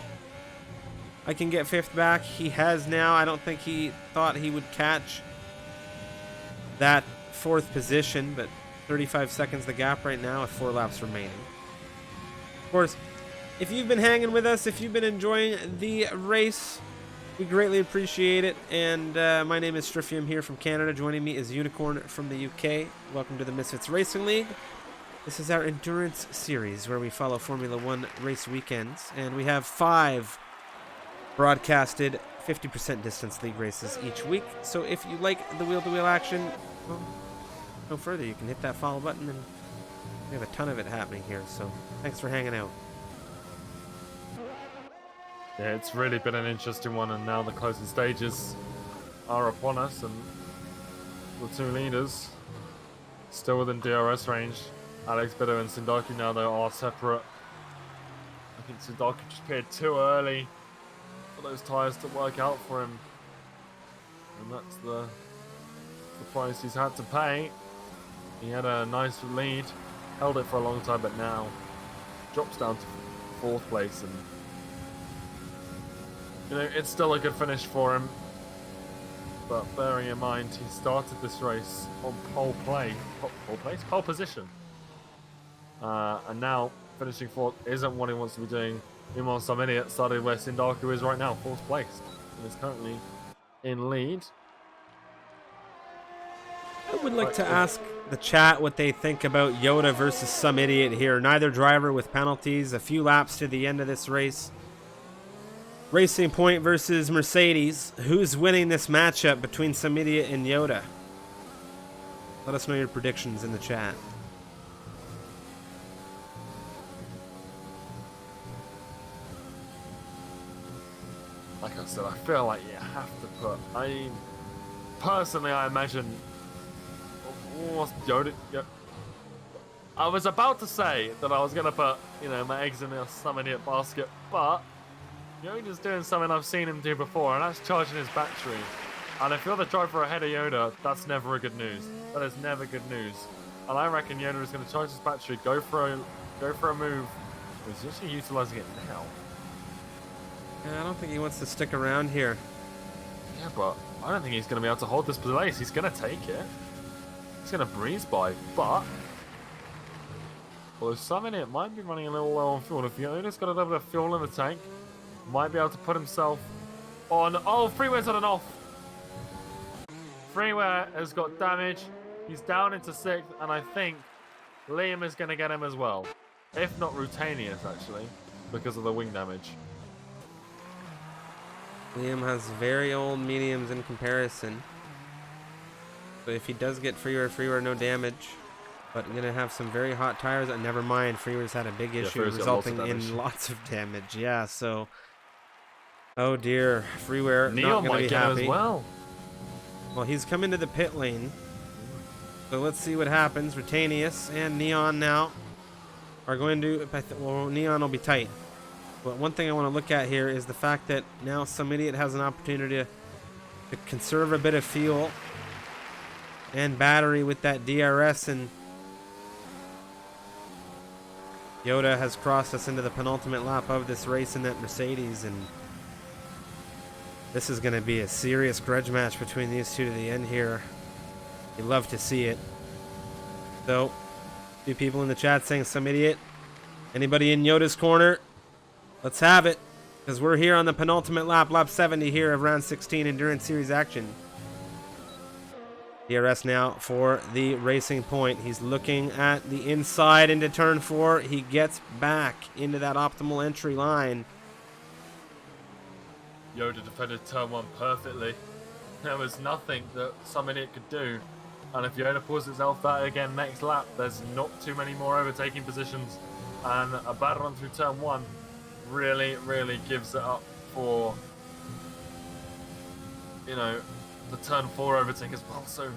I can get 5th back. He has now. I don't think he thought he would catch that 4th position, but 35 seconds the gap right now with 4 laps remaining. Of course, if you've been hanging with us, if you've been enjoying the race, we greatly appreciate it. And my name is Striffium here from Canada. Joining me is Unicorn from the UK. Welcome to the Misfits Racing League. This is our endurance series where we follow Formula 1 race weekends, and we have 5 broadcasted 50% distance league races each week. So if you like the wheel-to-wheel action, well, go further. You can hit that follow button, and we have a ton of it happening here. So thanks for hanging out. Yeah, it's really been an interesting one, and now the closing stages are upon us, and the 2 leaders still within DRS range. Alex Bitto and Sindaku now, though, are separate. I think Sindaku just appeared too early for those tyres to work out for him, and that's the price he's had to pay. He had a nice lead, held it for a long time, but now drops down to 4th place, and you know, it's still a good finish for him. But bearing in mind, he started this race on pole position, and now finishing 4th isn't what he wants to be doing. Meanwhile, some idiot started where Sindaku is right now, 4th place, and is currently in lead. I would like to ask the chat what they think about Yoda versus some idiot here. Neither driver with penalties, a few laps to the end of this race. Racing Point versus Mercedes. Who's winning this matchup between some idiot and Yoda? Let us know your predictions in the chat. Like I said, I feel like you have to put. Personally, I imagine. What's Yoda? Yeah. I was about to say that I was gonna put, you know, my eggs in some idiot basket, but Yoda's doing something I've seen him do before, and that's charging his battery. And if you're the driver ahead of Yoda, that's never a good news. That is never good news. And I reckon Yoda is going to charge his battery, go for a move. He's actually utilizing it now. Yeah, I don't think he wants to stick around here. Yeah, but I don't think he's going to be able to hold this place. He's going to take it. He's going to breeze by, but Although some in it might be running a little low on fuel. If Yoda's got a little bit of fuel in the tank, might be able to put himself on. Oh, Freeware's on and off. Freeware has got damage. He's down into 6th, and I think Liam is going to get him as well. If not Rutanius, actually, because of the wing damage. Liam has very old mediums in comparison. So if he does get Freeware, no damage. But going to have some very hot tires. And never mind, Freeware's had a big issue resulting in lots of damage. Yeah, so... Oh dear, Freeware not going to be happy. As well. Well, he's coming to the pit lane. So let's see what happens. Rutanius and Neon now are going to... Well, Neon will be tight. But one thing I want to look at here is the fact that now some idiot has an opportunity to conserve a bit of fuel and battery with that DRS, and Yoda has crossed us into the penultimate lap of this race in that Mercedes, and this is going to be a serious grudge match between these two to the end here. You love to see it. So, a few people in the chat saying some idiot. Anybody in Yoda's corner? Let's have it, because we're here on the penultimate lap, lap 70 here of round 16 Endurance Series action. DRS now for the racing point. He's looking at the inside into turn 4. He gets back into that optimal entry line. Yoda defended turn 1 perfectly. There was nothing that some idiot could do. And if Yoda pulls itself out again next lap, there's not too many more overtaking positions. And a bad run through turn 1 really gives it up for, you know, the turn 4 overtake as well. So,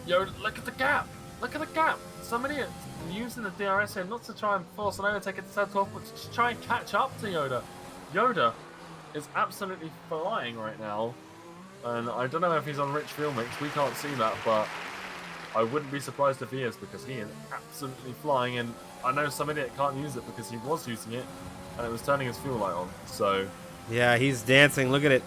Yoda, look at the gap. Look at the gap. Some idiot using the DRS here not to try and force an overtake at turn 12, but to try and catch up to Yoda. Yoda is absolutely flying right now. And I don't know if he's on rich fuel mix. We can't see that, but I wouldn't be surprised if he is, because he is absolutely flying. And I know some idiot can't use it because he was using it and it was turning his fuel light on. So yeah, he's dancing. Look at it.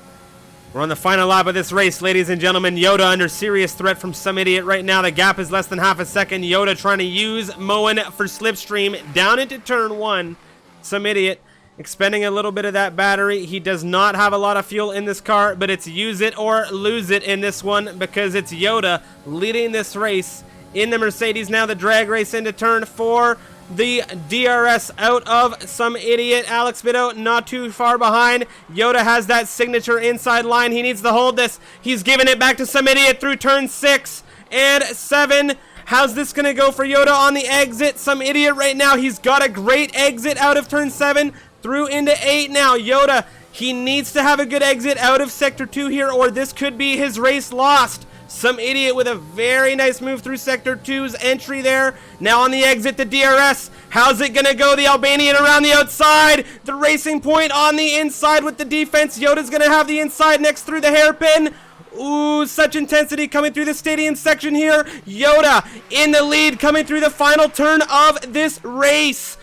We're on the final lap of this race, ladies and gentlemen. Yoda under serious threat from some idiot right now. The gap is less than half a second. Yoda trying to use Moen for slipstream down into turn 1. Some idiot expending a little bit of that battery. He does not have a lot of fuel in this car, but it's use it or lose it in this one, because it's Yoda leading this race in the Mercedes. Now the drag race into turn 4. The DRS out of some idiot. Alex Bido not too far behind. Yoda has that signature inside line. He needs to hold this. He's giving it back to some idiot through turn 6 and 7. How's this going to go for Yoda on the exit? Some idiot right now. He's got a great exit out of turn 7 through into 8 now. Yoda, he needs to have a good exit out of sector 2 here, or this could be his race lost. Some idiot with a very nice move through sector 2's entry there. Now on the exit, the DRS. How's it going to go? The Albanian around the outside. The racing point on the inside with the defense. Yoda's going to have the inside next through the hairpin. Ooh, such intensity coming through the stadium section here. Yoda in the lead coming through the final turn of this race.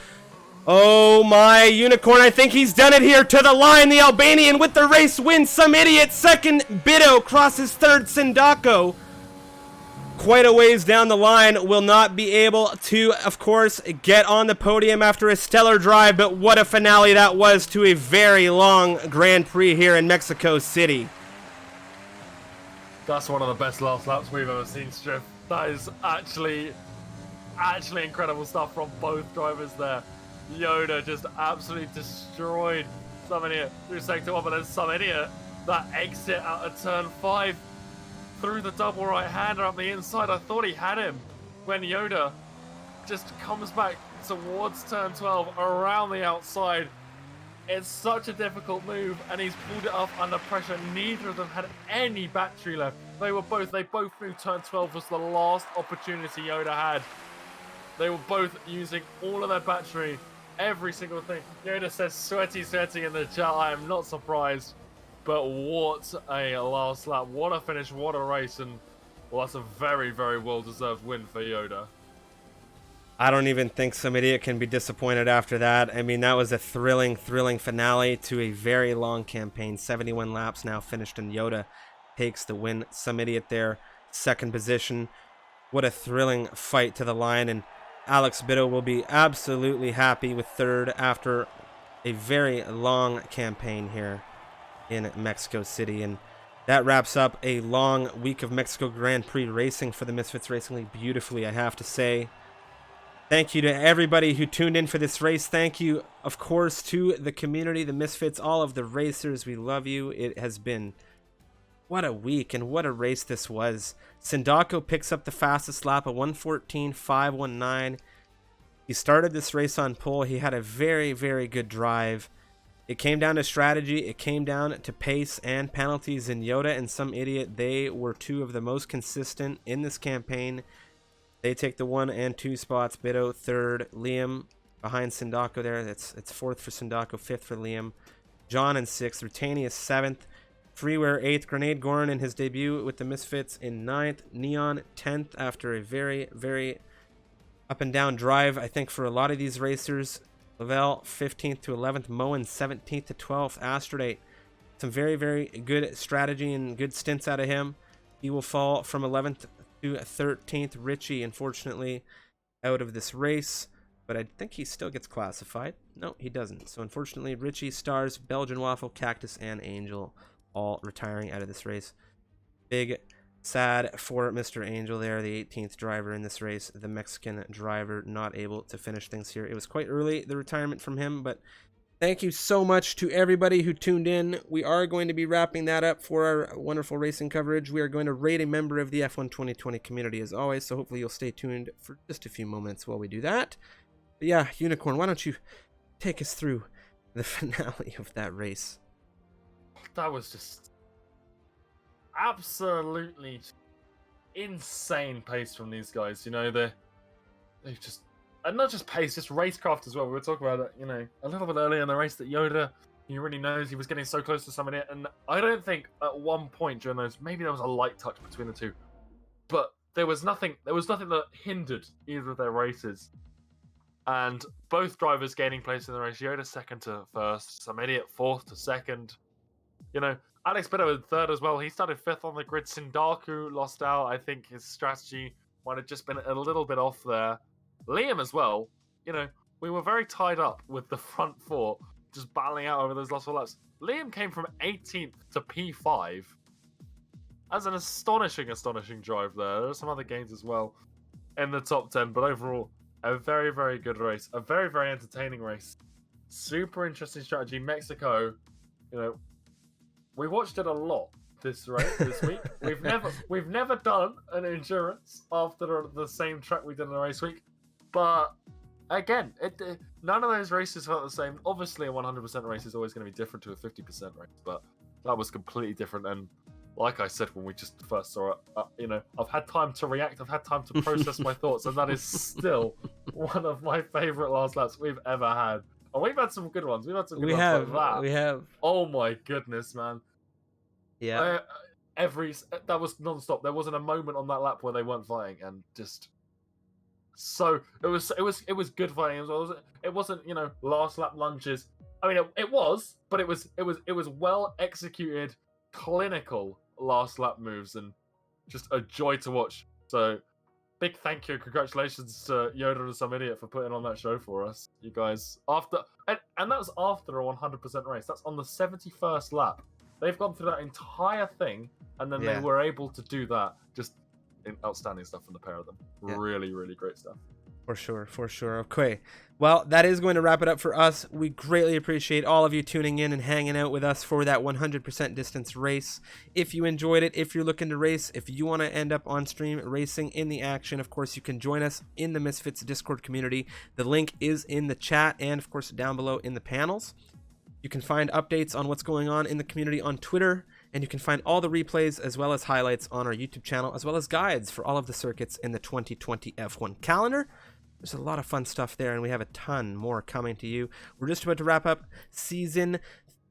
Oh my, Unicorn, I think he's done it here. To the line, the Albanian with the race win. Some idiot second. Bido crosses third. Sindako, quite a ways down the line, will not be able to, of course, get on the podium after a stellar drive. But what a finale that was to a very long Grand Prix here in Mexico City. That's one of the best last laps we've ever seen, Striff. That is actually incredible stuff from both drivers there. Yoda just absolutely destroyed some idiot through sector 1, but then some idiot that exit out of turn 5 through the double right-hander up the inside. I thought he had him when Yoda just comes back towards turn 12 around the outside. It's such a difficult move, and he's pulled it off under pressure. Neither of them had any battery left. They both knew turn 12 was the last opportunity Yoda had. They were both using all of their battery. Every single thing. Yoda says sweaty in the chat. I am not surprised. But what a last lap. What a finish. What a race. And well, that's a very well-deserved win for Yoda. I don't even think some idiot can be disappointed after that. I mean, that was a thrilling finale to a very long campaign. 71 laps now finished, and Yoda takes the win. Some idiot there, second position. What a thrilling fight to the line. And Alex Bitto will be absolutely happy with third after a very long campaign here in Mexico City. And that wraps up a long week of Mexico Grand Prix racing for the Misfits Racing League beautifully, I have to say. Thank you to everybody who tuned in for this race. Thank you, of course, to the community, the Misfits, all of the racers. We love you. It has been... what a week and what a race this was. Sindako picks up the fastest lap, a 1:14.519. He started this race on pole. He had a very, very good drive. It came down to strategy. It came down to pace and penalties. And Yoda and some idiot, they were two of the most consistent in this campaign. They take the 1 and 2 spots. Bitto third. Liam behind Sindako there. It's fourth for Sindako, fifth for Liam. John in sixth. Rutanius seventh. Freeware 8th, Grenade Goran in his debut with the Misfits in 9th, Neon 10th after a very, very up and down drive, I think, for a lot of these racers. Lavelle 15th to 11th, Moen 17th to 12th, Astrodate. Some very, very good strategy and good stints out of him. He will fall from 11th to 13th. Richie, unfortunately, out of this race, but I think he still gets classified. No, he doesn't. So unfortunately, Richie, Stars, Belgian Waffle, Cactus, and Angel all retiring out of this race. Big sad for Mr. Angel there, the 18th driver in this race, the Mexican driver, not able to finish things here. It was quite early, the retirement from him, but thank you so much to everybody who tuned in. We are going to be wrapping that up for our wonderful racing coverage. We are going to rate a member of the F1 2020 community as always, so hopefully you'll stay tuned for just a few moments while we do that. But yeah, Unicorn, why don't you take us through the finale of that race? That was just absolutely insane pace from these guys. You know, they've just, and not just pace, just racecraft as well. We were talking about it, you know, a little bit earlier in the race that Yoda, he really knows he was getting so close to somebody, and I don't think at one point during those, maybe there was a light touch between the two, but there was nothing that hindered either of their races. And both drivers gaining place in the race. Yoda second to first, some idiot fourth to second. You know, Alex Bitto in third as well. He started fifth on the grid. Sindaku lost out. I think his strategy might have just been a little bit off there. Liam as well. You know, we were very tied up with the front four, just battling out over those last 4 laps. Liam came from 18th to P5. That's an astonishing drive there. There are some other gains as well in the top 10, but overall, a very, very good race. A very, very entertaining race. Super interesting strategy. Mexico, you know, we watched it a lot this week. We've never done an endurance after the same track we did in a race week, but again, none of those races felt the same. Obviously, a 100% race is always going to be different to a 50% race, but that was completely different. And like I said when we just first saw it, you know, I've had time to react, I've had time to process my thoughts, and that is still one of my favorite last laps we've ever had. And we've had some good ones. We've had some good ones like that. We have. Oh my goodness, man. Yeah. That was non-stop. There wasn't a moment on that lap where they weren't fighting, and just so it was good fighting as well. It wasn't, you know, last lap lunges. I mean, it was, but it was well executed, clinical last lap moves, and just a joy to watch. So big thank you, congratulations to Yoda and some idiot for putting on that show for us, you guys. And that was after a 100% race. That's on the 71st lap. They've gone through that entire thing, and then they were able to do that. Just outstanding stuff from the pair of them. Yeah. Really, really great stuff. For sure. Okay. Well, that is going to wrap it up for us. We greatly appreciate all of you tuning in and hanging out with us for that 100% distance race. If you enjoyed it, if you're looking to race, if you want to end up on stream racing in the action, of course, you can join us in the Misfits Discord community. The link is in the chat and, of course, down below in the panels. You can find updates on what's going on in the community on Twitter, and you can find all the replays as well as highlights on our YouTube channel, as well as guides for all of the circuits in the 2020 F1 calendar. There's a lot of fun stuff there, and we have a ton more coming to you. We're just about to wrap up Season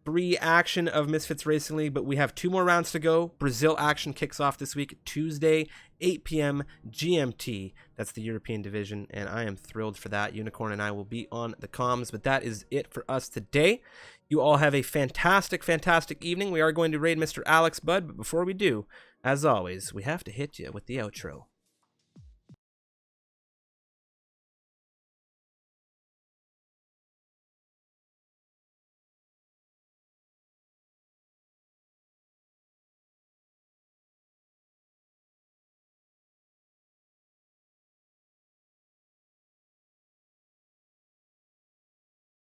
3 action of Misfits Racing League, but we have 2 more rounds to go. Brazil action kicks off this week, Tuesday, 8 p.m. GMT. That's the European division, and I am thrilled for that. Unicorn and I will be on the comms, but that is it for us today. You all have a fantastic, fantastic evening. We are going to raid Mr. Alex Bud, but before we do, as always, we have to hit you with the outro.